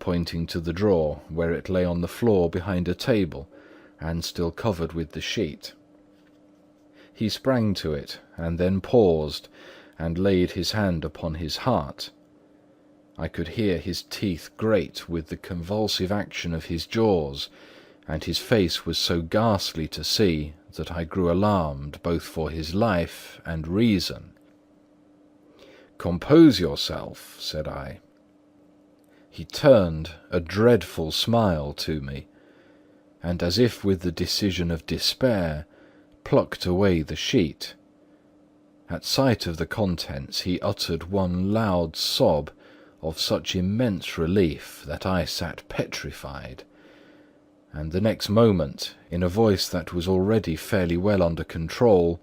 pointing to the drawer, where it lay on the floor behind a table, and still covered with the sheet. He sprang to it, and then paused, and laid his hand upon his heart. I could hear his teeth grate with the convulsive action of his jaws, and his face was so ghastly to see that I grew alarmed both for his life and reason. "Compose yourself," said I. He turned a dreadful smile to me, and as if with the decision of despair, plucked away the sheet. At sight of the contents he uttered one loud sob of such immense relief that I sat petrified, and the next moment, in a voice that was already fairly well under control,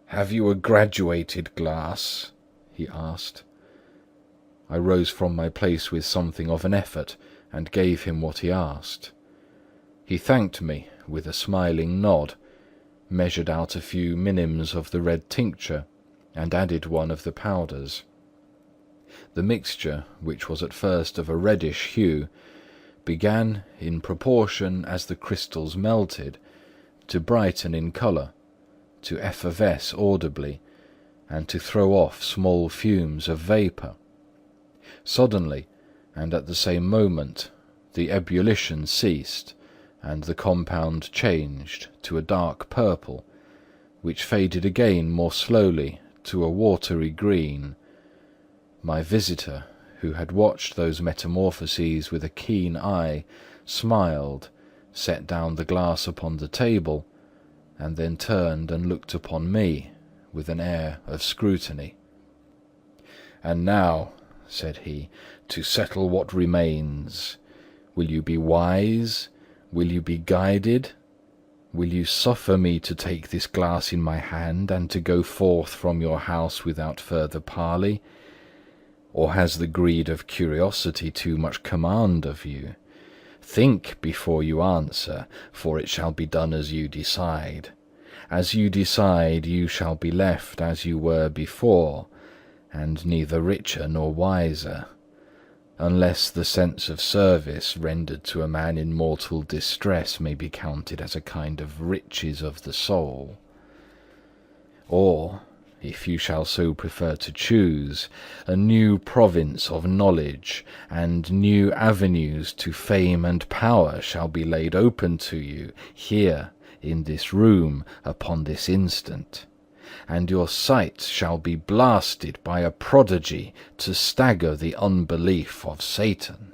"Have you a graduated glass?" he asked. I rose from my place with something of an effort, and gave him what he asked. He thanked me with a smiling nod, measured out a few minims of the red tincture, and added one of the powders. The mixture, which was at first of a reddish hue, began, in proportion as the crystals melted, to brighten in colour, to effervesce audibly, and to throw off small fumes of vapour. Suddenly, and at the same moment, the ebullition ceased, and the compound changed to a dark purple, which faded again more slowly to a watery green. My visitor, who had watched those metamorphoses with a keen eye, smiled, set down the glass upon the table, and then turned and looked upon me with an air of scrutiny. "And now," said he, "to settle what remains. Will you be wise? Will you be guided? Will you suffer me to take this glass in my hand, and to go forth from your house without further parley? Or has the greed of curiosity too much command of you? Think before you answer, for it shall be done as you decide. As you decide, you shall be left as you were before, and neither richer nor wiser, unless the sense of service rendered to a man in mortal distress may be counted as a kind of riches of the soul. Or, if you shall so prefer to choose, a new province of knowledge, and new avenues to fame and power shall be laid open to you here in this room upon this instant, and your sight shall be blasted by a prodigy to stagger the unbelief of Satan."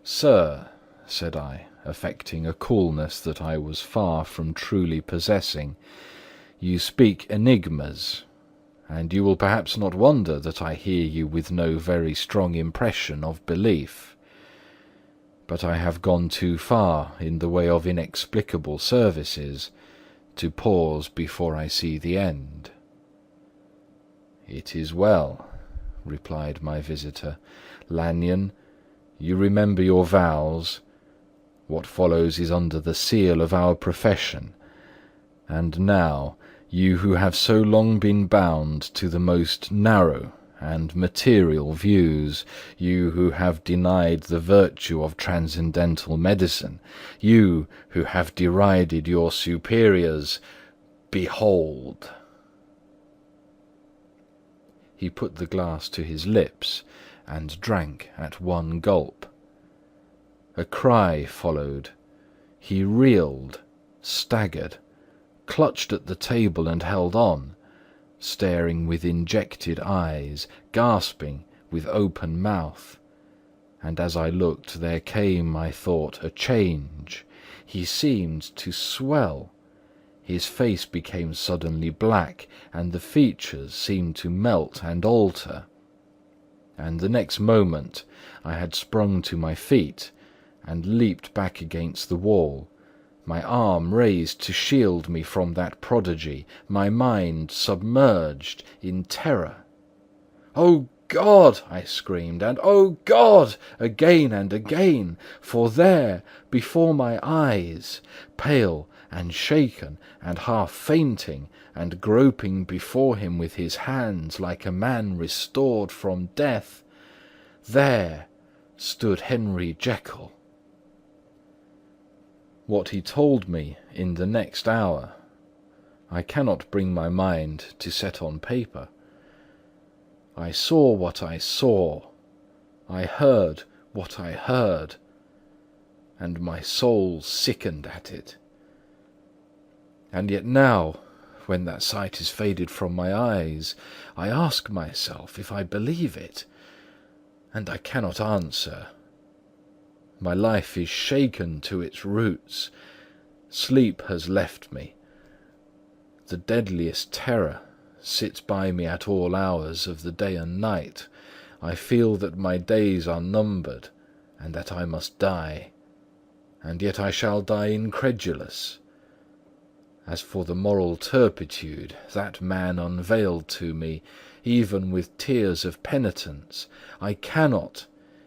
"Sir," said I, affecting a coolness that I was far from truly possessing, "you speak enigmas, and you will perhaps not wonder that I hear you with no very strong impression of belief. But I have gone too far in the way of inexplicable services to pause before I see the end." "It is well," replied my visitor. "Lanyon, you remember your vows. What follows is under the seal of our profession. And now, you who have so long been bound to the most narrow and material views, you who have denied the virtue of transcendental medicine, you who have derided your superiors, behold!" He put the glass to his lips and drank at one gulp. A cry followed. He reeled, staggered, clutched at the table and held on, staring with injected eyes, gasping with open mouth. And as I looked, there came, I thought, a change. He seemed to swell. His face became suddenly black, and the features seemed to melt and alter. And the next moment I had sprung to my feet and leaped back against the wall, my arm raised to shield me from that prodigy, my mind submerged in terror. "O God!" I screamed, and "O God!" again and again, for there, before my eyes, pale and shaken and half fainting, and groping before him with his hands like a man restored from death, there stood Henry Jekyll. What he told me in the next hour, I cannot bring my mind to set on paper. I saw what I saw, I heard what I heard, and my soul sickened at it. And yet now, when that sight is faded from my eyes, I ask myself if I believe it, and I cannot answer. My life is shaken to its roots. Sleep has left me. The deadliest terror sits by me at all hours of the day and night. I feel that my days are numbered, and that I must die. And yet I shall die incredulous. As for the moral turpitude that man unveiled to me, even with tears of penitence, I cannot,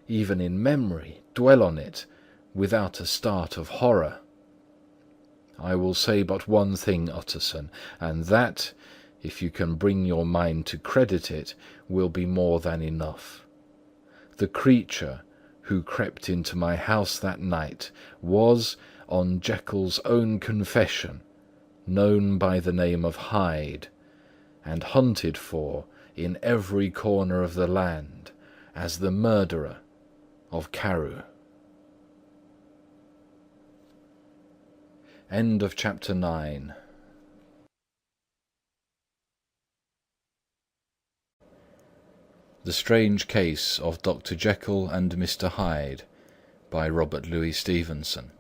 even in memory, dwell on it without a start of horror. I will say but one thing, Utterson, and that, if you can bring your mind to credit it, will be more than enough. The creature who crept into my house that night was, on Jekyll's own confession, known by the name of Hyde, and hunted for in every corner of the land as the murderer of Carew. End of chapter 9. The Strange Case of Dr. Jekyll and Mr. Hyde by Robert Louis Stevenson.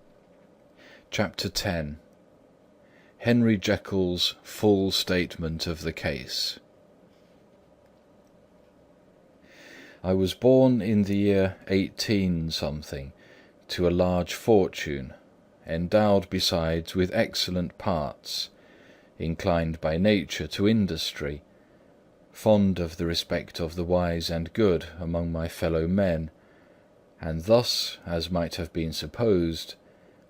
Chapter 10. Henry Jekyll's full statement of the case. I was born in the year 18-something to a large fortune, endowed besides with excellent parts, inclined by nature to industry, fond of the respect of the wise and good among my fellow men, and thus, as might have been supposed,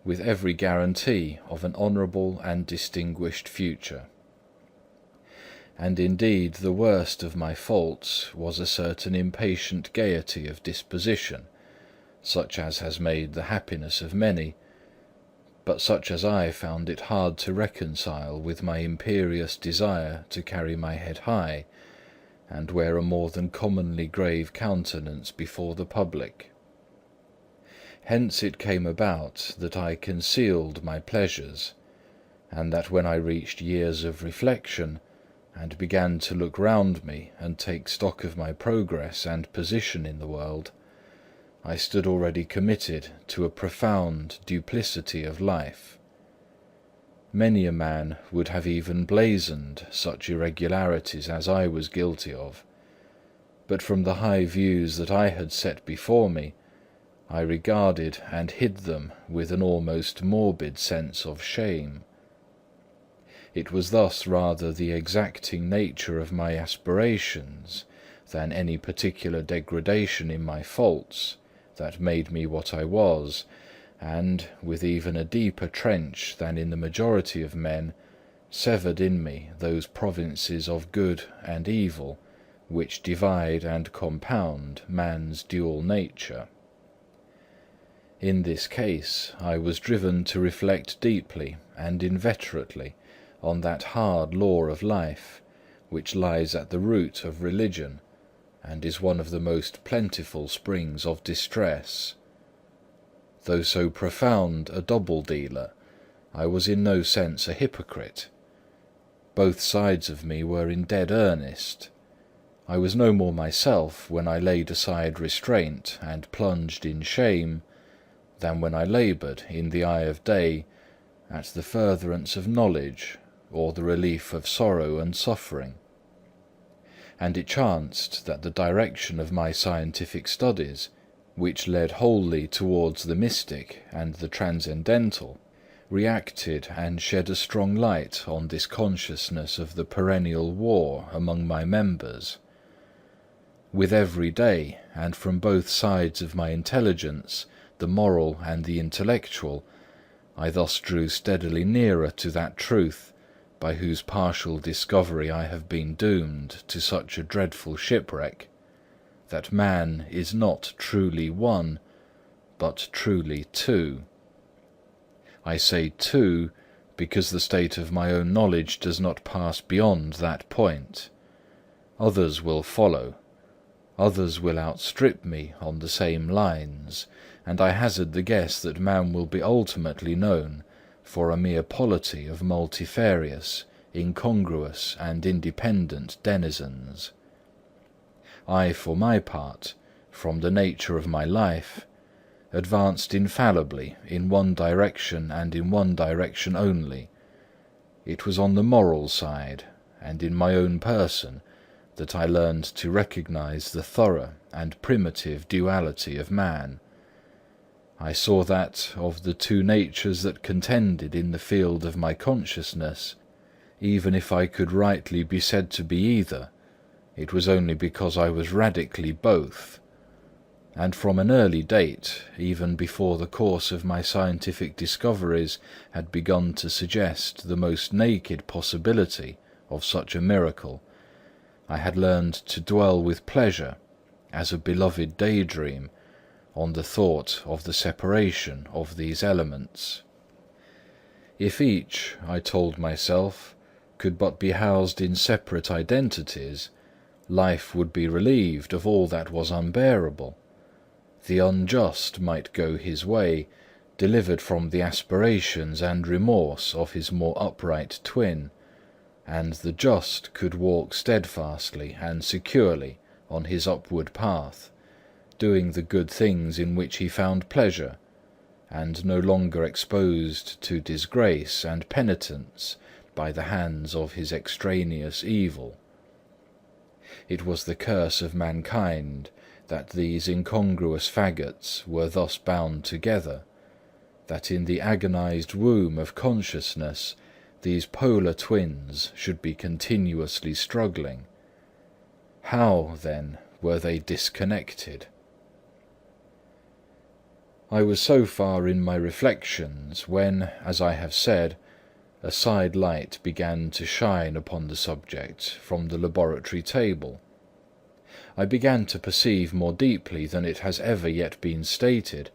with every guarantee of an honourable and distinguished future. And indeed the worst of my faults was a certain impatient gaiety of disposition, such as has made the happiness of many, but such as I found it hard to reconcile with my imperious desire to carry my head high, and wear a more than commonly grave countenance before the public. Hence it came about that I concealed my pleasures, and that when I reached years of reflection, and began to look round me and take stock of my progress and position in the world, I stood already committed to a profound duplicity of life. Many a man would have even blazoned such irregularities as I was guilty of, but from the high views that I had set before me, I regarded and hid them with an almost morbid sense of shame. It was thus rather the exacting nature of my aspirations than any particular degradation in my faults that made me what I was, and, with even a deeper trench than in the majority of men, severed in me those provinces of good and evil which divide and compound man's dual nature. In this case I was driven to reflect deeply and inveterately on that hard law of life which lies at the root of religion, and is one of the most plentiful springs of distress. Though so profound a double-dealer, I was in no sense a hypocrite. Both sides of me were in dead earnest. I was no more myself when I laid aside restraint and plunged in shame, than when I laboured in the eye of day at the furtherance of knowledge or the relief of sorrow and suffering. And it chanced that the direction of my scientific studies, which led wholly towards the mystic and the transcendental, reacted and shed a strong light on this consciousness of the perennial war among my members. With every day, and from both sides of my intelligence, the moral and the intellectual, I thus drew steadily nearer to that truth by whose partial discovery I have been doomed to such a dreadful shipwreck, that man is not truly one, but truly two. I say two, because the state of my own knowledge does not pass beyond that point. Others will follow. Others will outstrip me on the same lines, and I hazard the guess that man will be ultimately known for a mere polity of multifarious, incongruous and independent denizens. I, for my part, from the nature of my life, advanced infallibly in one direction and in one direction only. It was on the moral side, and in my own person, that I learned to recognize the thorough and primitive duality of man. I saw that, of the two natures that contended in the field of my consciousness, even if I could rightly be said to be either, it was only because I was radically both. And from an early date, even before the course of my scientific discoveries had begun to suggest the most naked possibility of such a miracle, I had learned to dwell with pleasure, as a beloved daydream, on the thought of the separation of these elements. If each, I told myself, could but be housed in separate identities, life would be relieved of all that was unbearable. The unjust might go his way, delivered from the aspirations and remorse of his more upright twin, and the just could walk steadfastly and securely on his upward path, doing the good things in which he found pleasure, and no longer exposed to disgrace and penitence by the hands of his extraneous evil. It was the curse of mankind that these incongruous faggots were thus bound together, that in the agonized womb of consciousness these polar twins should be continuously struggling. How, then, were they disconnected? I was so far in my reflections when, as I have said, a side light began to shine upon the subject from the laboratory table. I began to perceive more deeply than it has ever yet been stated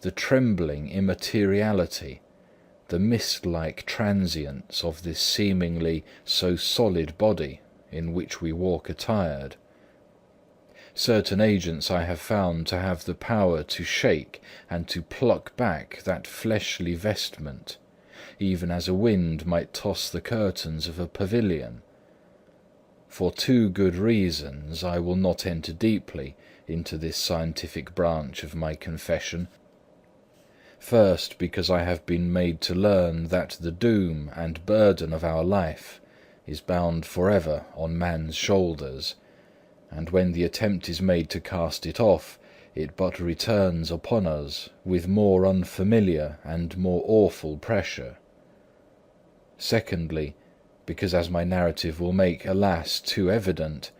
the trembling immateriality, the mist-like transience of this seemingly so solid body in which we walk attired. Certain agents I have found to have the power to shake and to pluck back that fleshly vestment, even as a wind might toss the curtains of a pavilion. For two good reasons I will not enter deeply into this scientific branch of my confession. First, because I have been made to learn that the doom and burden of our life is bound forever on man's shoulders, and when the attempt is made to cast it off, it but returns upon us with more unfamiliar and more awful pressure. Secondly, because, as my narrative will make, alas, too evident,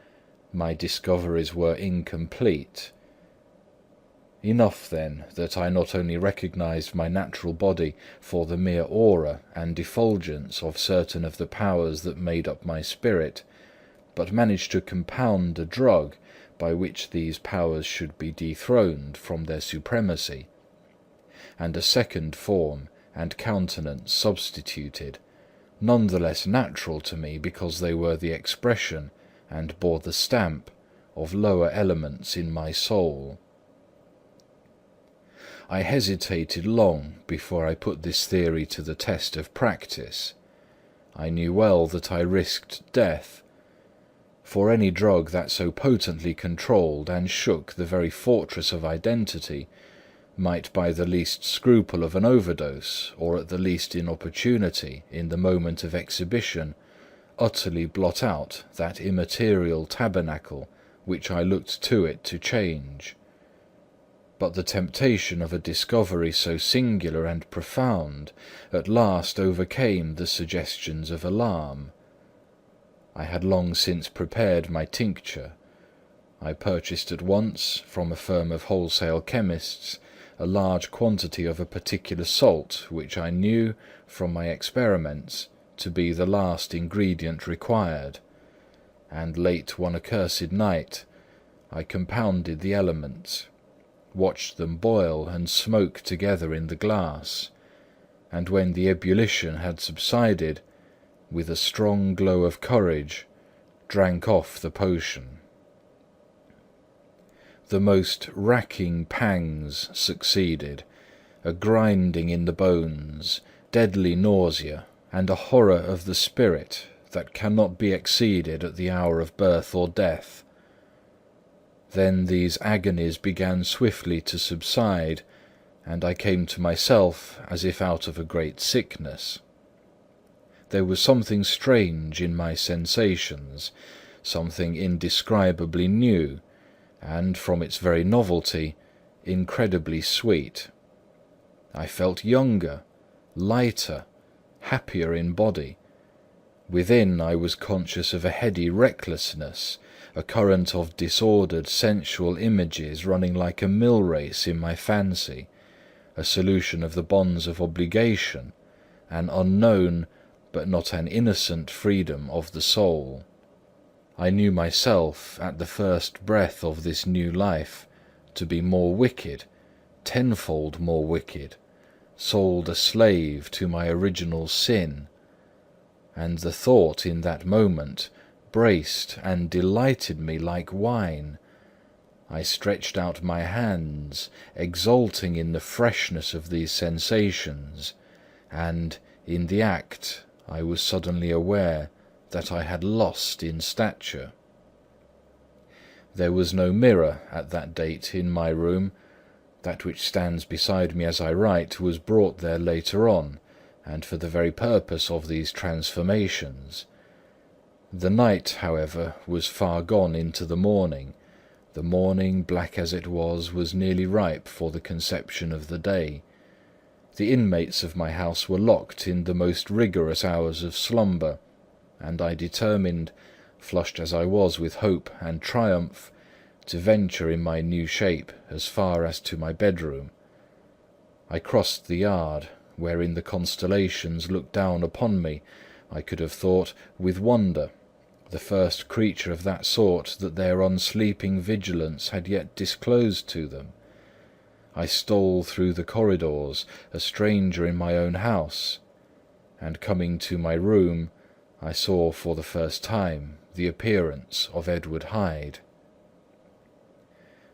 my discoveries were incomplete. Enough, then, that I not only recognized my natural body for the mere aura and effulgence of certain of the powers that made up my spirit, but managed to compound a drug by which these powers should be dethroned from their supremacy, and a second form and countenance substituted, none the less natural to me because they were the expression and bore the stamp of lower elements in my soul. I hesitated long before I put this theory to the test of practice. I knew well that I risked death, for any drug that so potently controlled and shook the very fortress of identity might, by the least scruple of an overdose, or at the least inopportunity in the moment of exhibition, utterly blot out that immaterial tabernacle which I looked to it to change. But the temptation of a discovery so singular and profound at last overcame the suggestions of alarm. I had long since prepared my tincture. I purchased at once, from a firm of wholesale chemists, a large quantity of a particular salt which I knew, from my experiments, to be the last ingredient required, and late one accursed night I compounded the elements, watched them boil and smoke together in the glass, and when the ebullition had subsided, with a strong glow of courage, drank off the potion. The most racking pangs succeeded, a grinding in the bones, deadly nausea, and a horror of the spirit that cannot be exceeded at the hour of birth or death. Then these agonies began swiftly to subside, and I came to myself as if out of a great sickness. There was something strange in my sensations, something indescribably new, and, from its very novelty, incredibly sweet. I felt younger, lighter, happier in body. Within I was conscious of a heady recklessness, a current of disordered sensual images running like a mill race in my fancy, a solution of the bonds of obligation, an unknown but not an innocent freedom of the soul. I knew myself, at the first breath of this new life, to be more wicked, tenfold more wicked, sold a slave to my original sin, and the thought in that moment braced and delighted me like wine. I stretched out my hands, exulting in the freshness of these sensations, and, in the act, I was suddenly aware that I had lost in stature. There was no mirror at that date in my room. That which stands beside me as I write was brought there later on, and for the very purpose of these transformations. The night, however, was far gone into the morning. The morning, black as it was nearly ripe for the conception of the day. The inmates of my house were locked in the most rigorous hours of slumber, and I determined, flushed as I was with hope and triumph, to venture in my new shape as far as to my bedroom. I crossed the yard, wherein the constellations looked down upon me, I could have thought, with wonder, the first creature of that sort that their unsleeping vigilance had yet disclosed to them. I stole through the corridors, a stranger in my own house, and coming to my room, I saw for the first time the appearance of Edward Hyde.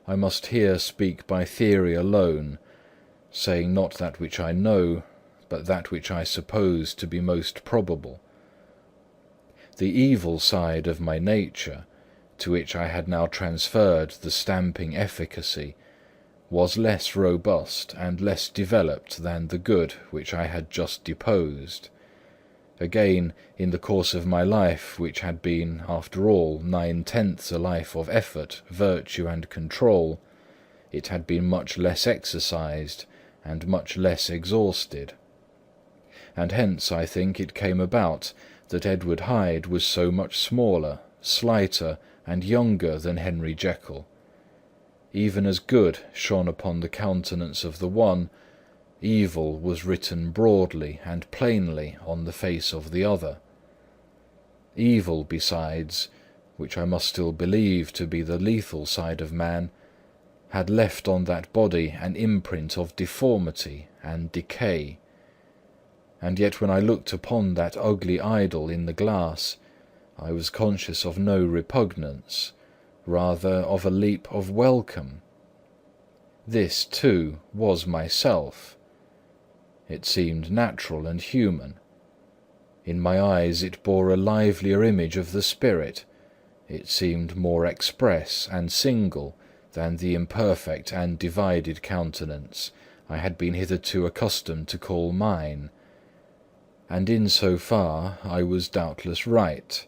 I must here speak by theory alone, saying not that which I know, but that which I suppose to be most probable. The evil side of my nature, to which I had now transferred the stamping efficacy, was less robust and less developed than the good which I had just deposed. Again, in the course of my life, which had been, after all, 9/10 a life of effort, virtue, and control, it had been much less exercised and much less exhausted. And hence, I think, it came about that Edward Hyde was so much smaller, slighter, and younger than Henry Jekyll. Even as good shone upon the countenance of the one, evil was written broadly and plainly on the face of the other. Evil, besides, which I must still believe to be the lethal side of man, had left on that body an imprint of deformity and decay. And yet when I looked upon that ugly idol in the glass, I was conscious of no repugnance, rather of a leap of welcome. This, too, was myself. It seemed natural and human. In my eyes it bore a livelier image of the spirit. It seemed more express and single than the imperfect and divided countenance I had been hitherto accustomed to call mine. And in so far I was doubtless right.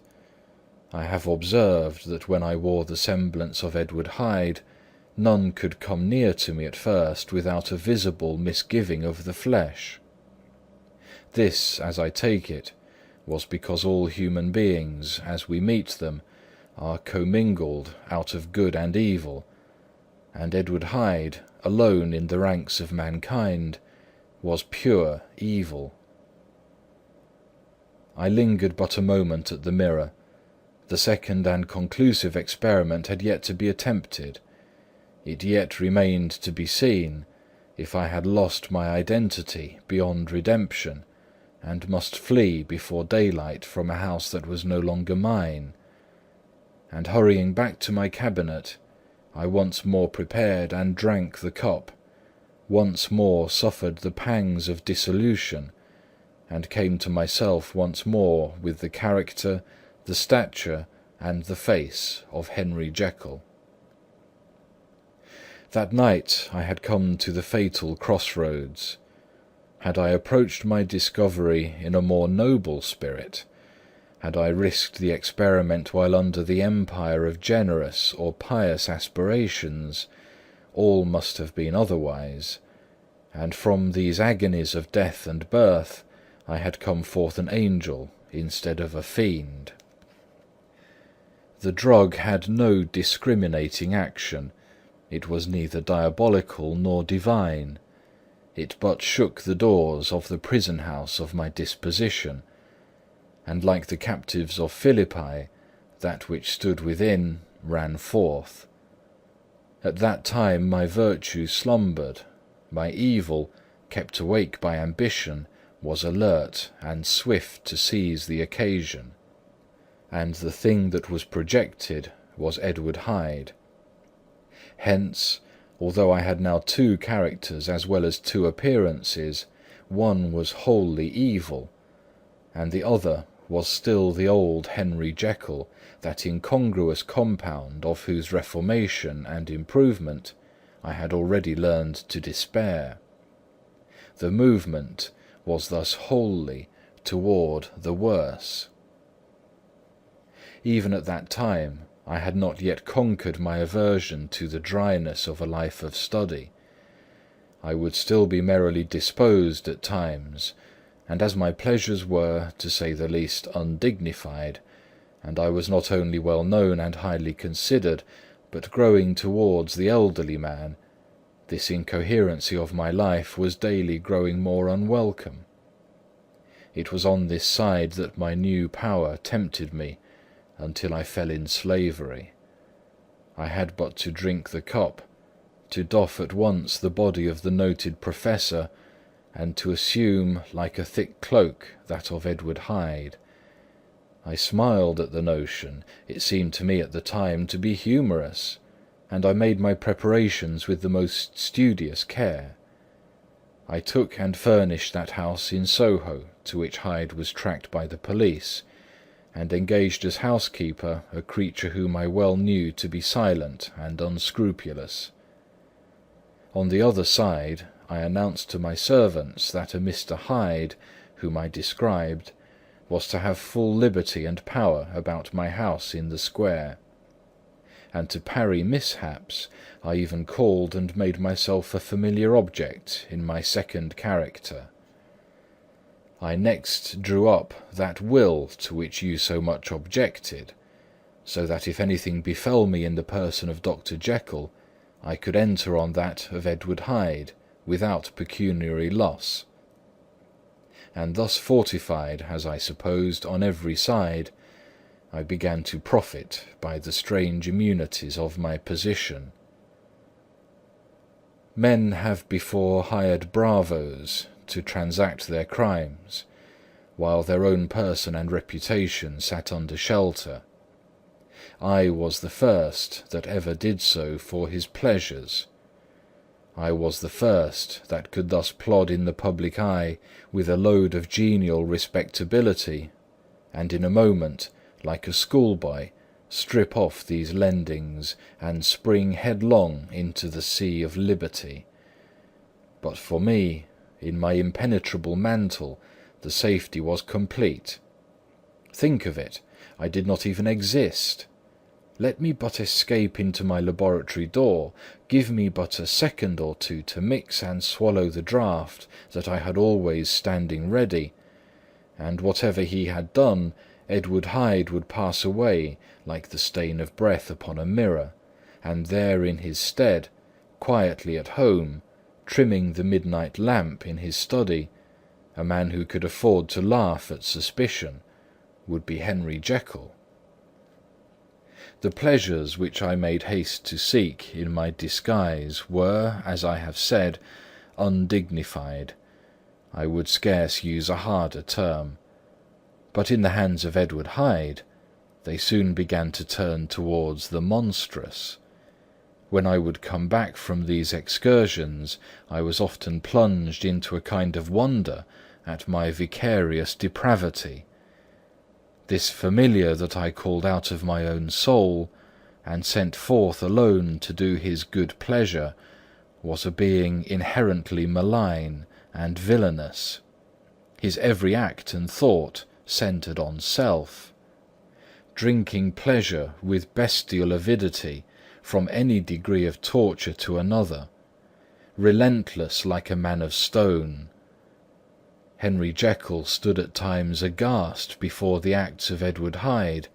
I have observed that when I wore the semblance of Edward Hyde, none could come near to me at first without a visible misgiving of the flesh. This, as I take it, was because all human beings, as we meet them, are commingled out of good and evil, and Edward Hyde, alone in the ranks of mankind, was pure evil. I lingered but a moment at the mirror. The second and conclusive experiment had yet to be attempted. It yet remained to be seen if I had lost my identity beyond redemption, and must flee before daylight from a house that was no longer mine. And hurrying back to my cabinet, I once more prepared and drank the cup, once more suffered the pangs of dissolution, and came to myself once more with the character, the stature, and the face of Henry Jekyll. That night I had come to the fatal crossroads. Had I approached my discovery in a more noble spirit, had I risked the experiment while under the empire of generous or pious aspirations, all must have been otherwise, and from these agonies of death and birth I had come forth an angel instead of a fiend. The drug had no discriminating action. It was neither diabolical nor divine. It but shook the doors of the prison-house of my disposition, and like the captives of Philippi, that which stood within ran forth. At that time my virtue slumbered, my evil, kept awake by ambition, was alert and swift to seize the occasion, and the thing that was projected was Edward Hyde. Hence, although I had now two characters as well as two appearances, one was wholly evil, and the other was still the old Henry Jekyll, that incongruous compound of whose reformation and improvement I had already learned to despair. The movement was thus wholly toward the worse. Even at that time I had not yet conquered my aversion to the dryness of a life of study. I would still be merrily disposed at times, and as my pleasures were, to say the least, undignified, and I was not only well known and highly considered, but growing towards the elderly man, this incoherency of my life was daily growing more unwelcome. It was on this side that my new power tempted me, until I fell in slavery. I had but to drink the cup, to doff at once the body of the noted professor, and to assume, like a thick cloak, that of Edward Hyde. I smiled at the notion; it seemed to me at the time to be humorous, and I made my preparations with the most studious care. I took and furnished that house in Soho to which Hyde was tracked by the police, and engaged as housekeeper a creature whom I well knew to be silent and unscrupulous. On the other side, I announced to my servants that a Mr. Hyde, whom I described, was to have full liberty and power about my house in the square. And to parry mishaps, I even called and made myself a familiar object in my second character. I next drew up that will to which you so much objected, so that if anything befell me in the person of Dr. Jekyll, I could enter on that of Edward Hyde without pecuniary loss. And thus fortified, as I supposed, on every side, I began to profit by the strange immunities of my position. Men have before hired bravos to transact their crimes, while their own person and reputation sat under shelter. I was the first that ever did so for his pleasures. I was the first that could thus plod in the public eye with a load of genial respectability, and in a moment, like a schoolboy, strip off these lendings and spring headlong into the sea of liberty. But for me, in my impenetrable mantle, the safety was complete. Think of it, I did not even exist. Let me but escape into my laboratory door, give me but a second or two to mix and swallow the draught that I had always standing ready, and whatever he had done, Edward Hyde would pass away like the stain of breath upon a mirror, and there in his stead, quietly at home, trimming the midnight lamp in his study, a man who could afford to laugh at suspicion, would be Henry Jekyll. The pleasures which I made haste to seek in my disguise were, as I have said, undignified. I would scarce use a harder term. But in the hands of Edward Hyde, they soon began to turn towards the monstrous. When I would come back from these excursions, I was often plunged into a kind of wonder at my vicarious depravity. This familiar that I called out of my own soul, and sent forth alone to do his good pleasure, was a being inherently malign and villainous. His every act and thought centred on self. Drinking pleasure with bestial avidity from any degree of torture to another, relentless like a man of stone. Henry Jekyll stood at times aghast before the acts of Edward Hyde,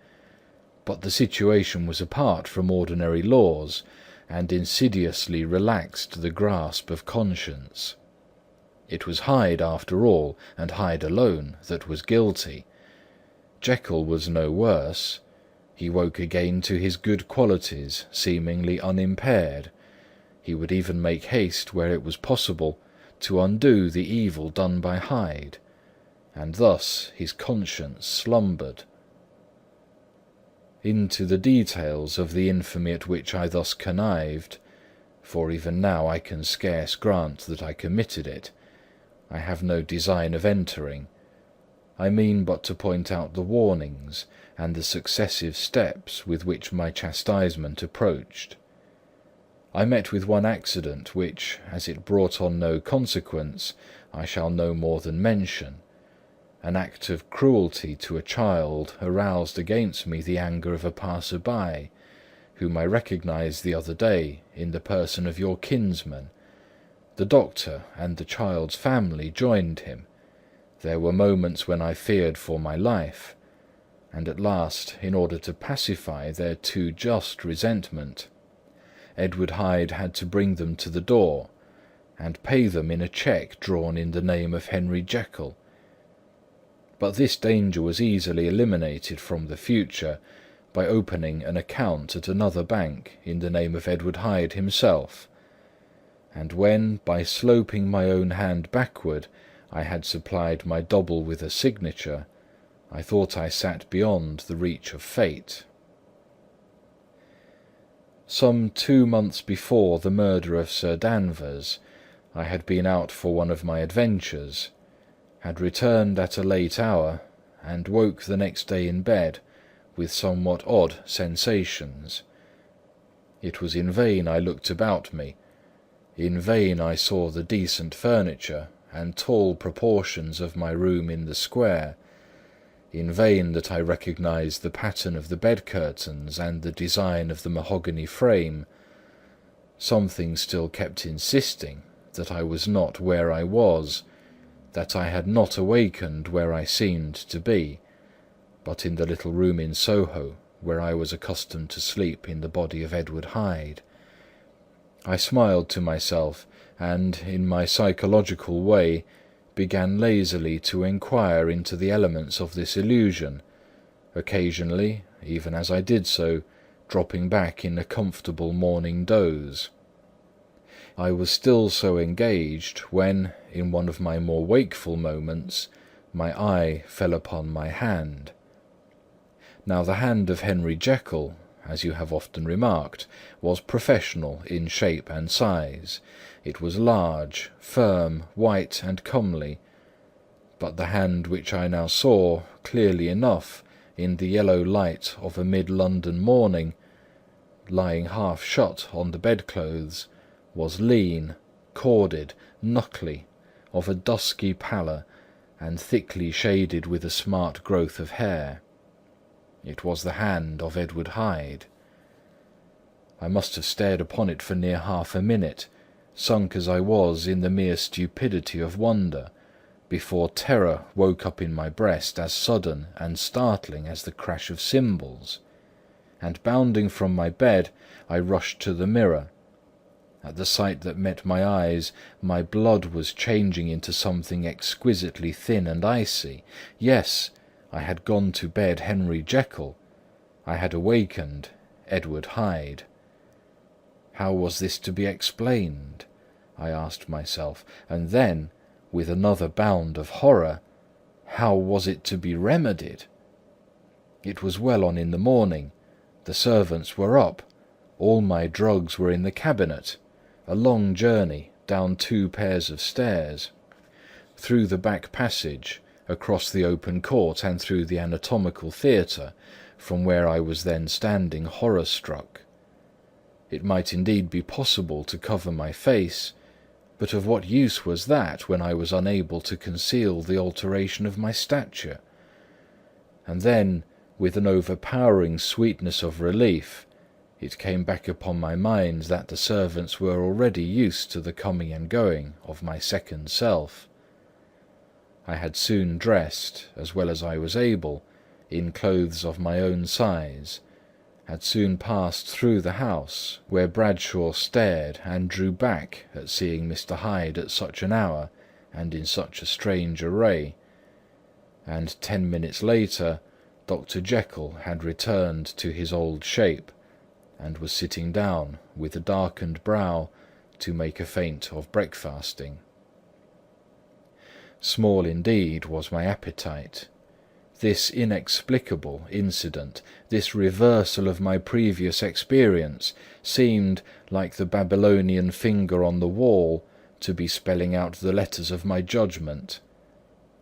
but the situation was apart from ordinary laws, and insidiously relaxed the grasp of conscience. It was Hyde after all, and Hyde alone, that was guilty. Jekyll was no worse. He woke again to his good qualities, seemingly unimpaired. He would even make haste, where it was possible, to undo the evil done by Hyde, and thus his conscience slumbered. Into the details of the infamy at which I thus connived, for even now I can scarce grant that I committed it, I have no design of entering. I mean but to point out the warnings and the successive steps with which my chastisement approached. I met with one accident which, as it brought on no consequence, I shall no more than mention. An act of cruelty to a child aroused against me the anger of a passer-by, whom I recognized the other day in the person of your kinsman. The doctor and the child's family joined him. There were moments when I feared for my life, and at last, in order to pacify their too just resentment, Edward Hyde had to bring them to the door, and pay them in a cheque drawn in the name of Henry Jekyll. But this danger was easily eliminated from the future by opening an account at another bank in the name of Edward Hyde himself, and when, by sloping my own hand backward, I had supplied my double with a signature, I thought I sat beyond the reach of fate. Some 2 months before the murder of Sir Danvers, I had been out for one of my adventures, had returned at a late hour, and woke the next day in bed with somewhat odd sensations. It was in vain I looked about me, in vain I saw the decent furniture and tall proportions of my room in the square, in vain that I recognised the pattern of the bed curtains and the design of the mahogany frame. Something still kept insisting that I was not where I was, that I had not awakened where I seemed to be, but in the little room in Soho where I was accustomed to sleep in the body of Edward Hyde. I smiled to myself, and, in my psychological way, began lazily to inquire into the elements of this illusion, occasionally, even as I did so, dropping back in a comfortable morning doze. I was still so engaged when, in one of my more wakeful moments, my eye fell upon my hand. Now the hand of Henry Jekyll, as you have often remarked, was professional in shape and size. It was large, firm, white, and comely. But the hand which I now saw clearly enough in the yellow light of a mid-London morning, lying half shut on the bedclothes, was lean, corded, knuckly, of a dusky pallor, and thickly shaded with a smart growth of hair. It was the hand of Edward Hyde. I must have stared upon it for near half a minute, sunk as I was in the mere stupidity of wonder, before terror woke up in my breast as sudden and startling as the crash of cymbals, and bounding from my bed, I rushed to the mirror. At the sight that met my eyes, my blood was changing into something exquisitely thin and icy. Yes, I had gone to bed Henry Jekyll. I had awakened Edward Hyde. How was this to be explained? I asked myself, and then, with another bound of horror, how was it to be remedied? It was well on in the morning. The servants were up. All my drugs were in the cabinet. A long journey down 2 pairs of stairs, through the back passage, across the open court, and through the anatomical theatre, from where I was then standing horror-struck. It might indeed be possible to cover my face, but of what use was that when I was unable to conceal the alteration of my stature? And then, with an overpowering sweetness of relief, it came back upon my mind that the servants were already used to the coming and going of my second self. I had soon dressed, as well as I was able, in clothes of my own size, had soon passed through the house, where Bradshaw stared and drew back at seeing Mr. Hyde at such an hour and in such a strange array, and 10 minutes later Dr. Jekyll had returned to his old shape, and was sitting down with a darkened brow to make a feint of breakfasting. Small indeed was my appetite. This inexplicable incident, this reversal of my previous experience, seemed, like the Babylonian finger on the wall, to be spelling out the letters of my judgment,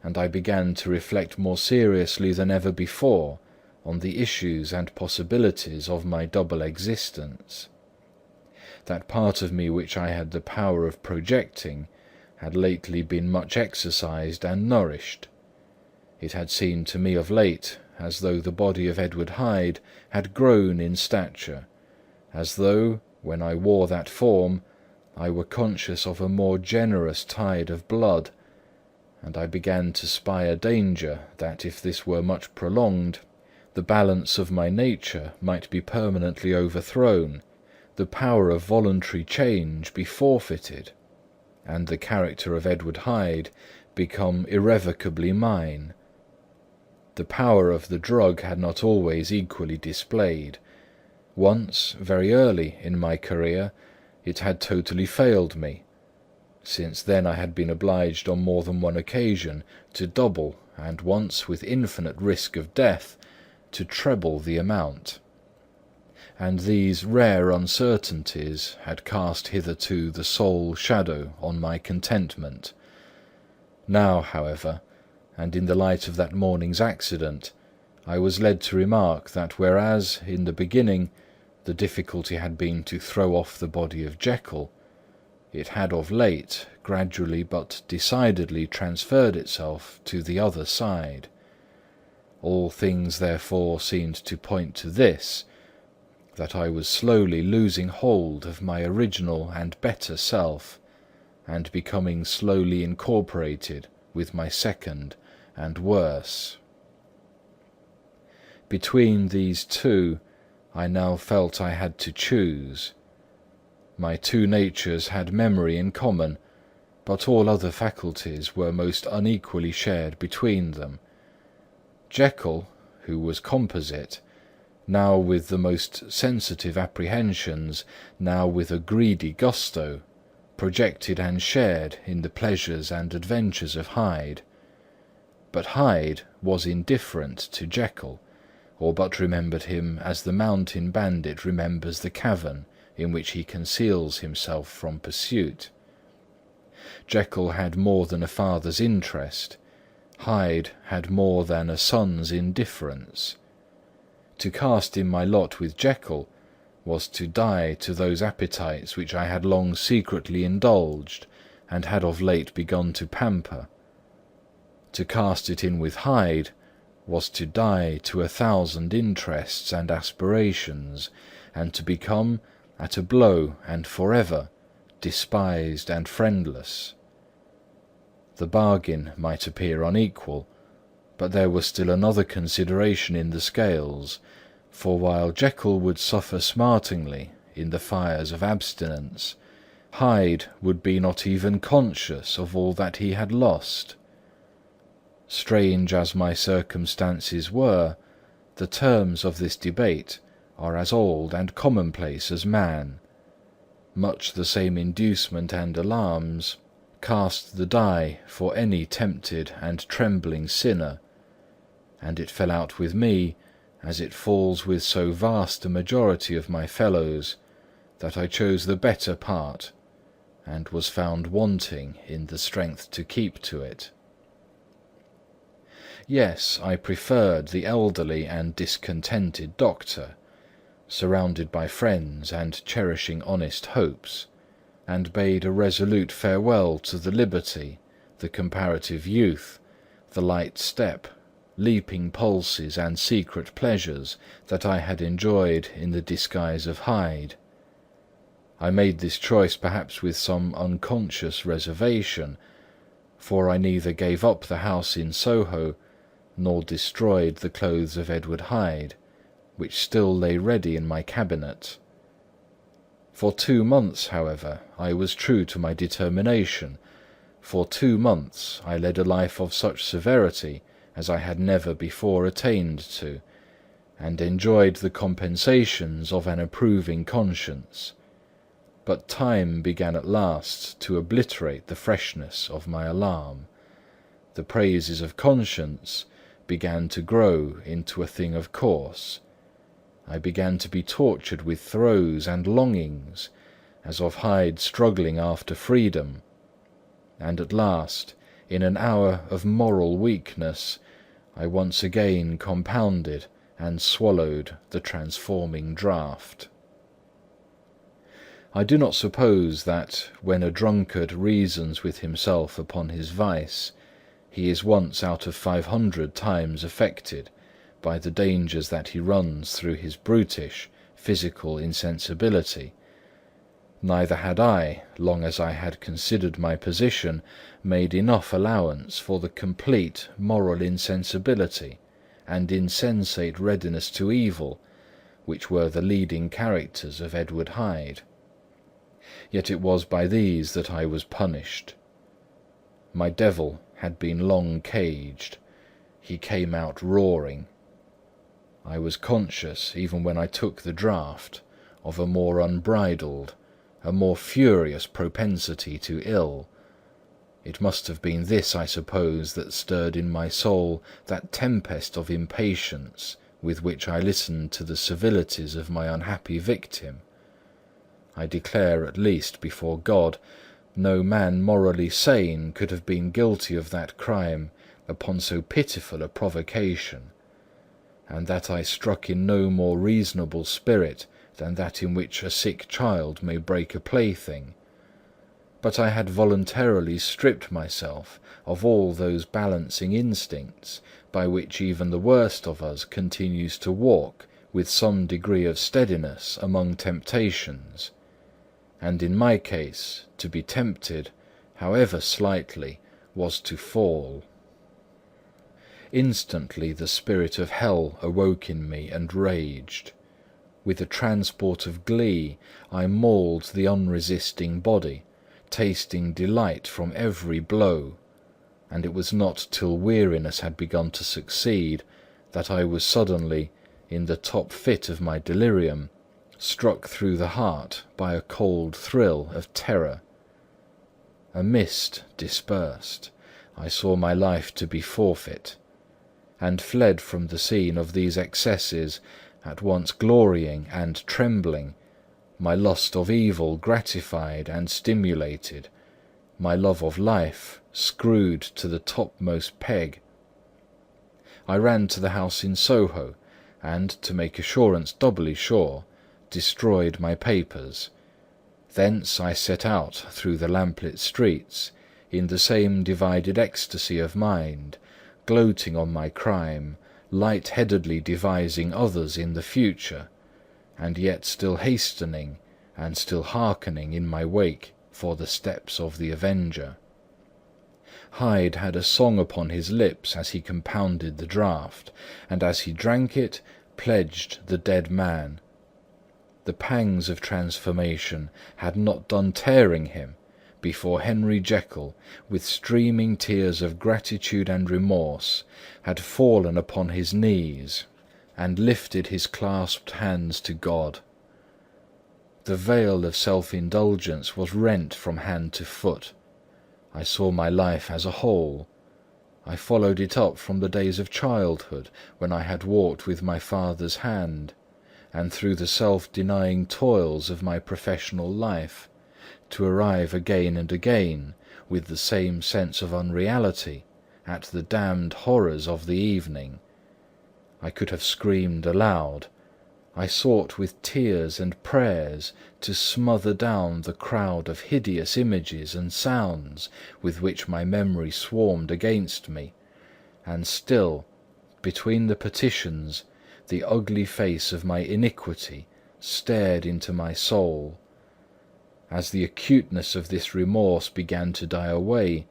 and I began to reflect more seriously than ever before on the issues and possibilities of my double existence. That part of me which I had the power of projecting had lately been much exercised and nourished. It had seemed to me of late as though the body of Edward Hyde had grown in stature, as though, when I wore that form, I were conscious of a more generous tide of blood, and I began to spy a danger that, if this were much prolonged, the balance of my nature might be permanently overthrown, the power of voluntary change be forfeited, and the character of Edward Hyde become irrevocably mine. The power of the drug had not always equally displayed. Once, very early in my career, it had totally failed me. Since then I had been obliged on more than one occasion to double, and once, with infinite risk of death, to treble the amount. And these rare uncertainties had cast hitherto the sole shadow on my contentment. Now, however, and in the light of that morning's accident, I was led to remark that whereas, in the beginning, the difficulty had been to throw off the body of Jekyll, it had of late gradually but decidedly transferred itself to the other side. All things therefore seemed to point to this, that I was slowly losing hold of my original and better self, and becoming slowly incorporated with my second and worse. Between these two, I now felt I had to choose. My two natures had memory in common, but all other faculties were most unequally shared between them. Jekyll, who was composite, now with the most sensitive apprehensions, now with a greedy gusto, projected and shared in the pleasures and adventures of Hyde. But Hyde was indifferent to Jekyll, or but remembered him as the mountain bandit remembers the cavern in which he conceals himself from pursuit. Jekyll had more than a father's interest, Hyde had more than a son's indifference. To cast in my lot with Jekyll was to die to those appetites which I had long secretly indulged and had of late begun to pamper. To cast it in with Hyde was to die to 1,000 interests and aspirations, and to become, at a blow and forever, despised and friendless. The bargain might appear unequal, but there was still another consideration in the scales, for while Jekyll would suffer smartingly in the fires of abstinence, Hyde would be not even conscious of all that he had lost. Strange as my circumstances were, the terms of this debate are as old and commonplace as man. Much the same inducement and alarms cast the die for any tempted and trembling sinner, and it fell out with me, as it falls with so vast a majority of my fellows, that I chose the better part, and was found wanting in the strength to keep to it. Yes, I preferred the elderly and discontented doctor, surrounded by friends and cherishing honest hopes, and bade a resolute farewell to the liberty, the comparative youth, the light step, leaping pulses and secret pleasures that I had enjoyed in the disguise of Hyde. I made this choice perhaps with some unconscious reservation, for I neither gave up the house in Soho, nor destroyed the clothes of Edward Hyde, which still lay ready in my cabinet. For 2 months, however, I was true to my determination. For 2 months I led a life of such severity as I had never before attained to, and enjoyed the compensations of an approving conscience. But time began at last to obliterate the freshness of my alarm. The praises of conscience began to grow into a thing of course. I began to be tortured with throes and longings, as of Hyde struggling after freedom. And at last, in an hour of moral weakness, I once again compounded and swallowed the transforming draught. I do not suppose that, when a drunkard reasons with himself upon his vice, he is once out of 500 times affected by the dangers that he runs through his brutish, physical insensibility. Neither had I, long as I had considered my position, made enough allowance for the complete moral insensibility and insensate readiness to evil, which were the leading characters of Edward Hyde. Yet it was by these that I was punished. My devil had been long caged. He came out roaring. I was conscious, even when I took the draught, of a more unbridled, a more furious propensity to ill. It must have been this, I suppose, that stirred in my soul that tempest of impatience with which I listened to the civilities of my unhappy victim. I declare, at least before God, no man morally sane could have been guilty of that crime upon so pitiful a provocation, and that I struck in no more reasonable spirit than that in which a sick child may break a plaything. But I had voluntarily stripped myself of all those balancing instincts by which even the worst of us continues to walk with some degree of steadiness among temptations, and in my case to be tempted, however slightly, was to fall. Instantly the spirit of hell awoke in me and raged. With a transport of glee I mauled the unresisting body, tasting delight from every blow, and it was not till weariness had begun to succeed that I was suddenly, in the top fit of my delirium, struck through the heart by a cold thrill of terror. A mist dispersed, I saw my life to be forfeit, and fled from the scene of these excesses, at once glorying and trembling, my lust of evil gratified and stimulated, my love of life screwed to the topmost peg. I ran to the house in Soho, and, to make assurance doubly sure, destroyed my papers. Thence I set out through the lamplit streets, in the same divided ecstasy of mind, gloating on my crime, light-headedly devising others in the future, and yet still hastening and still hearkening in my wake for the steps of the avenger. Hyde had a song upon his lips as he compounded the draught, and as he drank it, pledged the dead man. The pangs of transformation had not done tearing him before Henry Jekyll, with streaming tears of gratitude and remorse, had fallen upon his knees and lifted his clasped hands to God. The veil of self-indulgence was rent from hand to foot. I saw my life as a whole. I followed it up from the days of childhood, when I had walked with my father's hand, and through the self-denying toils of my professional life, to arrive again and again, with the same sense of unreality, at the damned horrors of the evening. I could have screamed aloud. I sought with tears and prayers to smother down the crowd of hideous images and sounds with which my memory swarmed against me, and still, between the petitions, the ugly face of my iniquity stared into my soul. As the acuteness of this remorse began to die away,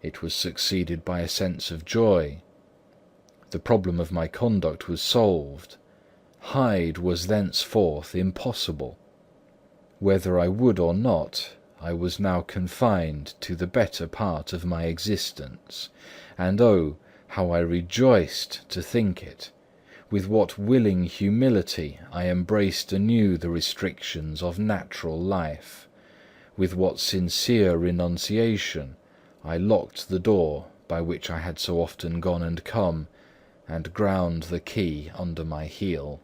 it was succeeded by a sense of joy. The problem of my conduct was solved. Hyde was thenceforth impossible. Whether I would or not, I was now confined to the better part of my existence, and oh, how I rejoiced to think it! With what willing humility I embraced anew the restrictions of natural life! With what sincere renunciation I locked the door by which I had so often gone and come, and ground the key under my heel.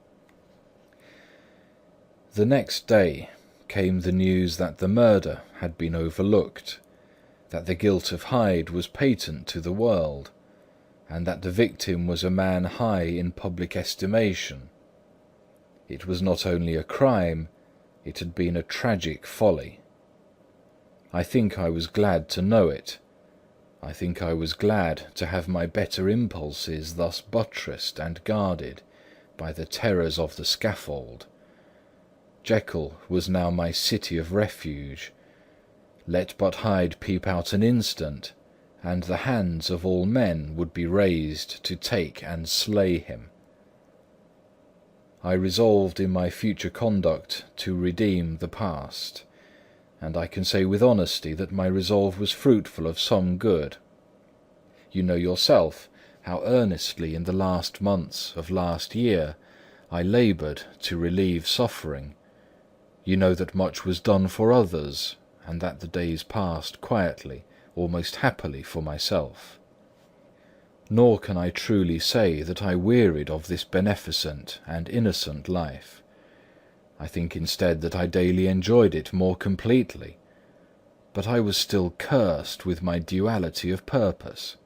The next day came the news that the murder had been overlooked, that the guilt of Hyde was patent to the world, and that the victim was a man high in public estimation. It was not only a crime, it had been a tragic folly. I think I was glad to know it. I think I was glad to have my better impulses thus buttressed and guarded by the terrors of the scaffold. Jekyll was now my city of refuge. Let but Hyde peep out an instant, and the hands of all men would be raised to take and slay him. I resolved in my future conduct to redeem the past, and I can say with honesty that my resolve was fruitful of some good. You know yourself how earnestly in the last months of last year I laboured to relieve suffering. You know that much was done for others, and that the days passed quietly, almost happily for myself. Nor can I truly say that I wearied of this beneficent and innocent life. I think instead that I daily enjoyed it more completely, but I was still cursed with my duality of purpose.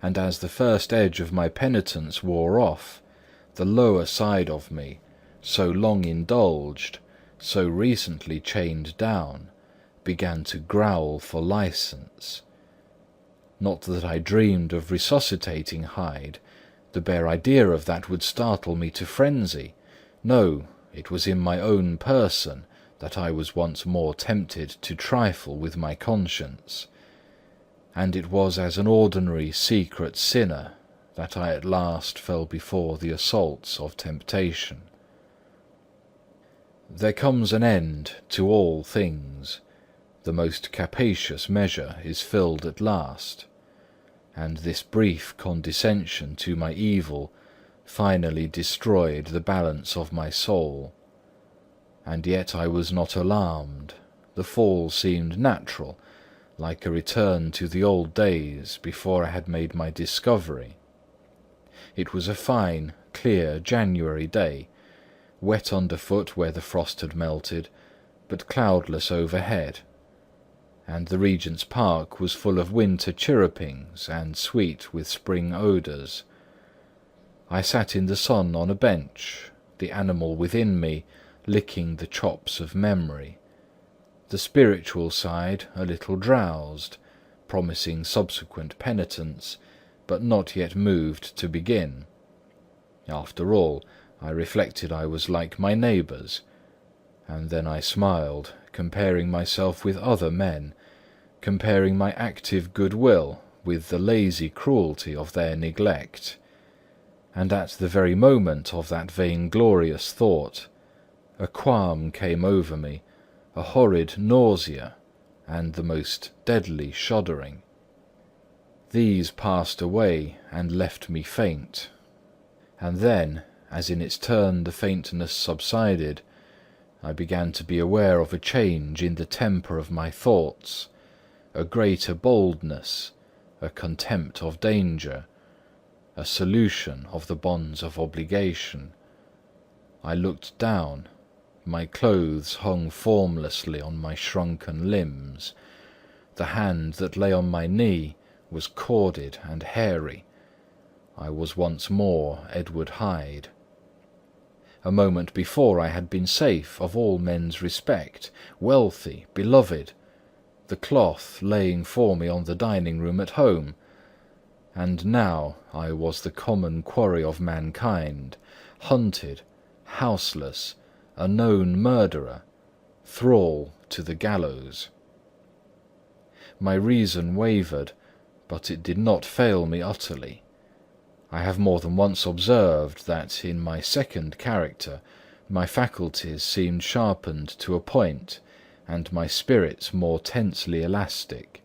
And as the first edge of my penitence wore off, the lower side of me, so long indulged, so recently chained down, began to growl for license. Not that I dreamed of resuscitating Hyde. The bare idea of that would startle me to frenzy. No, it was in my own person that I was once more tempted to trifle with my conscience, and it was as an ordinary secret sinner that I at last fell before the assaults of temptation. There comes an end to all things. The most capacious measure is filled at last, and this brief condescension to my evil finally destroyed the balance of my soul. And yet I was not alarmed. The fall seemed natural, like a return to the old days before I had made my discovery. It was a fine, clear January day, wet underfoot where the frost had melted, but cloudless overhead, and the Regent's Park was full of winter chirrupings and sweet with spring odours. I sat in the sun on a bench, the animal within me licking the chops of memory, the spiritual side a little drowsed, promising subsequent penitence, but not yet moved to begin. After all, I reflected I was like my neighbours, and then I smiled, comparing myself with other men, comparing my active goodwill with the lazy cruelty of their neglect. And at the very moment of that vainglorious thought, a qualm came over me, a horrid nausea, and the most deadly shuddering. These passed away and left me faint, and then, as in its turn the faintness subsided, I began to be aware of a change in the temper of my thoughts, a greater boldness, a contempt of danger, a solution of the bonds of obligation. I looked down. My clothes hung formlessly on my shrunken limbs. The hand that lay on my knee was corded and hairy. I was once more Edward Hyde. A moment before I had been safe of all men's respect, wealthy, beloved, the cloth laying for me on the dining-room at home, and now I was the common quarry of mankind, hunted, houseless, a known murderer, thrall to the gallows. My reason wavered, but it did not fail me utterly. I have more than once observed that in my second character my faculties seemed sharpened to a point, and my spirits more tensely elastic.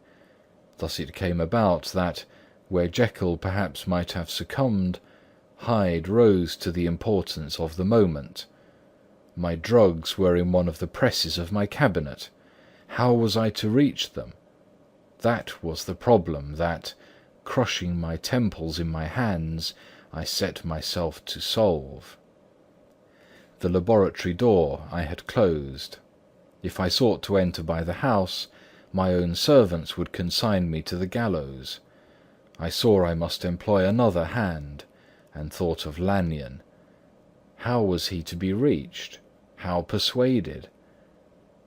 Thus it came about that, where Jekyll perhaps might have succumbed, Hyde rose to the importance of the moment. My drugs were in one of the presses of my cabinet. How was I to reach them? That was the problem that, crushing my temples in my hands, I set myself to solve. The laboratory door I had closed. If I sought to enter by the house, my own servants would consign me to the gallows. I saw I must employ another hand, and thought of Lanyon. How was he to be reached? How persuaded?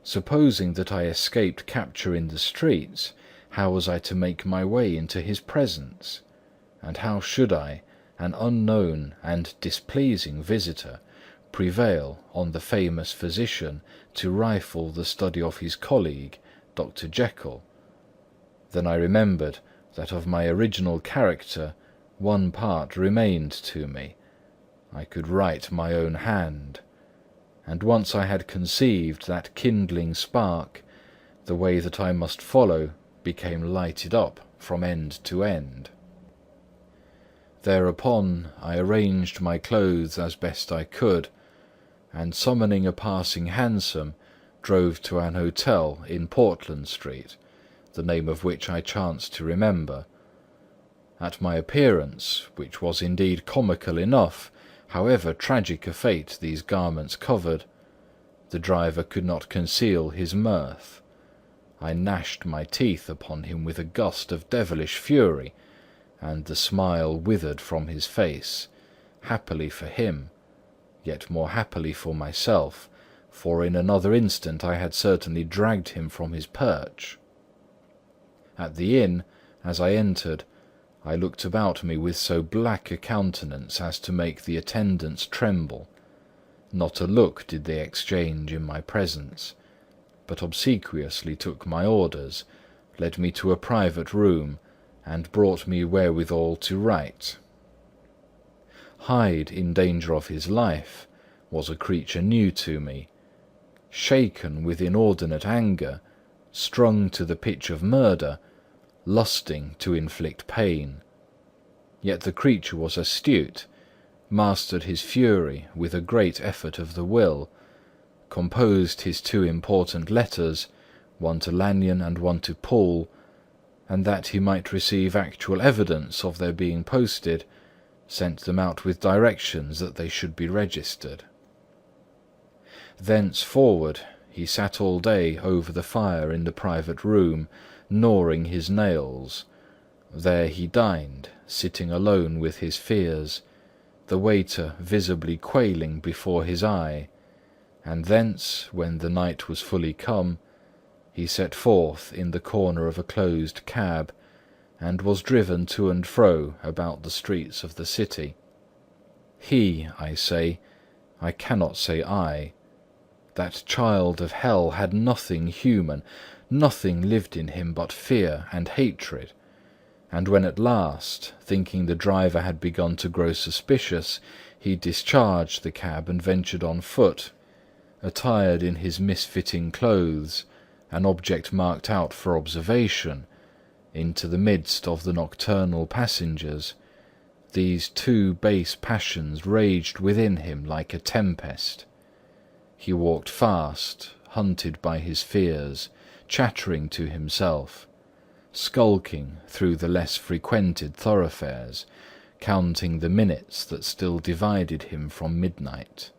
Supposing that I escaped capture in the streets, how was I to make my way into his presence? And how should I, an unknown and displeasing visitor, prevail on the famous physician to rifle the study of his colleague, Dr. Jekyll? Then I remembered that of my original character one part remained to me. I could write my own hand. And once I had conceived that kindling spark, the way that I must follow became lighted up from end to end. Thereupon I arranged my clothes as best I could, and summoning a passing hansom, drove to an hotel in Portland Street, the name of which I chanced to remember. At my appearance, which was indeed comical enough, however tragic a fate these garments covered, the driver could not conceal his mirth. I gnashed my teeth upon him with a gust of devilish fury, and the smile withered from his face, happily for him, yet more happily for myself, for in another instant I had certainly dragged him from his perch. At the inn, as I entered, I looked about me with so black a countenance as to make the attendants tremble. Not a look did they exchange in my presence, but obsequiously took my orders, led me to a private room, and brought me wherewithal to write. Hyde in danger of his life was a creature new to me. Shaken with inordinate anger, strung to the pitch of murder, lusting to inflict pain. Yet the creature was astute, mastered his fury with a great effort of the will, composed his two important letters, one to Lanyon and one to Poole, and that he might receive actual evidence of their being posted, sent them out with directions that they should be registered. Thenceforward he sat all day over the fire in the private room, gnawing his nails. There he dined, sitting alone with his fears, the waiter visibly quailing before his eye, and thence, when the night was fully come, he set forth in the corner of a closed cab, and was driven to and fro about the streets of the city. He, I say, I cannot say I. That child of hell had nothing human, nothing lived in him but fear and hatred, and when at last, thinking the driver had begun to grow suspicious, he discharged the cab and ventured on foot, attired in his misfitting clothes, an object marked out for observation, into the midst of the nocturnal passengers, these two base passions raged within him like a tempest. He walked fast, hunted by his fears, chattering to himself, skulking through the less frequented thoroughfares, counting the minutes that still divided him from midnight.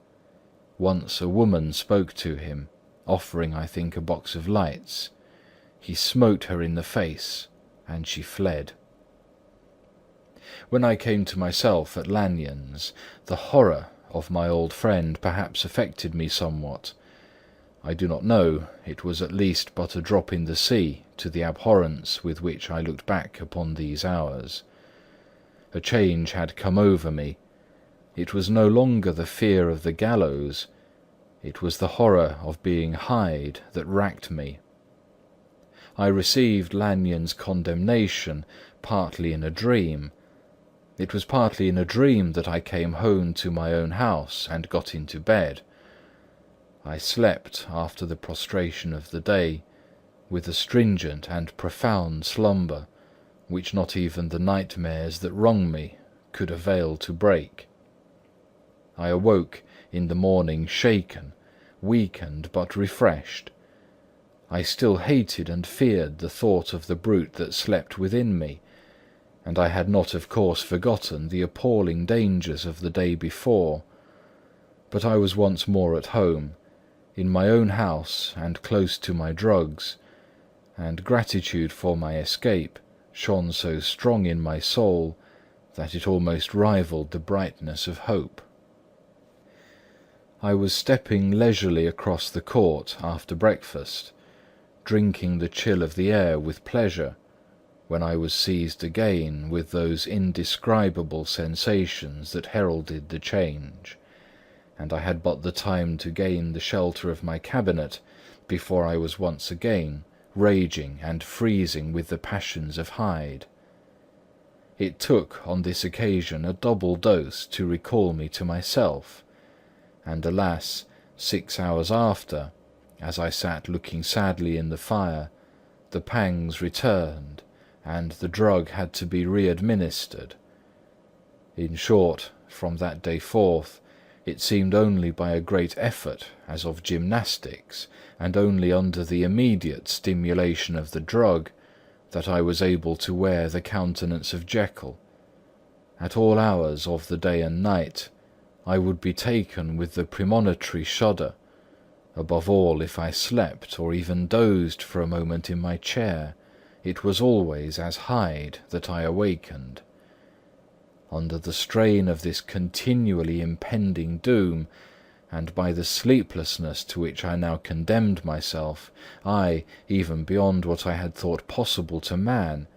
Once a woman spoke to him, offering, I think, a box of lights. He smote her in the face, and she fled. When I came to myself at Lanyon's, the horror of my old friend perhaps affected me somewhat. I do not know, it was at least but a drop in the sea to the abhorrence with which I looked back upon these hours. A change had come over me. It was no longer the fear of the gallows, it was the horror of being Hyde that racked me. I received Lanyon's condemnation partly in a dream. It was partly in a dream that I came home to my own house and got into bed. I slept after the prostration of the day, with a stringent and profound slumber, which not even the nightmares that wrung me could avail to break. I awoke in the morning shaken, weakened but refreshed. I still hated and feared the thought of the brute that slept within me, and I had not of course forgotten the appalling dangers of the day before. But I was once more at home, in my own house and close to my drugs, and gratitude for my escape shone so strong in my soul that it almost rivalled the brightness of hope. I was stepping leisurely across the court after breakfast, drinking the chill of the air with pleasure, when I was seized again with those indescribable sensations that heralded the change, and I had but the time to gain the shelter of my cabinet before I was once again raging and freezing with the passions of Hyde. It took on this occasion a double dose to recall me to myself, and alas, 6 hours after, as I sat looking sadly in the fire, the pangs returned, and the drug had to be re-administered. In short, from that day forth, It seemed only by a great effort, as of gymnastics, and only under the immediate stimulation of the drug, that I was able to wear the countenance of Jekyll. At all hours of the day and night, I would be taken with the premonitory shudder. Above all, if I slept, or even dozed for a moment in my chair, it was always as Hyde that I awakened. Under the strain of this continually impending doom, and by the sleeplessness to which I now condemned myself, even beyond what I had thought possible to man,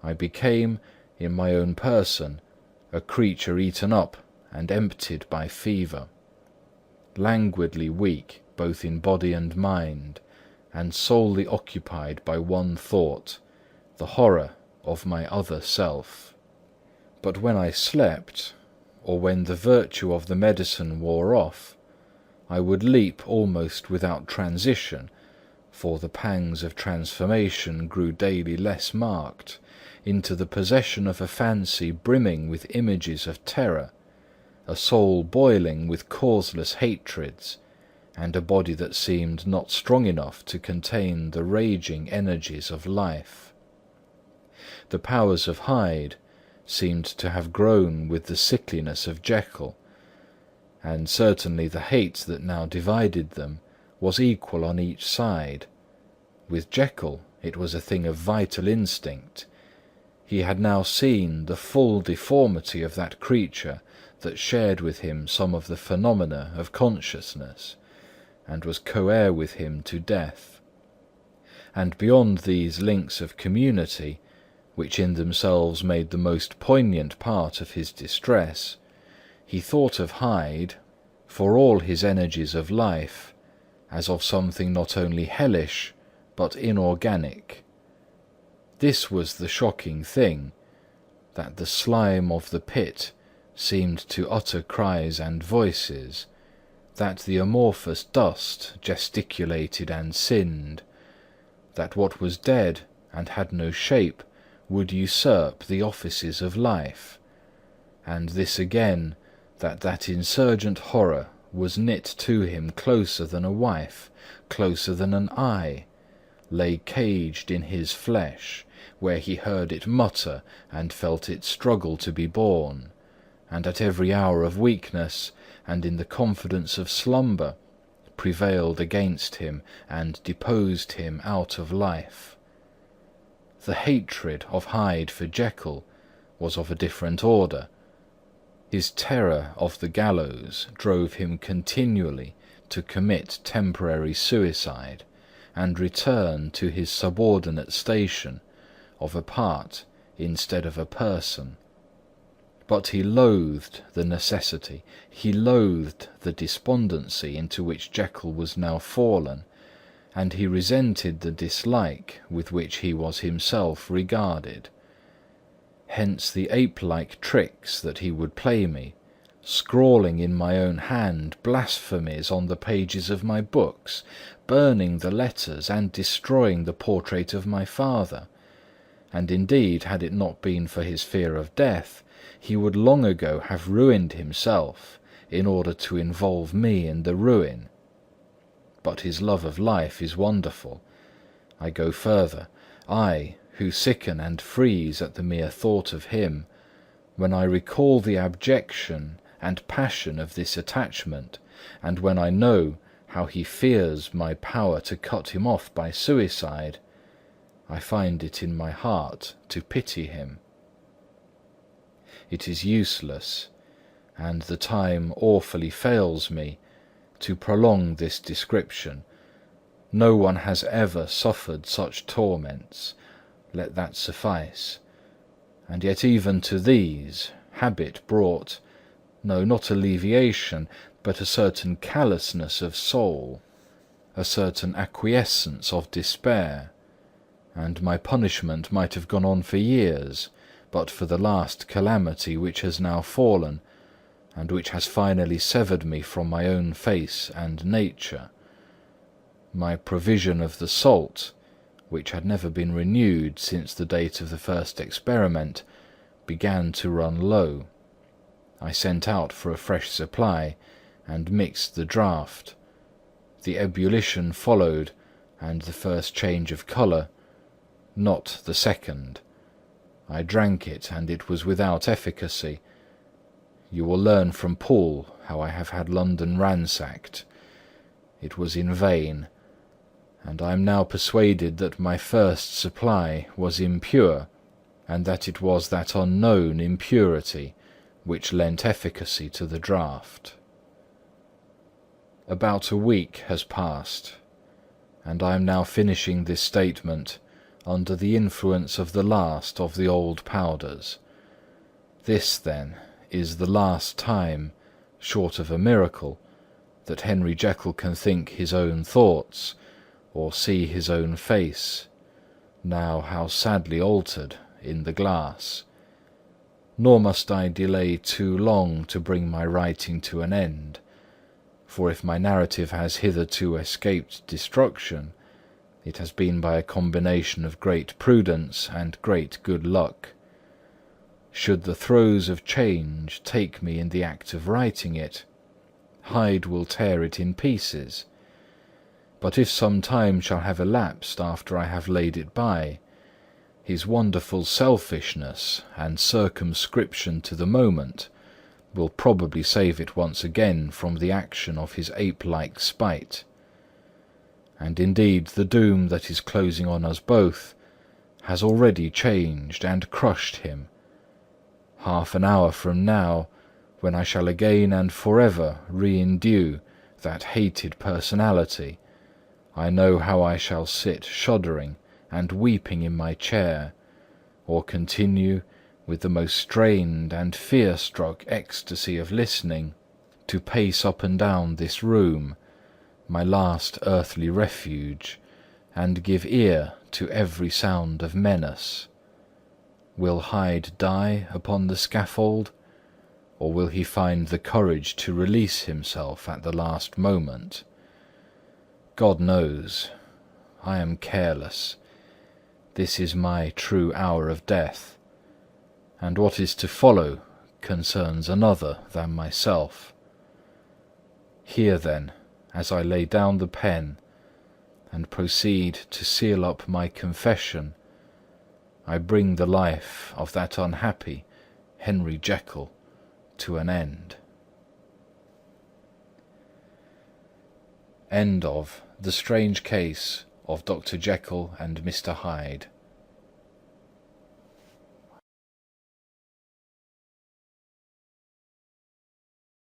I became, in my own person, a creature eaten up and emptied by fever, languidly weak both in body and mind, and solely occupied by one thought, the horror of my other self. But when I slept, or when the virtue of the medicine wore off, I would leap almost without transition, for the pangs of transformation grew daily less marked, into the possession of a fancy brimming with images of terror, a soul boiling with causeless hatreds, and a body that seemed not strong enough to contain the raging energies of life. The powers of Hyde seemed to have grown with the sickliness of Jekyll, and certainly the hate that now divided them was equal on each side. With Jekyll it was a thing of vital instinct. He had now seen the full deformity of that creature that shared with him some of the phenomena of consciousness, and was co-heir with him to death. And beyond these links of community, which in themselves made the most poignant part of his distress, he thought of Hyde, for all his energies of life, as of something not only hellish, but inorganic. This was the shocking thing, that the slime of the pit seemed to utter cries and voices, that the amorphous dust gesticulated and sinned, that what was dead and had no shape would usurp the offices of life, and this again, that insurgent horror was knit to him closer than a wife, closer than an eye, lay caged in his flesh, where he heard it mutter and felt it struggle to be born, and at every hour of weakness, and in the confidence of slumber, prevailed against him and deposed him out of life. The hatred of Hyde for Jekyll was of a different order. His terror of the gallows drove him continually to commit temporary suicide, and return to his subordinate station of a part instead of a person. But he loathed the necessity, he loathed the despondency into which Jekyll was now fallen, and he resented the dislike with which he was himself regarded. Hence the ape-like tricks that he would play me, scrawling in my own hand blasphemies on the pages of my books, burning the letters and destroying the portrait of my father. And indeed, had it not been for his fear of death, he would long ago have ruined himself in order to involve me in the ruin. But his love of life is wonderful. I go further. I, who sicken and freeze at the mere thought of him, when I recall the abjection and passion of this attachment, and when I know how he fears my power to cut him off by suicide, I find it in my heart to pity him. It is useless, and the time awfully fails me, to prolong this description. No one has ever suffered such torments, let that suffice. And yet even to these, habit brought, no, not alleviation, but a certain callousness of soul, a certain acquiescence of despair, and my punishment might have gone on for years, but for the last calamity which has now fallen, and which has finally severed me from my own face and nature. My provision of the salt, which had never been renewed since the date of the first experiment, began to run low. I sent out for a fresh supply, and mixed the draught. The ebullition followed, and the first change of colour, not the second. I drank it, and it was without efficacy. You will learn from Paul how I have had London ransacked. It was in vain, and I am now persuaded that my first supply was impure, and that it was that unknown impurity which lent efficacy to the draught. About a week has passed, and I am now finishing this statement under the influence of the last of the old powders. This, then, is the last time, short of a miracle, that Henry Jekyll can think his own thoughts, or see his own face, now how sadly altered, in the glass. Nor must I delay too long to bring my writing to an end, for if my narrative has hitherto escaped destruction, it has been by a combination of great prudence and great good luck. Should the throes of change take me in the act of writing it, Hyde will tear it in pieces. But if some time shall have elapsed after I have laid it by, his wonderful selfishness and circumscription to the moment will probably save it once again from the action of his ape-like spite. And indeed the doom that is closing on us both has already changed and crushed him. Half an hour from now, when I shall again and forever re-indue that hated personality, I know how I shall sit shuddering and weeping in my chair, or continue, with the most strained and fear-struck ecstasy of listening, to pace up and down this room, my last earthly refuge, and give ear to every sound of menace. Will Hyde die upon the scaffold, or will he find the courage to release himself at the last moment? God knows. I am careless. This is my true hour of death, and what is to follow concerns another than myself. Here then, as I lay down the pen and proceed to seal up my confession, I bring the life of that unhappy Henry Jekyll to an end. End of The Strange Case of Dr. Jekyll and Mr. Hyde.